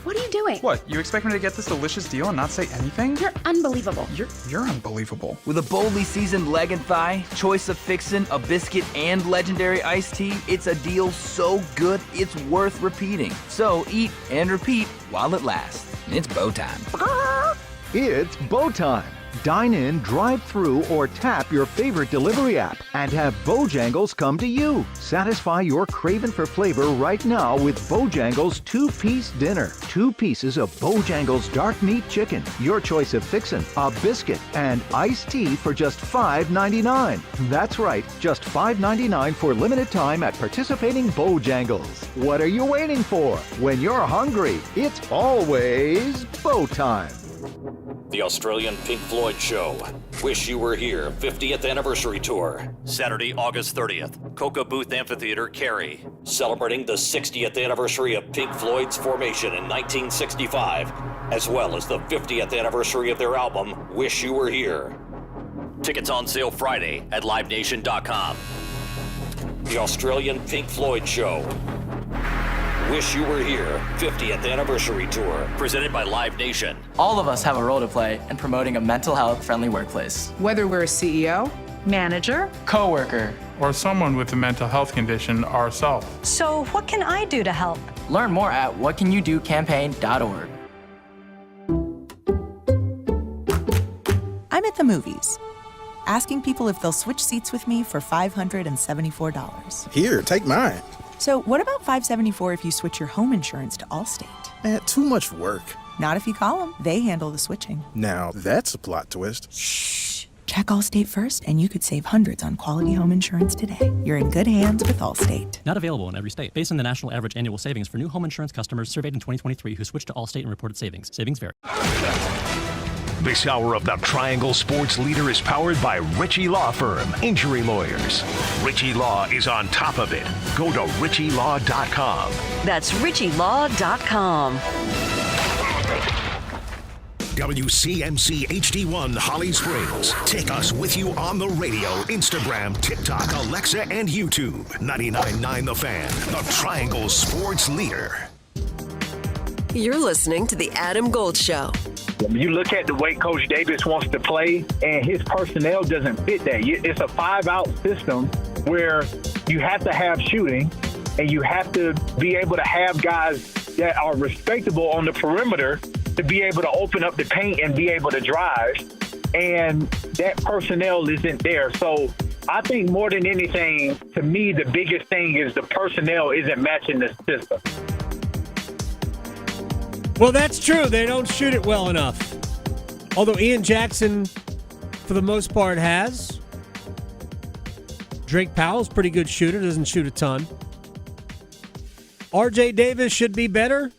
What are you doing? What, you expect me to get this delicious deal and not say anything? You're unbelievable. You're unbelievable. With a boldly seasoned leg and thigh, choice of fixin', a biscuit, and legendary iced tea, it's a deal so good it's worth repeating. So eat and repeat while it lasts. It's bow time. It's bow time. Dine in, drive through, or tap your favorite delivery app and have Bojangles come to you. Satisfy your craving for flavor right now with Bojangles 2-piece dinner. 2 pieces of Bojangles dark meat chicken, your choice of fixin', a biscuit, and iced tea for just $5.99. That's right, just $5.99 for limited time at participating Bojangles. What are you waiting for? When you're hungry, it's always bow time. The Australian Pink Floyd Show. Wish You Were Here 50th Anniversary Tour. Saturday, August 30th. Coca Booth Amphitheater, Cary. Celebrating the 60th anniversary of Pink Floyd's formation in 1965, as well as the 50th anniversary of their album, Wish You Were Here. Tickets on sale Friday at livenation.com. The Australian Pink Floyd Show. Wish You Were Here 50th Anniversary Tour, presented by Live Nation. All of us have a role to play in promoting a mental health friendly workplace. Whether we're a CEO, manager, coworker, or someone with a mental health condition ourselves. So what can I do to help? Learn more at whatcanyoudocampaign.org. I'm at the movies, asking people if they'll switch seats with me for $574. Here, take mine. So what about $574 if you switch your home insurance to Allstate? Man, too much work. Not if you call them. They handle the switching. Now, that's a plot twist. Shh. Check Allstate first, and you could save hundreds on quality home insurance today. You're in good hands with Allstate. Not available in every state. Based on the national average annual savings for new home insurance customers surveyed in 2023 who switched to Allstate and reported savings. Savings vary. This hour of the Triangle Sports Leader is powered by Ritchie Law Firm, injury lawyers. Ritchie Law is on top of it. Go to ritchielaw.com. That's ritchielaw.com. WCMC HD1 Holly Springs. Take us with you on the radio, Instagram, TikTok, Alexa, and YouTube. 99.9 The Fan, the Triangle Sports Leader. You're listening to The Adam Gold Show. You look at the way Coach Davis wants to play, and his personnel doesn't fit that. It's a 5-out system where you have to have shooting, and you have to be able to have guys that are respectable on the perimeter to be able to open up the paint and be able to drive, and that personnel isn't there. So I think more than anything, to me, the biggest thing is the personnel isn't matching the system. Well, that's true. They don't shoot it well enough. Although Ian Jackson, for the most part, has. Drake Powell's a pretty good shooter, doesn't shoot a ton. RJ Davis should be better,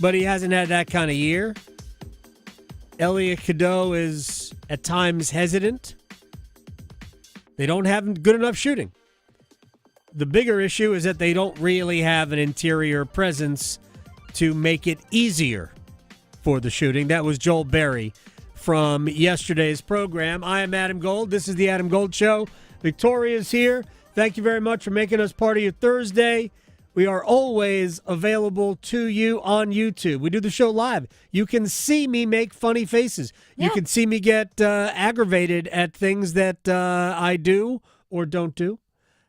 but he hasn't had that kind of year. Elliot Cadeau is at times hesitant. They don't have good enough shooting. The bigger issue is that they don't really have an interior presence to make it easier for the shooting. That was Joel Berry from yesterday's program. I am Adam Gold. This is the Adam Gold Show. Victoria's here. Thank you very much for making us part of your Thursday. We are always available to you on YouTube. We do the show live. You can see me make funny faces. Yeah. You can see me get aggravated at things that I do or don't do,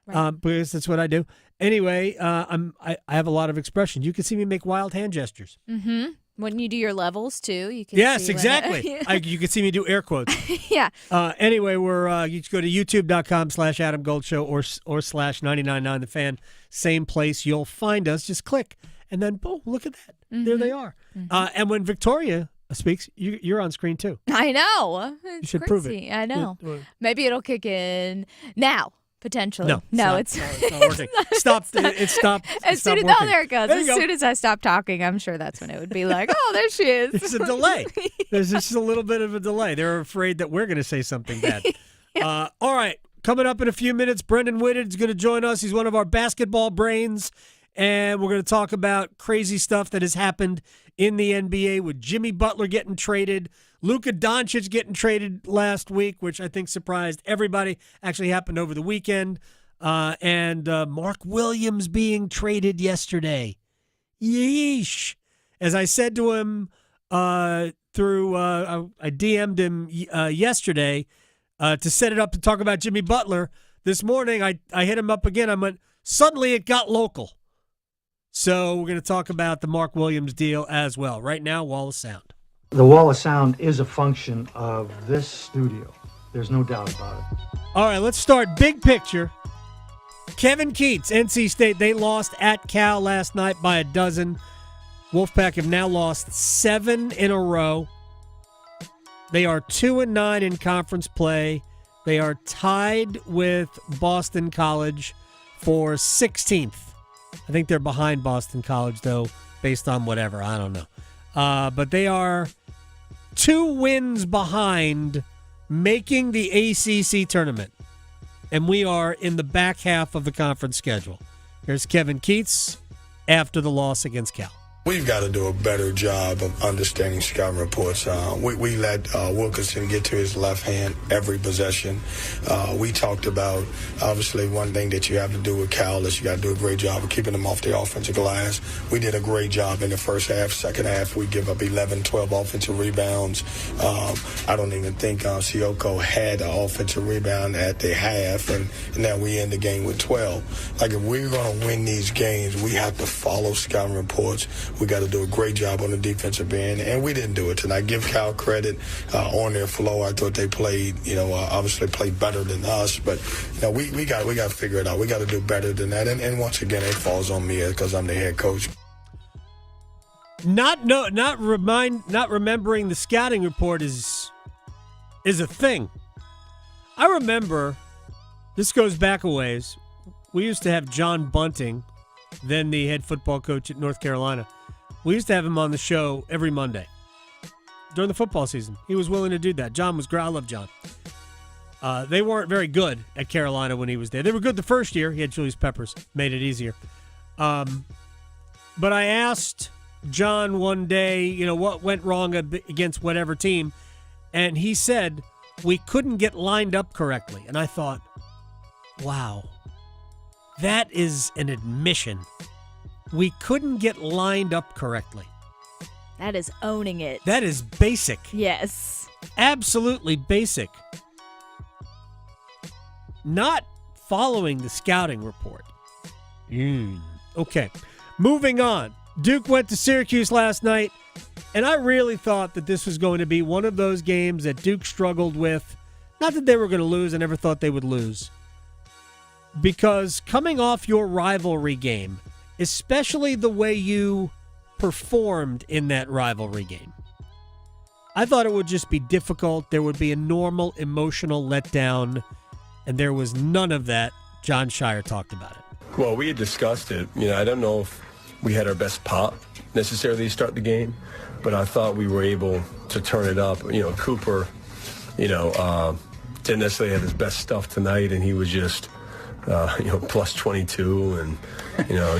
because that's what I do. Anyway, I have a lot of expression. You can see me make wild hand gestures. Mm-hmm. When you do your levels, too. You can yes, see exactly. You can see me do air quotes. Yeah. Anyway, you can go to youtube.com/Adam Gold Show or /999 The Fan. Same place. You'll find us. Just click. And then, boom, look at that. Mm-hmm. There they are. Mm-hmm. And when Victoria speaks, you're on screen, too. I know. It's you should crazy. prove it. I know. Maybe it'll kick in now. Potentially. No, it's not working. Stop. It stopped. As soon as working. there it goes. There you As go. soon as I stop talking, I'm sure that's when it would be like, oh, there she is. It's a delay. There's just a little bit of a delay. They're afraid that we're going to say something bad. All right. Coming up in a few minutes, Brendan Whitted is going to join us. He's one of our basketball brains, and we're going to talk about crazy stuff that has happened in the NBA with Jimmy Butler getting traded, Luka Doncic getting traded last week, which I think surprised everybody. Actually happened over the weekend. And Mark Williams being traded yesterday. Yeesh. As I said to him I DM'd him yesterday to set it up to talk about Jimmy Butler. This morning, I hit him up again. I went, suddenly it got local. So we're going to talk about the Mark Williams deal as well. Right now, Wall of Sound. The Wall of Sound is a function of this studio. There's no doubt about it. All right, let's start big picture. Kevin Keatts, NC State, they lost at Cal last night by a dozen. Wolfpack have now lost 7 in a row. They are 2-9 in conference play. They are tied with Boston College for 16th. I think they're behind Boston College, though, based on whatever. I don't know. But they are 2 wins behind making the ACC tournament. And we are in the back half of the conference schedule. Here's Kevin Keatts after the loss against Cal. We've got to do a better job of understanding scouting reports. We let Wilkinson get to his left hand every possession. We talked about, obviously, one thing that you have to do with Cal is you got to do a great job of keeping them off the offensive glass. We did a great job in the first half. Second half, we give up 11, 12 offensive rebounds. I don't even think Sioko had an offensive rebound at the half, and now we end the game with 12. Like, if we're going to win these games, we have to follow scouting reports. We got to do a great job on the defensive end, and we didn't do it tonight. Give Cal credit on their flow. I thought they played, obviously played better than us, but we got to figure it out. We got to do better than that, and once again, it falls on me because I'm the head coach. Not remembering the scouting report is a thing. I remember, this goes back a ways. We used to have John Bunting, then the head football coach at North Carolina. We used to have him on the show every Monday during the football season. He was willing to do that. John was great. I love John. They weren't very good at Carolina when he was there. They were good the first year. He had Julius Peppers. Made it easier. But I asked John one day, what went wrong against whatever team, and he said we couldn't get lined up correctly. And I thought, wow, that is an admission. We couldn't get lined up correctly. That is owning it. That is basic. Yes. Absolutely basic. Not following the scouting report. Okay. Moving on. Duke went to Syracuse last night, and I really thought that this was going to be one of those games that Duke struggled with. Not that they were going to lose. I never thought they would lose. Because coming off your rivalry game, especially the way you performed in that rivalry game, I thought it would just be difficult. There would be a normal emotional letdown, and there was none of that. John Shire talked about it. Well, we had discussed it. I don't know if we had our best pop necessarily to start the game, but I thought we were able to turn it up. Cooper, didn't necessarily have his best stuff tonight, and he was just plus 22 and,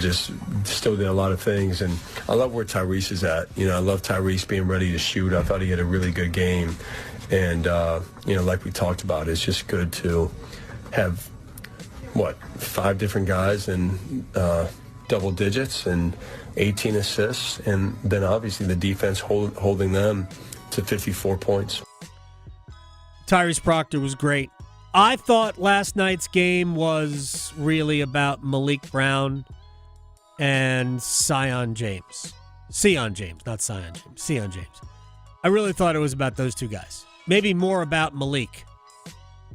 just still did a lot of things. And I love where Tyrese is at. I love Tyrese being ready to shoot. I thought he had a really good game. And, like we talked about, it's just good to have, 5 different guys in double digits and 18 assists. And then obviously the defense holding them to 54 points. Tyrese Proctor was great. I thought last night's game was really about Malik Brown and Sion James. Sion James, not Sion James. Sion James. I really thought it was about those two guys. Maybe more about Malik.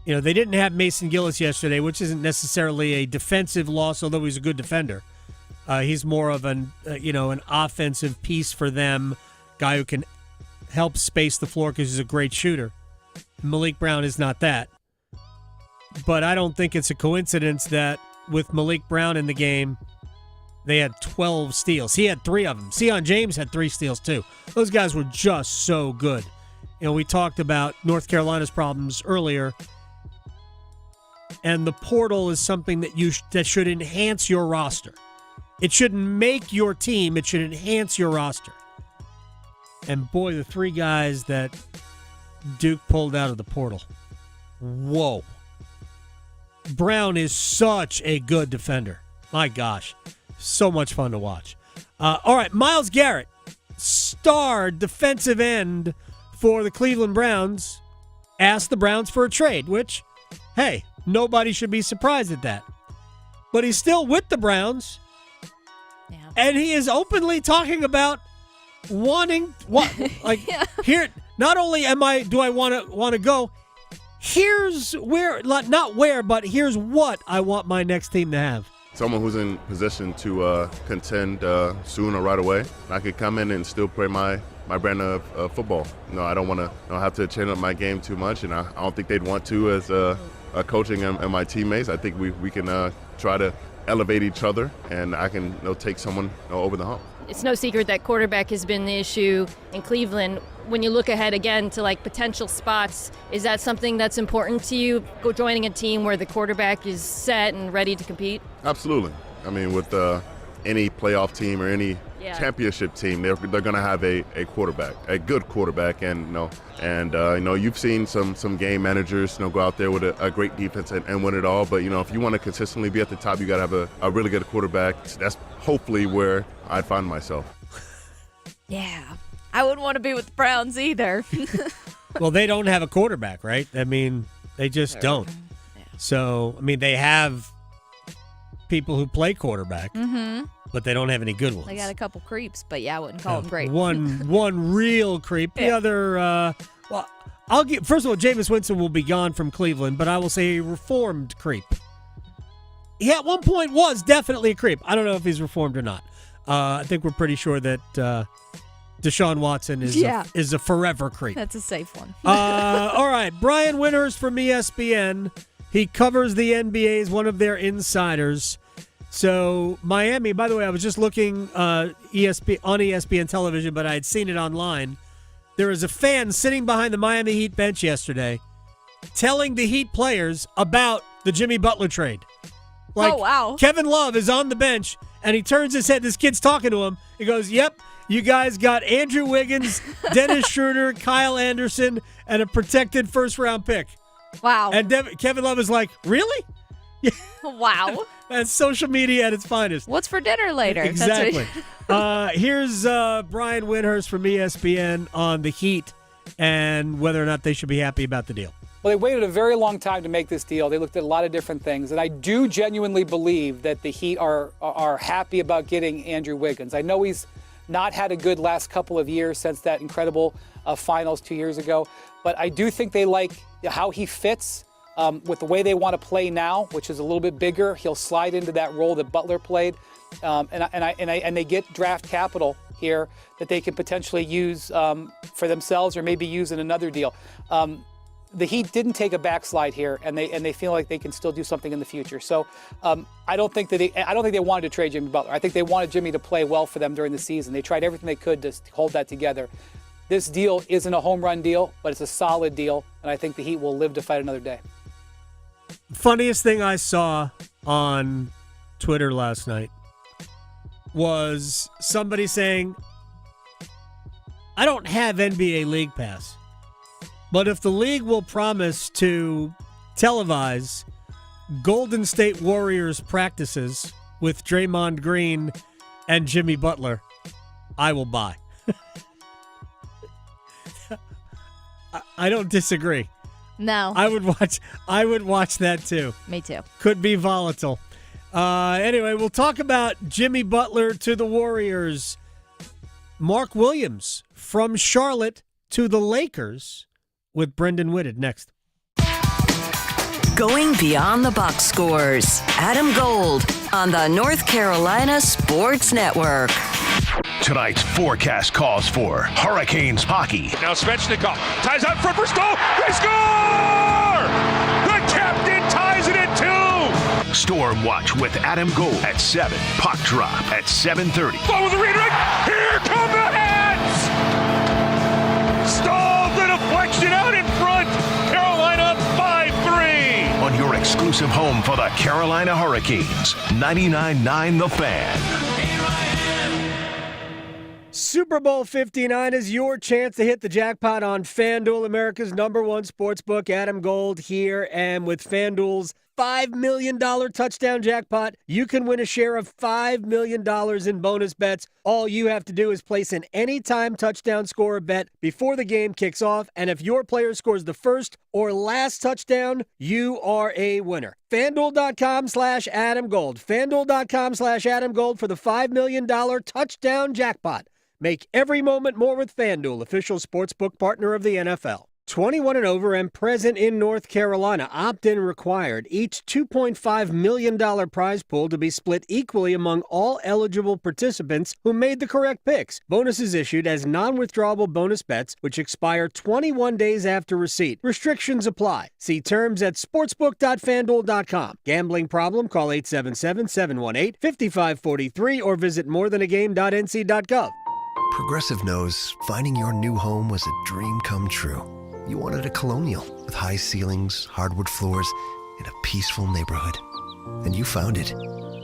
They didn't have Mason Gillis yesterday, which isn't necessarily a defensive loss, although he's a good defender. He's more of an offensive piece for them, guy who can help space the floor because he's a great shooter. Malik Brown is not that. But I don't think it's a coincidence that with Malik Brown in the game, they had 12 steals. He had 3 of them. Sion James had 3 steals too. Those guys were just so good. We talked about North Carolina's problems earlier, and the portal is something that should enhance your roster. It shouldn't make your team. It should enhance your roster. And boy, the 3 guys that Duke pulled out of the portal. Whoa. Brown is such a good defender. My gosh. So much fun to watch. All right, Myles Garrett, star defensive end for the Cleveland Browns, asked the Browns for a trade, which, hey, nobody should be surprised at that. But he's still with the Browns, and he is openly talking about wanting here. Not only do I want to go, here's where, not where, but here's what I want my next team to have. Someone who's in position to contend soon or right away. I could come in and still play my brand of football. I don't want to have to change up my game too much, and I don't think they'd want to as coaching and my teammates. I think we can try to elevate each other, and I can take someone over the hump. It's no secret that quarterback has been the issue in Cleveland. When you look ahead again to potential spots, is that something that's important to you, joining a team where the quarterback is set and ready to compete? Absolutely. I mean, with any playoff team or any championship team, they're going to have a quarterback, a good quarterback, and you've seen some game managers go out there with a great defense and win it all. But if you want to consistently be at the top, you got to have a really good quarterback. That's hopefully where I find myself. Yeah, I wouldn't want to be with the Browns either. Well, they don't have a quarterback, right? I mean, they just don't. Yeah. So, I mean, they have people who play quarterback, but they don't have any good ones. They got a couple creeps, but I wouldn't call them great. One real creep. The other, first of all, Jameis Winston will be gone from Cleveland, but I will say a reformed creep. He at one point was definitely a creep. I don't know if he's reformed or not. I think we're pretty sure that Deshaun Watson is a forever creep. That's a safe one. All right, Brian Winters from ESPN. He covers the NBA as one of their insiders. So Miami, by the way, I was just looking on ESPN television, but I had seen it online. There was a fan sitting behind the Miami Heat bench yesterday telling the Heat players about the Jimmy Butler trade. Oh, wow. Kevin Love is on the bench, and he turns his head. This kid's talking to him. He goes, yep, you guys got Andrew Wiggins, Dennis Schroeder, Kyle Anderson, and a protected first-round pick. Wow. And Kevin Love is like, really? Wow. That's social media at its finest. What's for dinner later? Exactly. Here's Brian Windhurst from ESPN on the Heat and whether or not they should be happy about the deal. Well, they waited a very long time to make this deal. They looked at a lot of different things, and I do genuinely believe that the Heat are happy about getting Andrew Wiggins. I know he's not had a good last couple of years since that incredible finals 2 years ago, but I do think they like how he fits with the way they want to play now, which is a little bit bigger. He'll slide into that role that Butler played, and they get draft capital here that they can potentially use for themselves or maybe use in another deal. The Heat didn't take a backslide here, and they feel like they can still do something in the future. So I don't think they wanted to trade Jimmy Butler. I think they wanted Jimmy to play well for them during the season. They tried everything they could to hold that together. This deal isn't a home run deal, but it's a solid deal, and I think the Heat will live to fight another day. Funniest thing I saw on Twitter last night was somebody saying, I don't have NBA League Pass, but if the league will promise to televise Golden State Warriors practices with Draymond Green and Jimmy Butler, I will buy. I don't disagree. No. I would watch that too. Me too. Could be volatile. Anyway, we'll talk about Jimmy Butler to the Warriors. Mark Williams from Charlotte to the Lakers with Brendan Whitted next. Going beyond the box scores. Adam Gold on the North Carolina Sports Network. Tonight's forecast calls for Hurricanes hockey. Now Svechnikov ties out front for goal. They score! The captain ties Storm Watch with Adam Gold at 7. Puck drop at 7:30. Follow the redirect. Here come the Hats! Stall the deflection out in front. Carolina 5-3. On your exclusive home for the Carolina Hurricanes, 99.9 The Fan. Super Bowl 59 is your chance to hit the jackpot on FanDuel, America's #1 sportsbook. Adam Gold here, and with FanDuel's $5 million touchdown jackpot, you can win a share of $5 million in bonus bets. All you have to do is place an anytime touchdown scorer bet before the game kicks off, and if your player scores the first or last touchdown, you are a winner. FanDuel.com/Adam Gold. FanDuel.com/Adam Gold for the $5 million touchdown jackpot. Make every moment more with FanDuel, official sportsbook partner of the NFL. 21 and over and present in North Carolina. Opt-in required. Each $2.5 million prize pool to be split equally among all eligible participants who made the correct picks. Bonuses issued as non-withdrawable bonus bets, which expire 21 days after receipt. Restrictions apply. See terms at sportsbook.fanduel.com. Gambling problem? Call 877-718-5543 or visit morethanagame.nc.gov. Progressive knows finding your new home was a dream come true. You wanted a Colonial with high ceilings, hardwood floors, and a peaceful neighborhood. And you found it.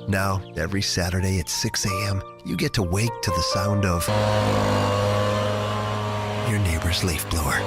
Now, every Saturday at 6 a.m., you get to wake to the sound of your neighbor's leaf blower.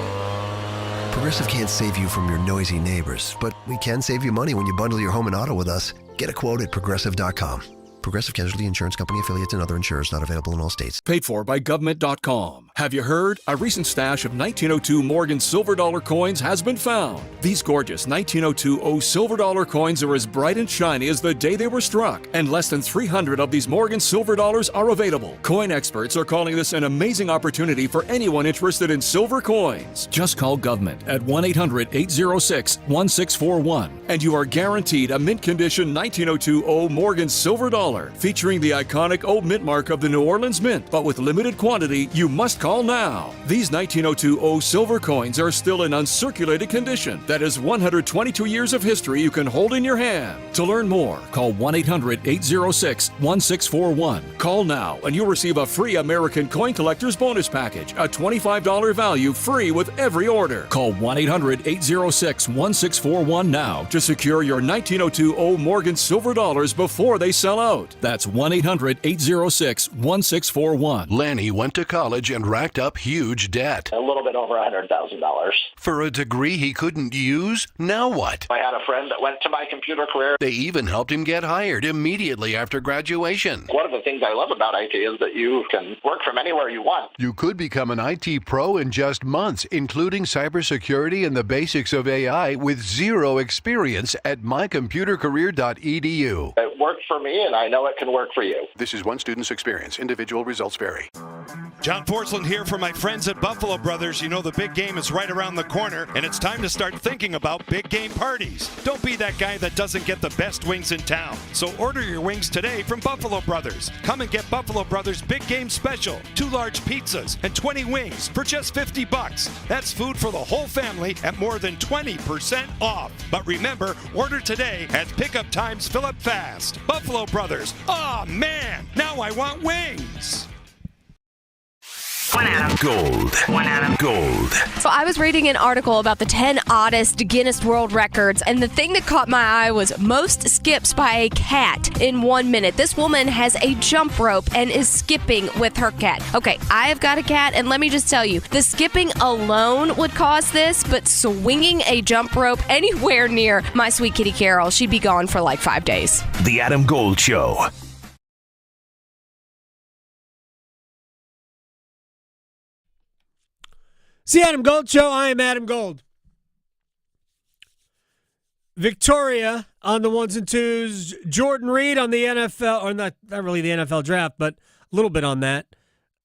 Progressive can't save you from your noisy neighbors, but we can save you money when you bundle your home and auto with us. Get a quote at Progressive.com. Progressive Casualty Insurance Company, affiliates, and other insurers not available in all states. Paid for by government.com. Have you heard? A recent stash of 1902 Morgan silver dollar coins has been found. These gorgeous 1902 silver dollar coins are as bright and shiny as the day they were struck, and less than 300 of these Morgan silver dollars are available. Coin experts are calling this an amazing opportunity for anyone interested in silver coins. Just call government at 1-800-806-1641, and you are guaranteed a mint condition 1902 Morgan silver dollar, featuring the iconic old mint mark of the New Orleans Mint, but with limited quantity. You must call now. These 1902 silver coins are still in uncirculated condition. That is 122 years of history you can hold in your hand. To learn more, call 1-800-806-1641. Call now and you'll receive a free American Coin Collector's Bonus Package, a $25 value, free with every order. Call 1-800-806-1641 now to secure your 1902 Morgan silver dollars before they sell out. That's 1-800-806-1641. Lanny went to college and racked up huge debt. A little bit over $100,000. For a degree he couldn't use? Now what? I had a friend that went to my computer career. They even helped him get hired immediately after graduation. One of the things I love about IT is that you can work from anywhere you want. You could become an IT pro in just months, including cybersecurity and the basics of AI with zero experience at mycomputercareer.edu. It worked for me, and I know it can work for you. This is one student's experience. Individual results vary. John Porcelain here for my friends at Buffalo Brothers. You know the big game is right around the corner, and it's time to start thinking about big game parties. Don't be that guy that doesn't get the best wings in town. So order your wings today from Buffalo Brothers. Come and get Buffalo Brothers Big Game Special. 2 large pizzas and 20 wings for just $50. That's food for the whole family at more than 20% off. But remember, order today as pickup times fill up fast. Buffalo Brothers. Oh man, now I want wings. Gold. Gold. So I was reading an article about the 10 oddest Guinness World Records, and the thing that caught my eye was most skips by a cat in 1 minute. This woman has a jump rope and is skipping with her cat. Okay, I have got a cat, and let me just tell you, the skipping alone would cause this, but swinging a jump rope anywhere near my sweet kitty Carol, she'd be gone for like 5 days. The Adam Gold Show. It's the Adam Gold Show. I am Adam Gold. Victoria on the 1s and 2s. Jordan Reid on the NFL, or not really the NFL draft, but a little bit on that.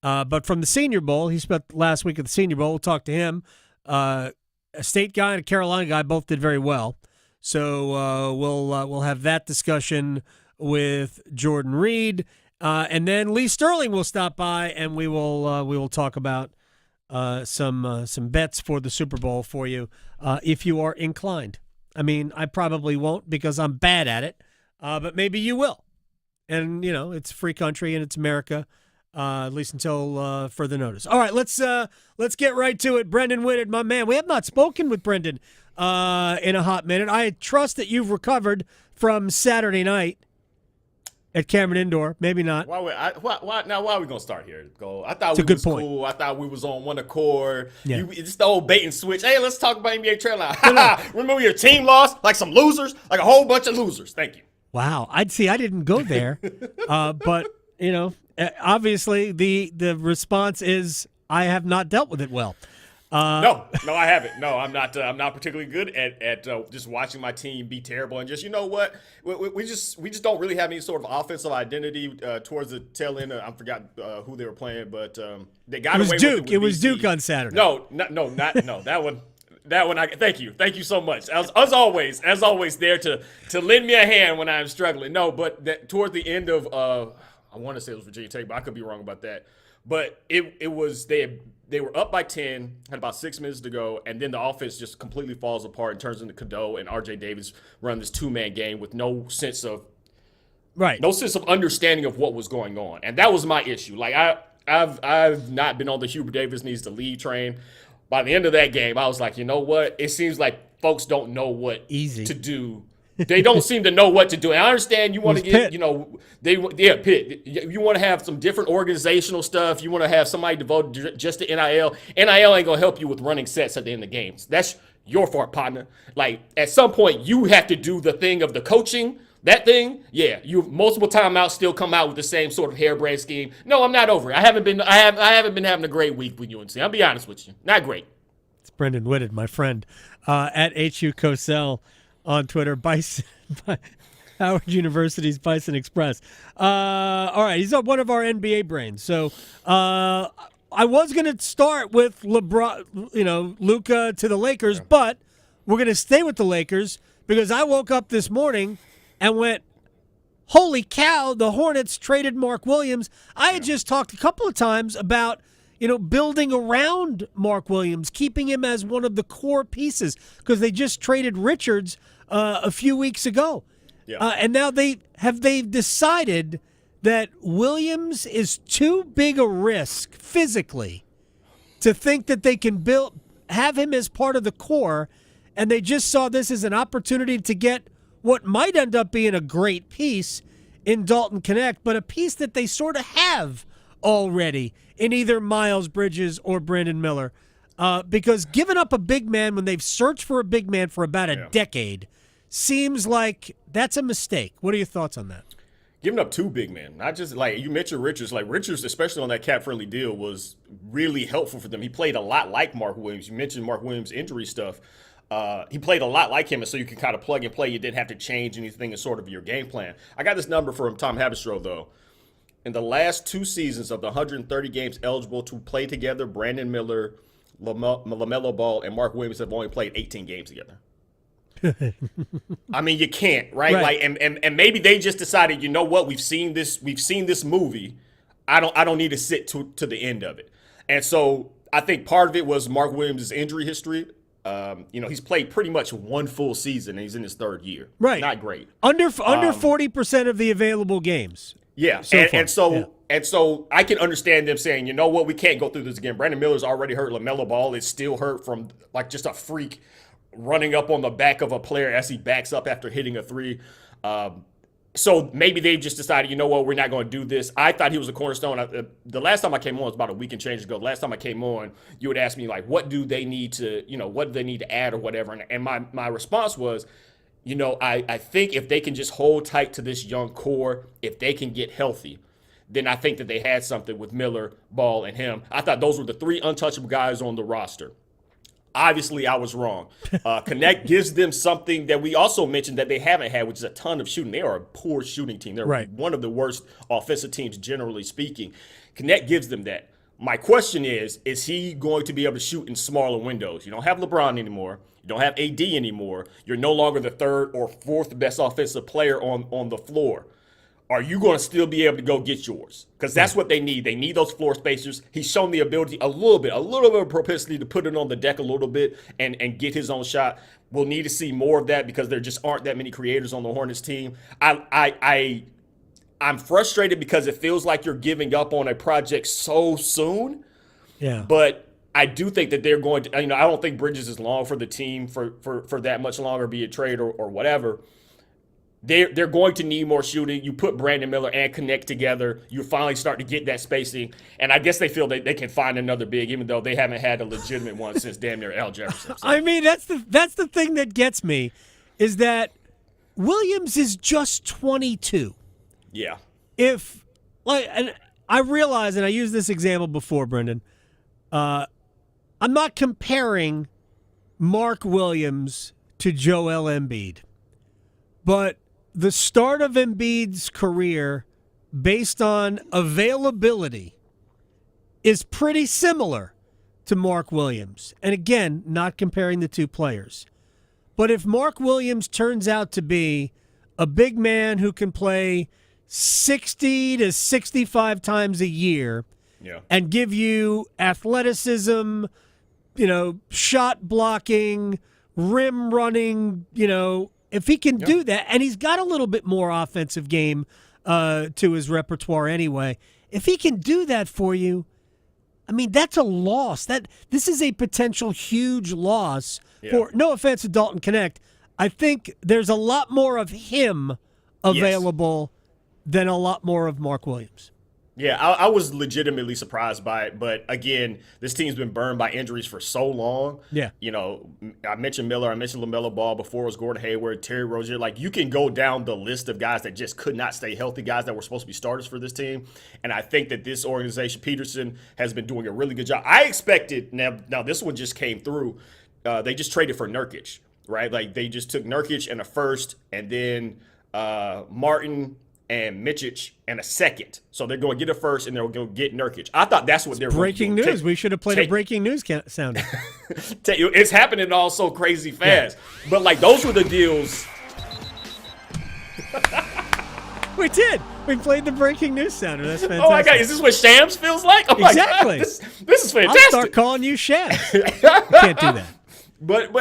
But from the Senior Bowl, he spent last week at the Senior Bowl. We'll talk to him. A State guy and a Carolina guy both did very well. So we'll have that discussion with Jordan Reid, and then Lee Sterling will stop by, and we will talk about some bets for the Super Bowl for you if you are inclined. I mean, I probably won't because I'm bad at it, but maybe you will. And, it's a free country and it's America, at least until further notice. All right, let's get right to it. Brendan Whitted, my man. We have not spoken with Brendan in a hot minute. I trust that you've recovered from Saturday night at Cameron Indoor. Maybe not. Why are we gonna start here? I thought It's a we good was point. cool. I thought we was on one accord. Yeah. It's the old bait and switch. Hey, let's talk about NBA trade line. Remember your team lost? Like some losers? Like a whole bunch of losers. Thank you. Wow. I didn't go there. But, obviously the response is I have not dealt with it well. No, I haven't. No, I'm not. I'm not particularly good at just watching my team be terrible and just you know what we just don't really have any sort of offensive identity towards the tail end. I forgot who they were playing, but they got away with it. It was Duke on Saturday. No, that one. That one. Thank you so much. As always, there to lend me a hand when I'm struggling. No, but towards the end of I want to say it was Virginia Tech, but I could be wrong about that. But it was they were up by 10, had about 6 minutes to go, and then the offense just completely falls apart and turns into Cadeau and R.J. Davis run this two-man game with no sense of understanding of what was going on, and that was my issue. Like I've not been on the Hubert Davis needs to lead train. By the end of that game, I was like, you know what? It seems like folks don't know what to do. They don't seem to know what to do. And I understand you want to get, Pitt. You want to have some different organizational stuff. You want to have somebody devoted just to NIL. NIL ain't going to help you with running sets at the end of games. That's your fault, partner. Like, at some point, you have to do the thing of the coaching. That thing, you multiple timeouts still come out with the same sort of harebrained scheme. No, I'm not over it. I haven't been having a great week with UNC. I'll be honest with you. Not great. It's Brendan Whitted, my friend, at HU Cosell on Twitter. Bison, Howard University's Bison Express. All right, he's on one of our NBA brains. So I was going to start with LeBron, Luka to the Lakers, but we're going to stay with the Lakers because I woke up this morning and went, holy cow, the Hornets traded Mark Williams. I had just talked a couple of times about, building around Mark Williams, keeping him as one of the core pieces because they just traded Richards a few weeks ago. Yeah. And now they've decided that Williams is too big a risk physically to think that they can have him as part of the core, and they just saw this as an opportunity to get what might end up being a great piece in Dalton Connect, but a piece that they sort of have already in either Miles Bridges or Brandon Miller. Because giving up a big man when they've searched for a big man for about a decade seems like that's a mistake. What are your thoughts on that? Giving up two big men, not just like you mentioned Richards. Like Richards, especially on that cap-friendly deal, was really helpful for them. He played a lot like Mark Williams. You mentioned Mark Williams' injury stuff. He played a lot like him, and so you can kind of plug and play. You didn't have to change anything in sort of your game plan. I got this number from Tom Haberstroh, though. In the last 2 seasons of the 130 games eligible to play together, Brandon Miller, LaMelo Ball, and Mark Williams have only played 18 games together. I mean, you can't, right? Like, and maybe they just decided, you know what? We've seen this movie. I don't need to sit to the end of it. And so I think part of it was Mark Williams' injury history. He's played pretty much one full season, and he's in his 3rd year. Right, not great. Under 40% of the available games. Yeah, and so I can understand them saying, you know what, we can't go through this again. Brandon Miller's already hurt. LaMelo Ball is still hurt from like just a freak running up on the back of a player as he backs up after hitting a three. So maybe they've just decided, you know what, we're not going to do this. I thought he was a cornerstone. The last time I came on was about a week and change ago. The last time I came on, you would ask me, like, what do they need to add or whatever? And my response was, I think if they can just hold tight to this young core, if they can get healthy, then I think that they had something with Miller, Ball, and him. I thought those were the 3 untouchable guys on the roster. Obviously, I was wrong. Connect gives them something that we also mentioned that they haven't had, which is a ton of shooting. They are a poor shooting team. They're one of the worst offensive teams, generally speaking. Connect gives them that. My question is he going to be able to shoot in smaller windows? You don't have LeBron anymore. You don't have AD anymore. You're no longer the 3rd or 4th best offensive player on the floor. are you going to still be able to go get yours? Because that's what they need. They need those floor spacers. He's shown the ability, a little bit of propensity to put it on the deck a little bit and get his own shot. We'll need to see more of that because there just aren't that many creators on the Hornets team. I'm frustrated because it feels like you're giving up on a project so soon. Yeah. But I do think that they're going to, I don't think Bridges is long for the team for that much longer, be it trade or whatever. They're going to need more shooting. You put Brandon Miller and Connect together, you finally start to get that spacing. And I guess they feel they can find another big, even though they haven't had a legitimate one since damn near Al Jefferson. So. I mean, that's the thing that gets me is that Williams is just 22. Yeah. And I realize, and I used this example before, Brendan, I'm not comparing Mark Williams to Joel Embiid, but the start of Embiid's career based on availability is pretty similar to Mark Williams. And again, not comparing the two players. But if Mark Williams turns out to be a big man who can play 60 to 65 times a year and give you athleticism, shot blocking, rim running, if he can do that, and he's got a little bit more offensive game to his repertoire anyway, if he can do that for you, I mean, that's a loss. This is a potential huge loss for, no offense to Dalton Connect, I think there's a lot more of him available than a lot more of Mark Williams. Yeah, I was legitimately surprised by it. But again, this team's been burned by injuries for so long. Yeah. I mentioned Miller, I mentioned LaMelo Ball, before it was Gordon Hayward, Terry Rozier. Like, you can go down the list of guys that just could not stay healthy, guys that were supposed to be starters for this team. And I think that this organization, Peterson, has been doing a really good job. I expected, now this one just came through, they just traded for Nurkic, right? Like, they just took Nurkic and a first, and then Martin and Mitchich and a second. So they're going to get a first and they're going to get Nurkic. I thought that's what they're breaking going to do. News. We should have played a breaking news sound. It's happening all so crazy fast. Yeah. But, like, those were the deals. We did. We played the breaking news sounder. That's fantastic. Oh, my God. Is this what Shams feels like? Oh, exactly. My God. This is fantastic. I'll start calling you Shams. Can't do that. But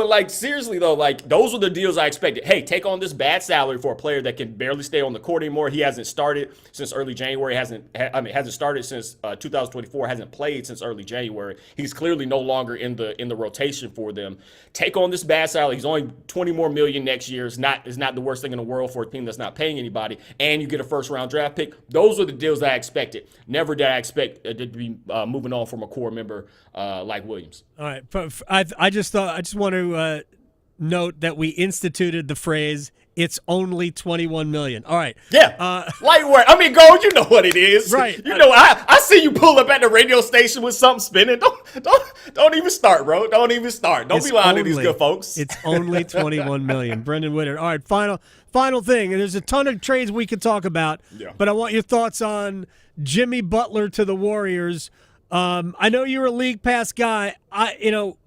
like, seriously though, like, those were the deals I expected. Hey, take on this bad salary for a player that can barely stay on the court anymore. He hasn't started since early January. Hasn't started since 2024. Hasn't played since early January. He's clearly no longer in the rotation for them. Take on this bad salary. He's only $20 more million next year. It's not the worst thing in the world for a team that's not paying anybody. And you get a first round draft pick. Those were the deals that I expected. Never did I expect to be moving on from a core member like Williams. All right, I just want to note that we instituted the phrase "It's only $21 million." All right, yeah, light work. I mean, Gold, you know what it is, right? I see you pull up at the radio station with something spinning. Don't even start, bro. Don't even start. Don't be lying to these good folks. It's only $21 million. Brendan Whitted. All right, final thing. There's a ton of trades we could talk about, but I want your thoughts on Jimmy Butler to the Warriors. I know you're a League Pass guy.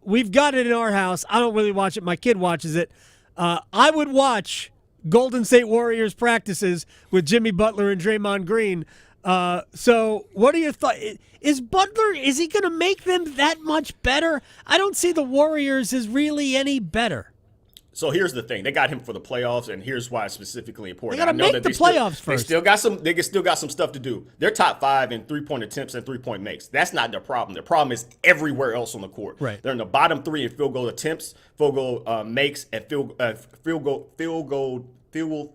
We've got it in our house. I don't really watch it. My kid watches it. I would watch Golden State Warriors practices with Jimmy Butler and Draymond Green. So what are your thoughts? Is he going to make them that much better? I don't see the Warriors as really any better. So here's the thing: they got him for the playoffs, and here's why it's specifically important. They got to make the playoffs first. They still got some stuff to do. They're top 5 in 3-point attempts and 3-point makes. That's not their problem. Their problem is everywhere else on the court. Right. They're in the bottom 3 in field goal attempts, field goal makes, and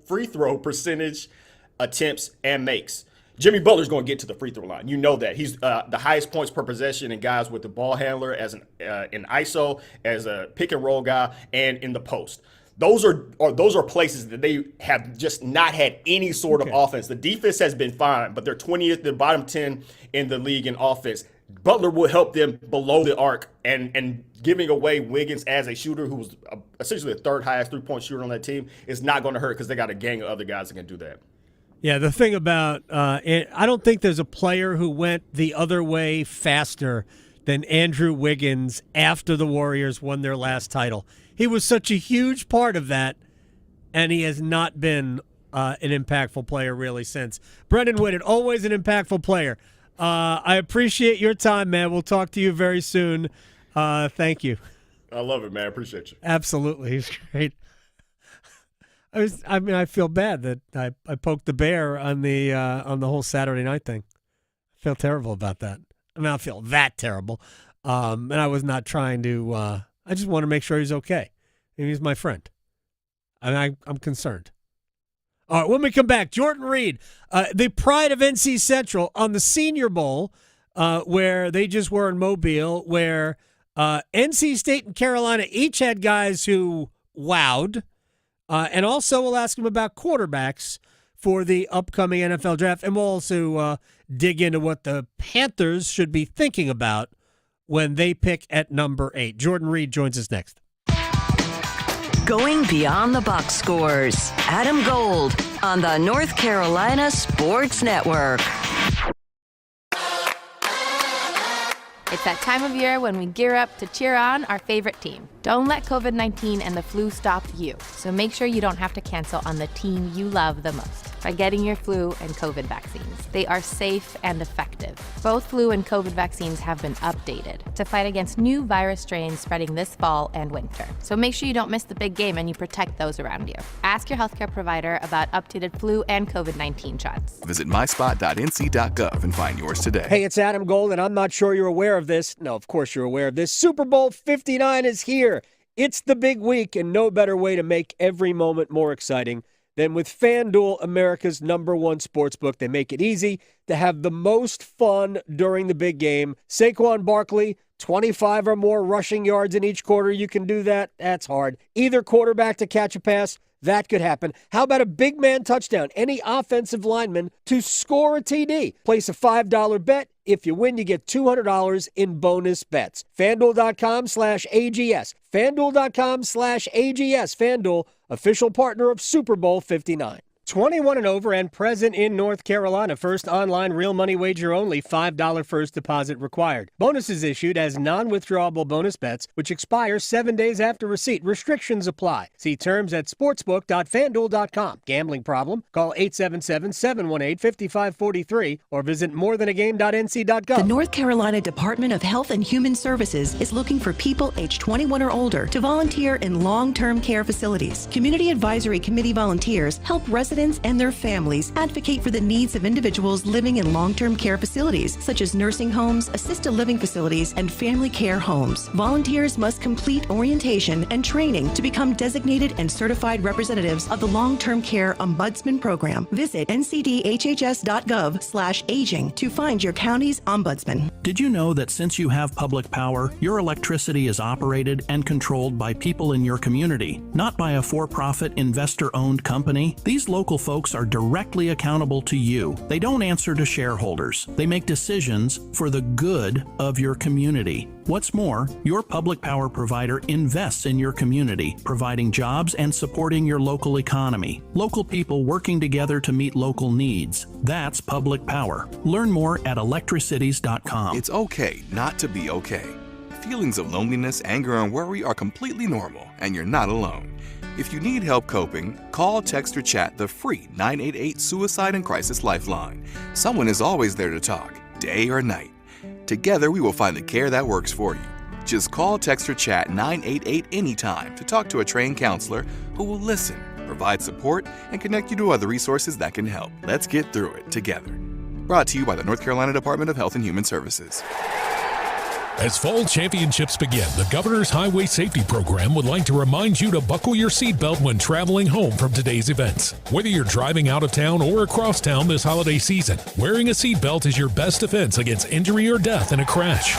free throw percentage attempts and makes. Jimmy Butler's going to get to the free throw line. You know that. He's the highest points per possession in guys with the ball handler, as an ISO, as a pick and roll guy, and in the post. Those are places that they have just not had any sort of offense. The defense has been fine, but they're 20th, the bottom 10 in the league in offense. Butler will help them below the arc, and giving away Wiggins as a shooter who was essentially the third highest 3-point shooter on that team is not going to hurt because they got a gang of other guys that can do that. Yeah, the thing about I don't think there's a player who went the other way faster than Andrew Wiggins after the Warriors won their last title. He was such a huge part of that, and he has not been an impactful player really since. Brendan Whitted, always an impactful player. I appreciate your time, man. We'll talk to you very soon. Thank you. I love it, man. I appreciate you. Absolutely. He's great. I feel bad that I poked the bear on the whole Saturday night thing. I feel terrible about that. I mean, I feel that terrible. And I was not trying to I just want to make sure he's okay. And he's my friend. And I'm concerned. All right, when we come back, Jordan Reid, the pride of NC Central on the Senior Bowl, where they just were in Mobile, where NC State and Carolina each had guys who wowed. And also we'll ask him about quarterbacks for the upcoming NFL draft. And we'll also dig into what the Panthers should be thinking about when they pick at number 8. Jordan Reid joins us next. Going beyond the box scores. Adam Gold on the North Carolina Sports Network. It's that time of year when we gear up to cheer on our favorite team. Don't let COVID-19 and the flu stop you. So make sure you don't have to cancel on the team you love the most by getting your flu and COVID vaccines. They are safe and effective. Both flu and COVID vaccines have been updated to fight against new virus strains spreading this fall and winter. So make sure you don't miss the big game and you protect those around you. Ask your healthcare provider about updated flu and COVID-19 shots. Visit myspot.nc.gov and find yours today. Hey, it's Adam Gold, and I'm not sure you're aware of this. No, of course you're aware of this. Super Bowl 59 is here. It's the big week, and no better way to make every moment more exciting than with FanDuel, America's #1 sportsbook. They make it easy to have the most fun during the big game. Saquon Barkley, 25 or more rushing yards in each quarter. You can do that. That's hard. Either quarterback to catch a pass. That could happen. How about a big man touchdown? Any offensive lineman to score a TD. Place a $5 bet. If you win, you get $200 in bonus bets. FanDuel.com/AGS. FanDuel.com/AGS. FanDuel, official partner of Super Bowl 59. 21 and over and present in North Carolina. First online real money wager only. $5 first deposit required. Bonuses issued as non-withdrawable bonus bets, which expire 7 days after receipt. Restrictions apply. See terms at sportsbook.fanduel.com. Gambling problem? Call 877-718-5543 or visit morethanagame.nc.gov. The North Carolina Department of Health and Human Services is looking for people aged 21 or older to volunteer in long-term care facilities. Community Advisory Committee volunteers help residents and their families advocate for the needs of individuals living in long-term care facilities, such as nursing homes, assisted living facilities, and family care homes. Volunteers must complete orientation and training to become designated and certified representatives of the Long-Term Care Ombudsman Program. Visit ncdhhs.gov/aging to find your county's ombudsman. Did you know that since you have public power, your electricity is operated and controlled by people in your community, not by a for-profit investor-owned company? These local folks are directly accountable to you. They don't answer to shareholders. They make decisions for the good of your community. What's more, your public power provider invests in your community, providing jobs and supporting your local economy. Local people working together to meet local needs. That's public power. Learn more at electricities.com. It's okay not to be okay. Feelings of loneliness, anger, and worry are completely normal, and you're not alone. If you need help coping, call, text, or chat the free 988 Suicide and Crisis Lifeline. Someone is always there to talk, day or night. Together, we will find the care that works for you. Just call, text, or chat 988 anytime to talk to a trained counselor who will listen, provide support, and connect you to other resources that can help. Let's get through it together. Brought to you by the North Carolina Department of Health and Human Services. As fall championships begin, the Governor's Highway Safety Program would like to remind you to buckle your seatbelt when traveling home from today's events. Whether you're driving out of town or across town this holiday season, wearing a seatbelt is your best defense against injury or death in a crash.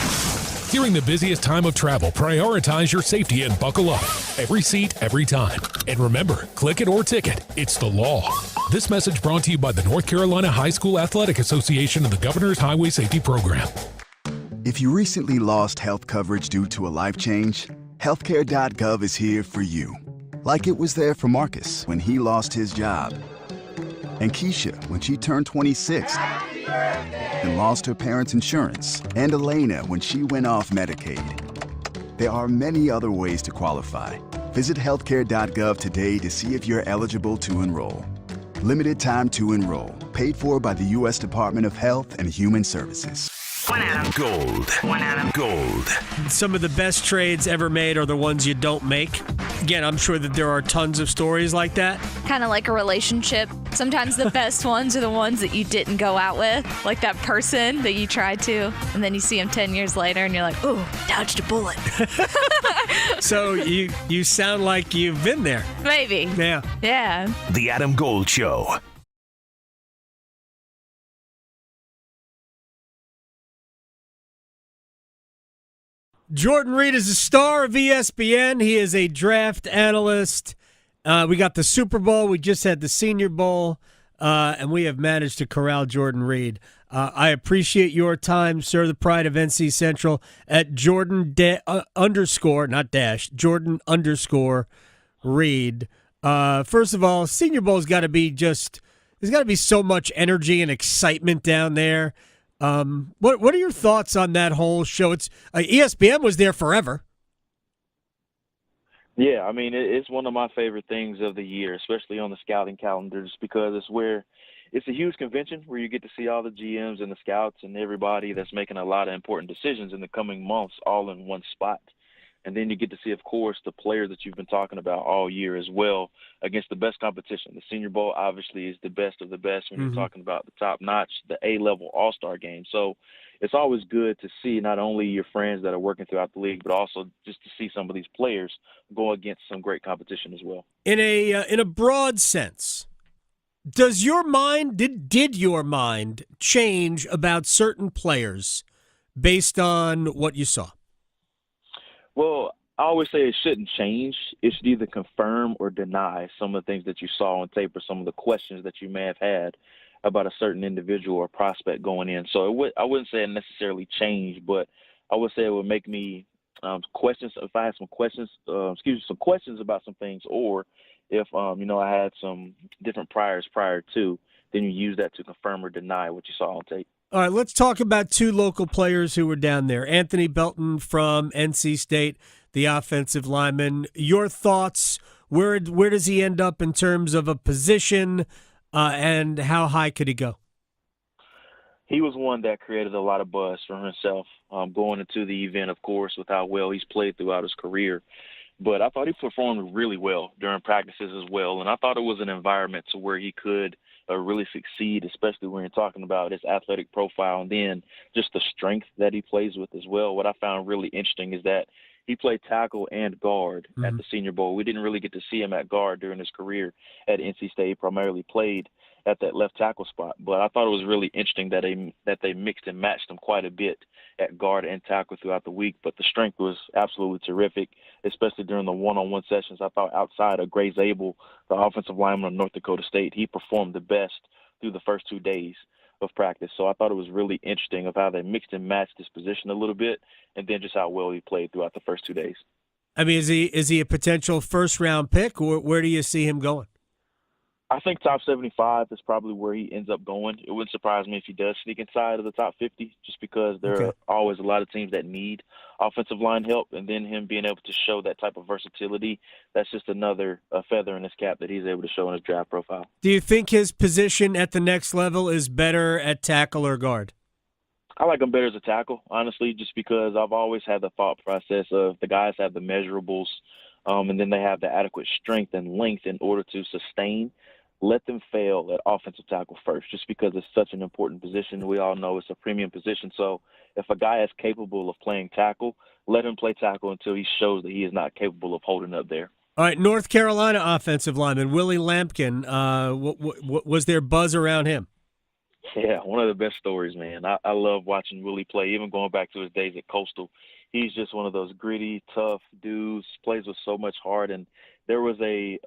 During the busiest time of travel, prioritize your safety and buckle up. Every seat, every time. And remember, click it or ticket. It's the law. This message brought to you by the North Carolina High School Athletic Association and the Governor's Highway Safety Program. If you recently lost health coverage due to a life change, healthcare.gov is here for you. Like it was there for Marcus when he lost his job, and Keisha when she turned 26 and lost her parents' insurance, and Elena when she went off Medicaid. There are many other ways to qualify. Visit healthcare.gov today to see if you're eligible to enroll. Limited time to enroll. Paid for by the U.S. Department of Health and Human Services. Gold. Gold. Some of the best trades ever made are the ones you don't make. Again, I'm sure that there are tons of stories like that. Kind of like a relationship. Sometimes the best ones are the ones that you didn't go out with, like that person that you tried to, and then you see them 10 years later and you're like, ooh, dodged a bullet. So you sound like you've been there. Maybe. Yeah. Yeah. The Adam Gold Show. Jordan Reid is a star of ESPN. He is a draft analyst. We got the Super Bowl. We just had the Senior Bowl. And we have managed to corral Jordan Reid. I appreciate your time, sir. The pride of NC Central at Jordan Jordan Reid. First of all, Senior Bowl's got to be there's got to be so much energy and excitement down there. What are your thoughts on that whole show? It's ESPN was there forever. Yeah, I mean, it's one of my favorite things of the year, especially on the scouting calendar, just because it's a huge convention where you get to see all the GMs and the scouts and everybody that's making a lot of important decisions in the coming months all in one spot. And then you get to see, of course, the players that you've been talking about all year as well against the best competition. The Senior Bowl obviously is the best of the best when you're talking about the top-notch, the A-level all-star game. So it's always good to see not only your friends that are working throughout the league, but also just to see some of these players go against some great competition as well. In a broad sense, did your mind change about certain players based on what you saw? Well, I always say it shouldn't change. It should either confirm or deny some of the things that you saw on tape or some of the questions that you may have had about a certain individual or prospect going in. So I wouldn't say it necessarily changed, but I would say it would make me questions if I had some questions about some things, or if I had some different priors prior to, then you use that to confirm or deny what you saw on tape. All right, let's talk about two local players who were down there. Anthony Belton from NC State, the offensive lineman. Your thoughts, where does he end up in terms of a position, and how high could he go? He was one that created a lot of buzz for himself going into the event, of course, with how well he's played throughout his career. But I thought he performed really well during practices as well, and I thought it was an environment to where he could really succeed, especially when you're talking about his athletic profile and then just the strength that he plays with as well. What I found really interesting is that he played tackle and guard at the Senior Bowl. We didn't really get to see him at guard during his career at NC State. He primarily played at that left tackle spot. But I thought it was really interesting that they mixed and matched him quite a bit at guard and tackle throughout the week. But the strength was absolutely terrific, especially during the one-on-one sessions. I thought outside of Gray Zabel, the offensive lineman of North Dakota State, he performed the best through the first 2 days of practice. So I thought it was really interesting of how they mixed and matched his position a little bit, and then just how well he played throughout the first 2 days. I mean, is he a potential first-round pick, or where do you see him going? I think top 75 is probably where he ends up going. It wouldn't surprise me if he does sneak inside of the top 50, just because there are always a lot of teams that need offensive line help, and then him being able to show that type of versatility, that's just another feather in his cap that he's able to show in his draft profile. Do you think his position at the next level is better at tackle or guard? I like him better as a tackle, honestly, just because I've always had the thought process of the guys have the measurables, and then they have the adequate strength and length in order to sustain. Let them fail at offensive tackle first, just because it's such an important position. We all know it's a premium position. So if a guy is capable of playing tackle, let him play tackle until he shows that he is not capable of holding up there. All right, North Carolina offensive lineman Willie Lampkin. What was there buzz around him? Yeah, one of the best stories, man. I love watching Willie play, even going back to his days at Coastal. He's just one of those gritty, tough dudes, plays with so much heart. And there was a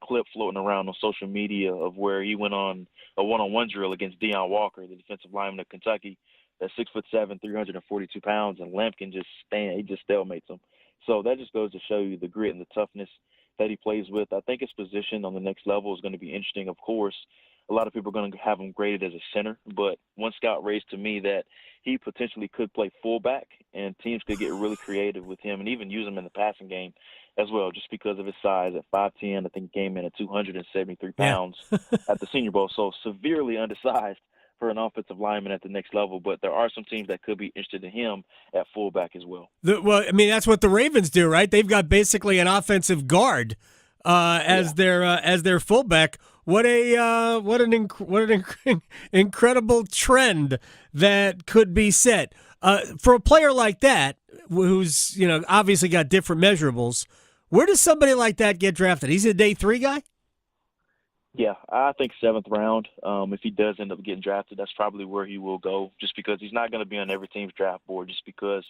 clip floating around on social media of where he went on a one-on-one drill against Deion Walker, the defensive lineman of Kentucky, that's 6'7", 342 pounds, and Lampkin just stalemates him. So that just goes to show you the grit and the toughness that he plays with. I think his position on the next level is going to be interesting, of course. A lot of people are going to have him graded as a center, but one scout raised to me that he potentially could play fullback, and teams could get really creative with him and even use him in the passing game as well, just because of his size at 5'10". I think he came in at 273 pounds at the Senior Bowl, so severely undersized for an offensive lineman at the next level. But there are some teams that could be interested in him at fullback as well. Well, I mean, that's what the Ravens do, right? They've got basically an offensive guard as their fullback. What an incredible trend that could be set for a player like that, who's obviously got different measurables. Where does somebody like that get drafted? He's a day 3 guy? Yeah, I think 7th round. If he does end up getting drafted, that's probably where he will go, just because he's not going to be on every team's draft board, just because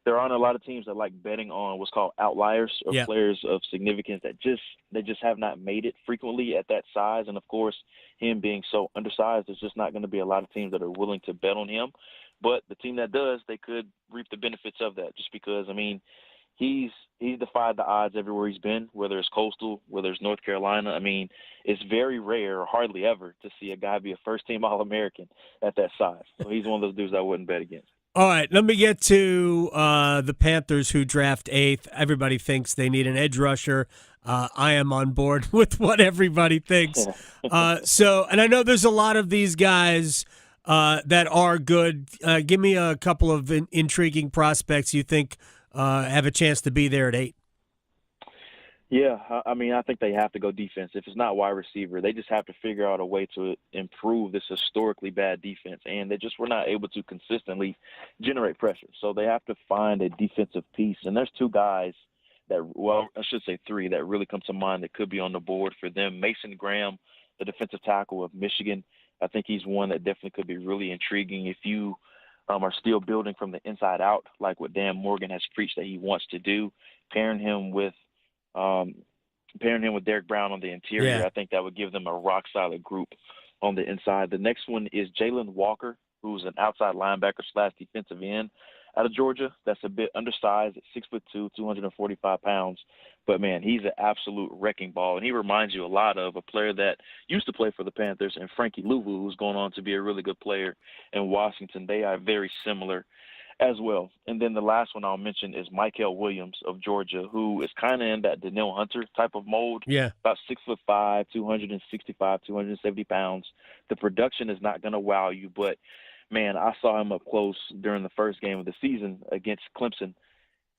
there aren't a lot of teams that like betting on what's called outliers or players of significance that just have not made it frequently at that size. And, of course, him being so undersized, there's just not going to be a lot of teams that are willing to bet on him. But the team that does, they could reap the benefits of that, just because, I mean, he's defied the odds everywhere he's been, whether it's Coastal, whether it's North Carolina. I mean, it's very rare or hardly ever to see a guy be a first-team All-American at that size. So he's one of those dudes I wouldn't bet against. All right, let me get to the Panthers, who draft 8th. Everybody thinks they need an edge rusher. I am on board with what everybody thinks. And I know there's a lot of these guys that are good. Give me a couple of intriguing prospects you think have a chance to be there at 8. Yeah, I mean, I think they have to go defense. If it's not wide receiver, they just have to figure out a way to improve this historically bad defense, and they just were not able to consistently generate pressure. So they have to find a defensive piece, and there's 2 guys I should say 3 that really come to mind that could be on the board for them. Mason Graham, the defensive tackle of Michigan, I think he's one that definitely could be really intriguing if you are still building from the inside out, like what Dan Morgan has preached that he wants to do, pairing him with Derek Brown on the interior. Yeah. I think that would give them a rock-solid group on the inside. The next one is Jalen Walker, who's an outside linebacker / defensive end out of Georgia. That's a bit undersized at 6'2", 245 pounds. But, man, he's an absolute wrecking ball, and he reminds you a lot of a player that used to play for the Panthers, and Frankie Louvu, who's going on to be a really good player in Washington. They are very similar as well. And then the last one I'll mention is Michael Williams of Georgia, who is kind of in that Danielle Hunter type of mold. Yeah. About 6'5", 265, 270 pounds. The production is not going to wow you, but, man, I saw him up close during the first game of the season against Clemson.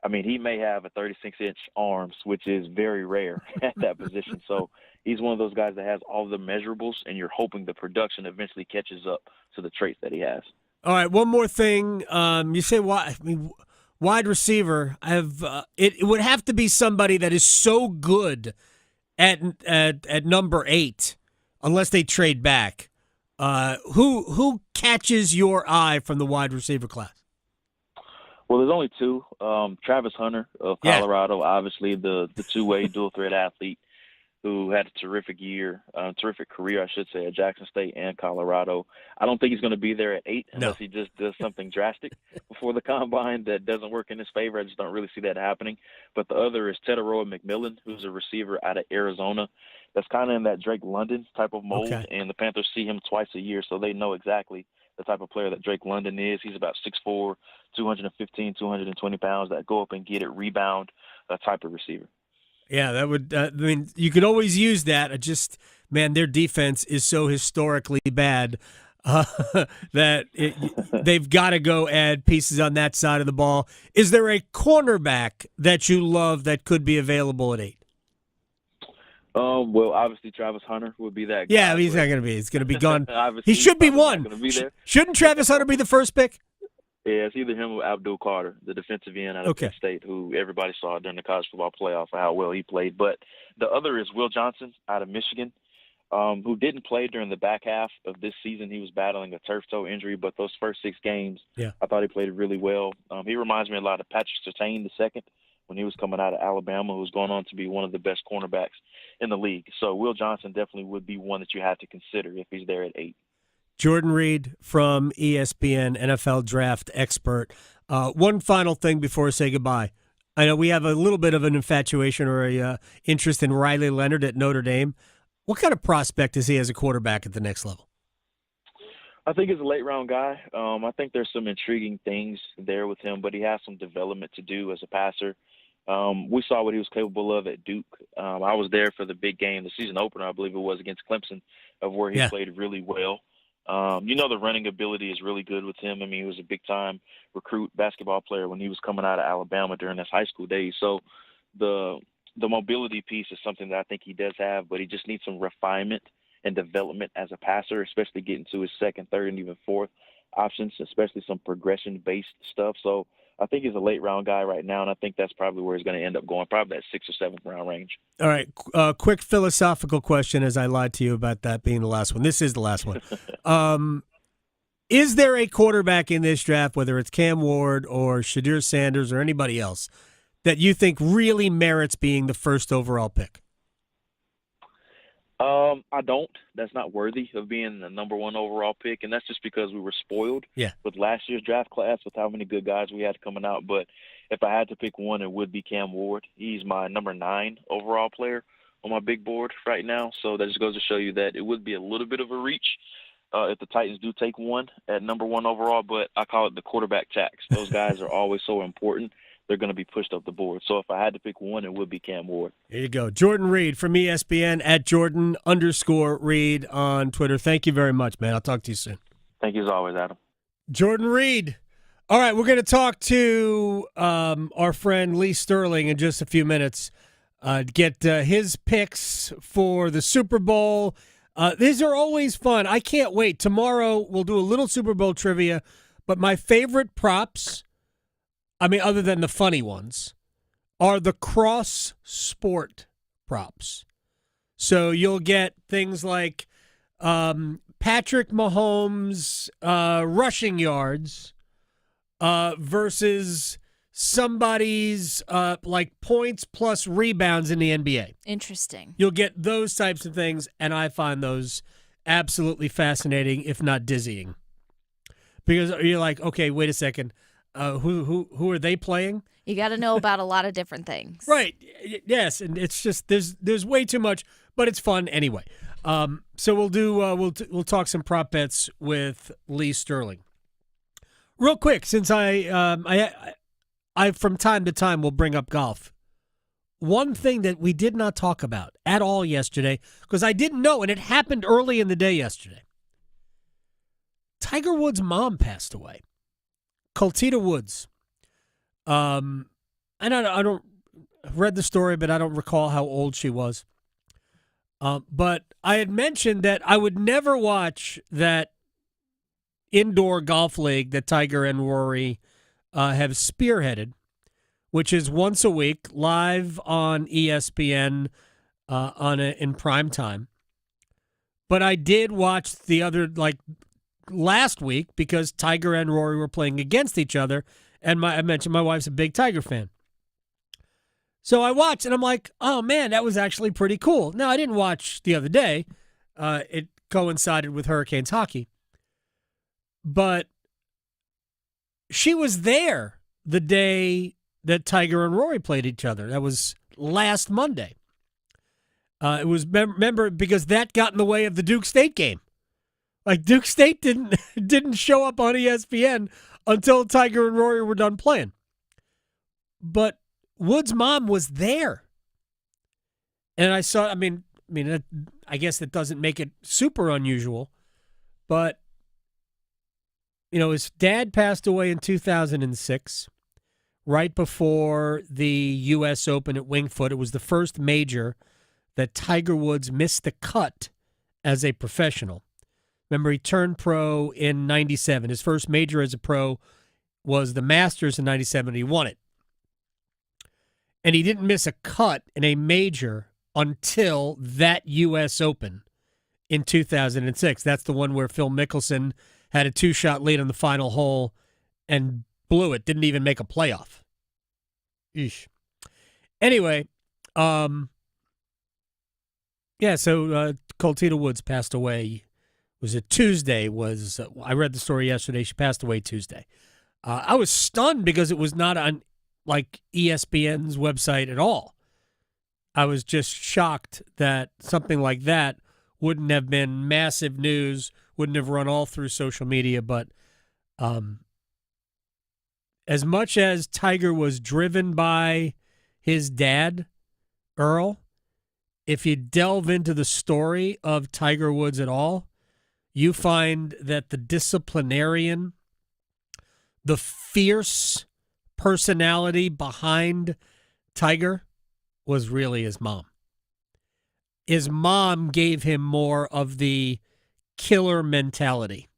I mean, he may have a 36-inch arms, which is very rare at that position. So he's one of those guys that has all the measurables, and you're hoping the production eventually catches up to the traits that he has. All right, one more thing. You say wide receiver. It would have to be somebody that is so good at number 8, unless they trade back. Who catches your eye from the wide receiver class? Well, there's only 2. Travis Hunter of Colorado, obviously the two-way dual threat athlete who had a terrific career, I should say, at Jackson State and Colorado. I don't think he's going to be there at 8 unless he just does something drastic before the combine that doesn't work in his favor. I just don't really see that happening. But the other is Teteroa McMillan, who's a receiver out of Arizona. That's kind of in that Drake London type of mold, and the Panthers see him twice a year, so they know exactly the type of player that Drake London is. He's about 6'4", 215, 220 pounds, that go up and get it, rebound, type of receiver. Yeah, that would. I mean, you could always use that. Their defense is so historically bad that they've got to go add pieces on that side of the ball. Is there a cornerback that you love that could be available at 8? Well, obviously Travis Hunter would be that guy. Yeah, he's not going to be. He's going to be gone. Obviously, he should be one. Be Shouldn't Travis Hunter be the first pick? Yeah, it's either him or Abdul Carter, the defensive end out of Penn State, who everybody saw during the college football playoff for how well he played. But the other is Will Johnson out of Michigan, who didn't play during the back half of this season. He was battling a turf toe injury, but those first 6 games, I thought he played really well. He reminds me a lot of Patrick Surtain II when he was coming out of Alabama, who's going on to be one of the best cornerbacks in the league. So Will Johnson definitely would be one that you have to consider if he's there at 8. Jordan Reid from ESPN, NFL draft expert. One final thing before I say goodbye. I know we have a little bit of an infatuation or a interest in Riley Leonard at Notre Dame. What kind of prospect is he as a quarterback at the next level? I think he's a late-round guy. I think there's some intriguing things there with him, but he has some development to do as a passer. We saw what he was capable of at Duke. I was there for the big game, the season opener, I believe it was, against Clemson, of where he played really well. The running ability is really good with him. I mean, he was a big-time recruit basketball player when he was coming out of Alabama during his high school days. So the mobility piece is something that I think he does have, but he just needs some refinement and development as a passer, especially getting to his second, third, and even fourth options, especially some progression-based stuff. So I think he's a late-round guy right now, and I think that's probably where he's going to end up going, probably that 6th or 7th round range. All right, quick philosophical question as I lied to you about that being the last one. This is the last one. Is there a quarterback in this draft, whether it's Cam Ward or Shadir Sanders or anybody else, that you think really merits being the first overall pick? I don't. That's not worthy of being the number 1 overall pick, and that's just because we were spoiled with last year's draft class with how many good guys we had coming out. But if I had to pick one, it would be Cam Ward. He's my number 9 overall player on my big board right now, so that just goes to show you that it would be a little bit of a reach if the Titans do take one at number 1 overall, but I call it the quarterback tax. Those guys are always so important. They're going to be pushed up the board. So if I had to pick one, it would be Cam Ward. There you go. Jordan Reid from ESPN at Jordan_Reid on Twitter. Thank you very much, man. I'll talk to you soon. Thank you as always, Adam. Jordan Reid. All right, we're going to talk to our friend Lee Sterling in just a few minutes. Get his picks for the Super Bowl. These are always fun. I can't wait. Tomorrow we'll do a little Super Bowl trivia, but my favorite props, other than the funny ones, are the cross-sport props. So you'll get things like Patrick Mahomes' rushing yards versus somebody's points plus rebounds in the NBA. Interesting. You'll get those types of things, and I find those absolutely fascinating, if not dizzying. Because you're like, okay, wait a second. Who are they playing? You got to know about a lot of different things. Right. Yes, and it's just there's way too much, but it's fun anyway. So we'll do we'll talk some prop bets with Lee Sterling. Real quick, since I from time to time will bring up golf. One thing that we did not talk about at all yesterday, because I didn't know, and it happened early in the day yesterday. Tiger Woods' mom passed away. Coltita Woods. And I don't read the story, but I don't recall how old she was. But I had mentioned that I would never watch that indoor golf league that Tiger and Rory have spearheaded, which is once a week live on ESPN in prime time. But I did watch the other last week because Tiger and Rory were playing against each other, and I mentioned my wife's a big Tiger fan. So I watched, and I'm like, oh, man, that was actually pretty cool. Now, I didn't watch the other day. It coincided with Hurricanes hockey. But she was there the day that Tiger and Rory played each other. That was last Monday. It was, remember, because that got in the way of the Duke State game. Duke State didn't show up on ESPN until Tiger and Rory were done playing. But Wood's mom was there. And I saw, I guess that doesn't make it super unusual, but, his dad passed away in 2006, right before the U.S. Open at Winged Foot. It was the first major that Tiger Woods missed the cut as a professional. Remember, he turned pro in 97. His first major as a pro was the Masters in 97. He won it. And he didn't miss a cut in a major until that U.S. Open in 2006. That's the one where Phil Mickelson had a 2-shot lead on the final hole and blew it. Didn't even make a playoff. Eesh. Anyway, so Coltita Woods passed away. Was it Tuesday? I read the story yesterday. She passed away Tuesday. I was stunned because it was not on ESPN's website at all. I was just shocked that something like that wouldn't have been massive news, wouldn't have run all through social media. But as much as Tiger was driven by his dad, Earl, if you delve into the story of Tiger Woods at all, you find that the disciplinarian, the fierce personality behind Tiger was really his mom. His mom gave him more of the killer mentality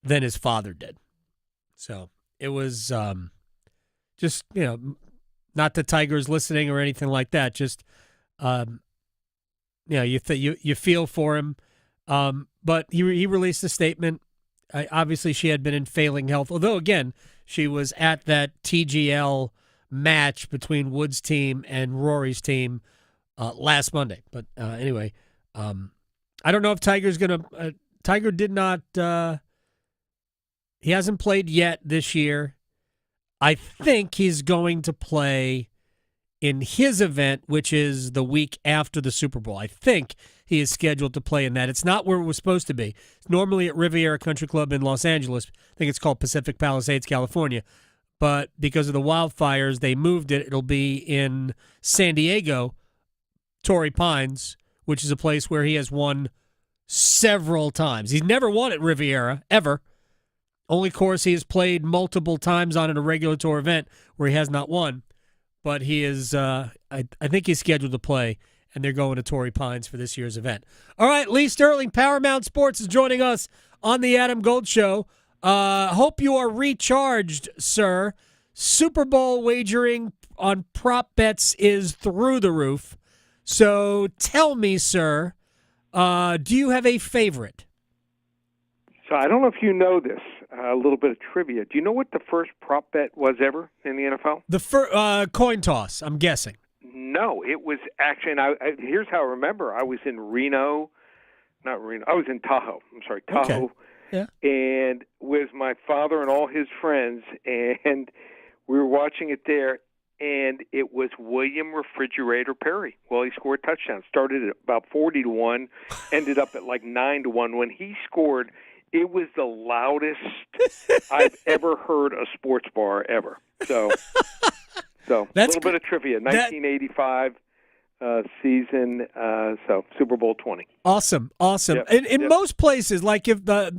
than his father did. So it was just, not that Tiger's listening or anything like that. Just, you feel for him. But he released a statement. Obviously, she had been in failing health, although, again, she was at that TGL match between Woods' team and Rory's team last Monday. But anyway, I don't know if Tiger's going to Tiger did not he hasn't played yet this year. I think he's going to play in his event, which is the week after the Super Bowl. I think he is scheduled to play in that. It's not where it was supposed to be. It's normally at Riviera Country Club in Los Angeles. I think it's called Pacific Palisades, California. But because of the wildfires, they moved it. It'll be in San Diego, Torrey Pines, which is a place where he has won several times. He's never won at Riviera, ever. Only course he has played multiple times on in a regular tour event where he has not won. But he is, I think he's scheduled to play, and they're going to Torrey Pines for this year's event. All right, Lee Sterling, Paramount Sports, is joining us on the Adam Gold Show. Hope you are recharged, sir. Super Bowl wagering on prop bets is through the roof. So tell me, sir, do you have a favorite? So I don't know if you know this, a little bit of trivia. Do you know what the first prop bet was ever in the NFL? The coin toss, I'm guessing. No, it was actually, and here's how I remember. I was in Reno, not Reno, I was in Tahoe. I'm sorry, Tahoe. Okay. Yeah. And with my father and all his friends, and we were watching it there, and it was William Refrigerator Perry. Well, he scored a touchdown. Started at about 40-1, ended up at like 9-1. When he scored, it was the loudest I've ever heard a sports bar ever. So that's a little bit of trivia. 1985 season, so Super Bowl 20. Awesome. Yep. In most places, like if the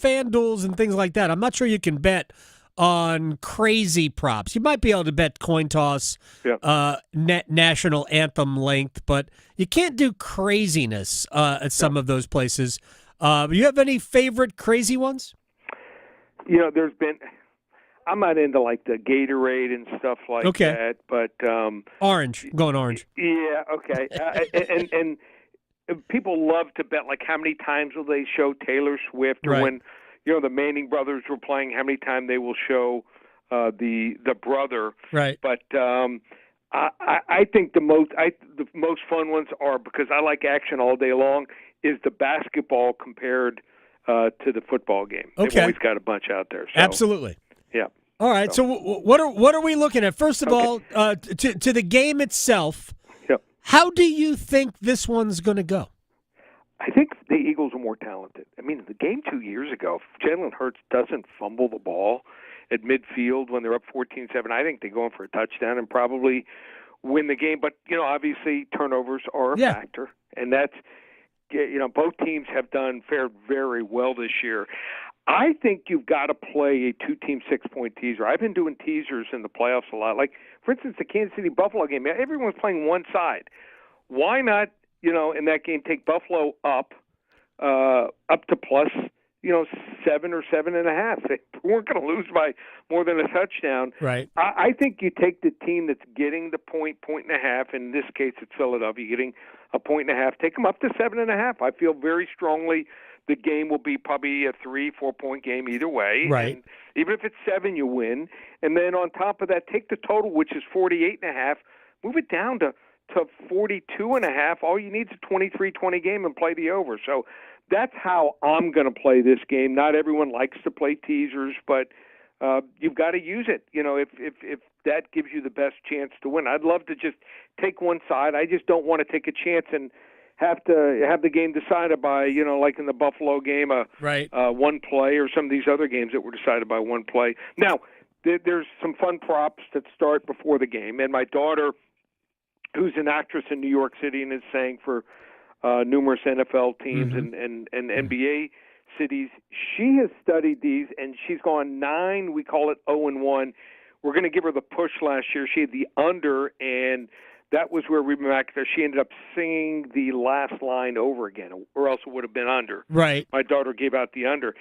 FanDuels and things like that, I'm not sure you can bet on crazy props. You might be able to bet coin toss, national anthem length, but you can't do craziness at some of those places. You have any favorite crazy ones? There's been. I'm not into like the Gatorade and stuff like that, but orange, going orange. Yeah, okay. And people love to bet like how many times will they show Taylor Swift, or when the Manning brothers were playing, how many times they will show the brother. Right. But I think the most fun ones are, because I like action all day long, is the basketball compared to the football game. Okay. They've always got a bunch out there. So. Absolutely. Yeah. All right. So what are we looking at? First of all, to the game itself. Yep. How do you think this one's going to go? I think the Eagles are more talented. I mean, the game 2 years ago, if Jalen Hurts doesn't fumble the ball at midfield when they're up 14-7, I think they go in for a touchdown and probably win the game. But obviously turnovers are a factor, and that's both teams have fared very well this year. I think you've got to play a two-team 6-point teaser. I've been doing teasers in the playoffs a lot. Like, for instance, the Kansas City Buffalo game. Everyone's playing one side. Why not, in that game, take Buffalo up to plus, 7 or 7.5. They weren't going to lose by more than a touchdown. Right. I think you take the team that's getting the point and a half. In this case, it's Philadelphia getting a 1.5. Take them up to 7.5. I feel very strongly the game will be probably a 3-4 point game either way. Right. And even if it's 7, you win. And then on top of that, take the total, which is 48.5, move it down to 42.5. All you need is a 23-20 game and play the over. So that's how I'm going to play this game. Not everyone likes to play teasers, but you've got to use it. If that gives you the best chance to win. I'd love to just take one side. I just don't want to take a chance and have to have the game decided by, like in the Buffalo game, one play, or some of these other games that were decided by one play. Now, there's some fun props that start before the game. And my daughter, who's an actress in New York City and is sang for numerous NFL teams and NBA cities, she has studied these, and she's gone 9. We call it 0-1. We're going to give her the push last year. She had the under, and that was where we back there. She ended up singing the last line over again, or else it would have been under. Right. My daughter gave out the under.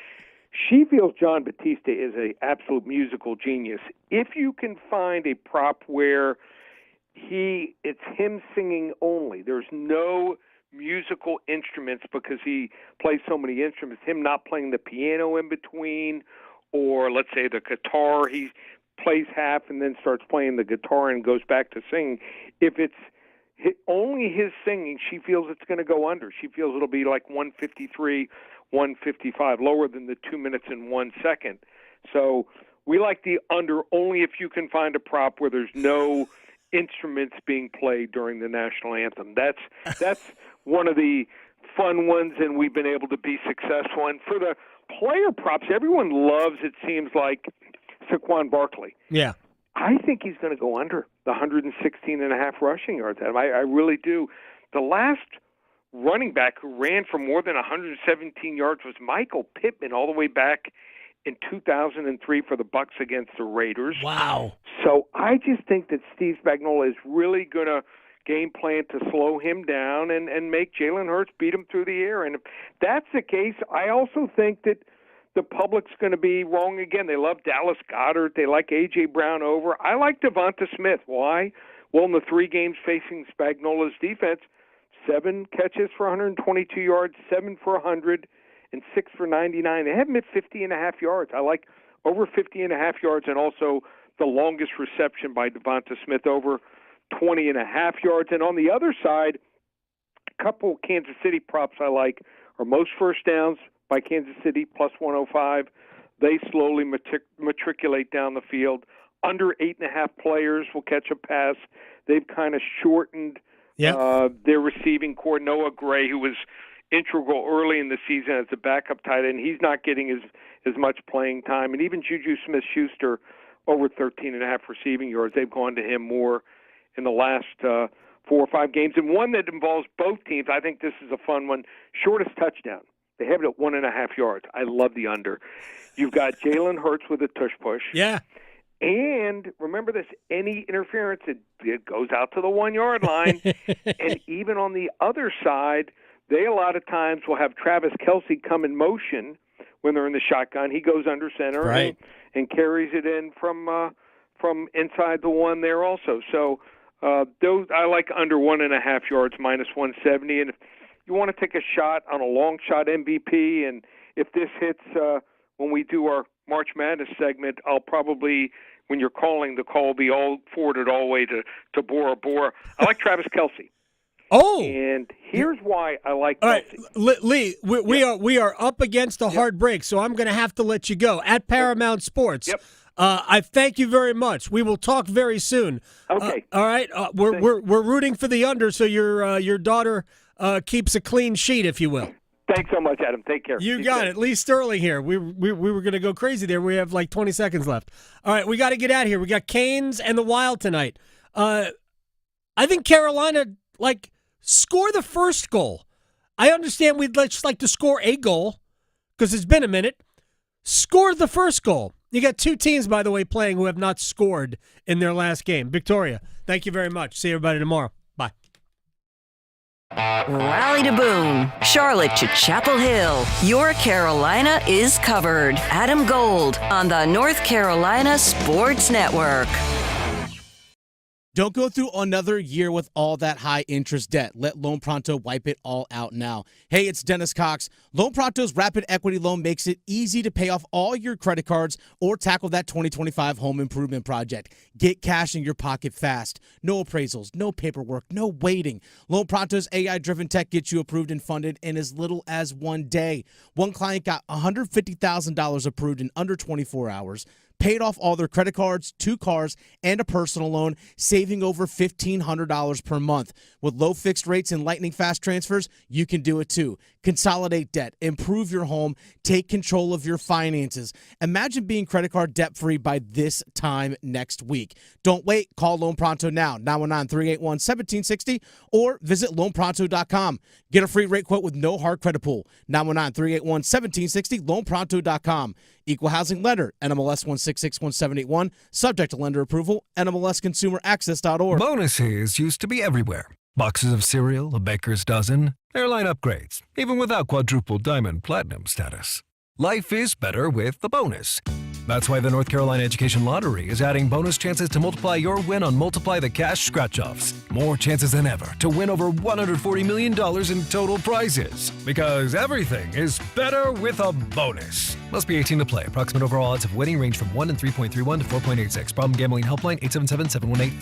She feels John Batista is an absolute musical genius. If you can find a prop where it's him singing only, there's no musical instruments because he plays so many instruments, him not playing the piano in between, or let's say the guitar, he plays half and then starts playing the guitar and goes back to singing. If it's only his singing, she feels it's going to go under. She feels it'll be like 153, 155, lower than the 2 minutes and 1 second. So we like the under only if you can find a prop where there's no instruments being played during the national anthem. That's one of the fun ones, and we've been able to be successful. And for the player props, everyone loves, it seems like, Saquon Barkley. Yeah. I think he's going to go under the 116.5 rushing yards. I really do. The last running back who ran for more than 117 yards was Michael Pittman, all the way back in 2003 for the Bucs against the Raiders. Wow. So I just think that Steve Spagnuolo is really going to game plan to slow him down and make Jalen Hurts beat him through the air. And if that's the case, I also think that the public's going to be wrong again. They love Dallas Goedert. They like A.J. Brown over. I like Devonta Smith. Why? Well, in the 3 games facing Spagnuolo's defense, 7 catches for 122 yards, 7 for 100, and 6 for 99. They have him at 50.5 yards. I like over 50.5 yards, and also the longest reception by Devonta Smith, over 20.5 yards. And on the other side, a couple Kansas City props I like are most first downs by Kansas City, plus 105. They slowly matriculate down the field. Under 8.5 players will catch a pass. They've kind of shortened their receiving core. Noah Gray, who was integral early in the season as a backup tight end, he's not getting as much playing time. And even Juju Smith-Schuster, over 13.5 receiving yards. They've gone to him more in the last 4 or 5 games. And one that involves both teams, I think this is a fun one, shortest touchdown. They have it at 1.5 yards. I love the under. You've got Jalen Hurts with a tush push. Yeah. And remember this, any interference, it goes out to the 1 yard line. And even on the other side, they a lot of times will have Travis Kelce come in motion when they're in the shotgun. He goes under center and carries it in from inside the 1 there also. So those I like under 1.5 yards, minus 170. And if you want to take a shot on a long shot MVP, and if this hits when we do our March Madness segment, I'll probably, when you're calling, the call will be all forwarded all the way to Bora Bora. I like Travis Kelce. Oh, and here's why I like Kelce. All right, Lee, we are up against a hard break, so I'm going to have to let you go. At Paramount Sports. Yep. I thank you very much. We will talk very soon. Okay. All right. We're rooting for the under, so your daughter keeps a clean sheet, if you will. Thanks so much, Adam. Take care. You got it. Lee Sterling here. We were going to go crazy there. We have like 20 seconds left. All right, we got to get out of here. We got Canes and the Wild tonight. I think Carolina, score the first goal. I understand we'd just like to score a goal because it's been a minute. Score the first goal. You got 2 teams, by the way, playing who have not scored in their last game. Victoria, thank you very much. See everybody tomorrow. Bye. Raleigh to Boone, Charlotte to Chapel Hill. Your Carolina is covered. Adam Gold on the North Carolina Sports Network. Don't go through another year with all that high interest debt. Let Loan Pronto wipe it all out now. Hey, it's Dennis Cox. Loan Pronto's Rapid Equity Loan makes it easy to pay off all your credit cards or tackle that 2025 home improvement project. Get cash in your pocket fast. No appraisals, no paperwork, no waiting. Loan Pronto's AI-driven tech gets you approved and funded in as little as 1 day. One client got $150,000 approved in under 24 hours. Paid off all their credit cards, 2 cars, and a personal loan, saving over $1,500 per month. With low fixed rates and lightning fast transfers, you can do it too. Consolidate debt, improve your home, take control of your finances. Imagine being credit card debt-free by this time next week. Don't wait. Call Loan Pronto now, 919-381-1760, or visit loanpronto.com. Get a free rate quote with no hard credit pull, 919-381-1760, loanpronto.com. Equal housing lender, NMLS 1661781, subject to lender approval, NMLSconsumeraccess.org. Bonuses used to be everywhere. Boxes of cereal, a baker's dozen, airline upgrades, even without quadruple diamond platinum status. Life is better with the bonus. That's why the North Carolina Education Lottery is adding bonus chances to multiply your win on Multiply the Cash scratch-offs. More chances than ever to win over $140 million in total prizes. Because everything is better with a bonus. Must be 18 to play. Approximate overall odds of winning range from 1 in 3.31 to 4.86. Problem gambling helpline 877-718.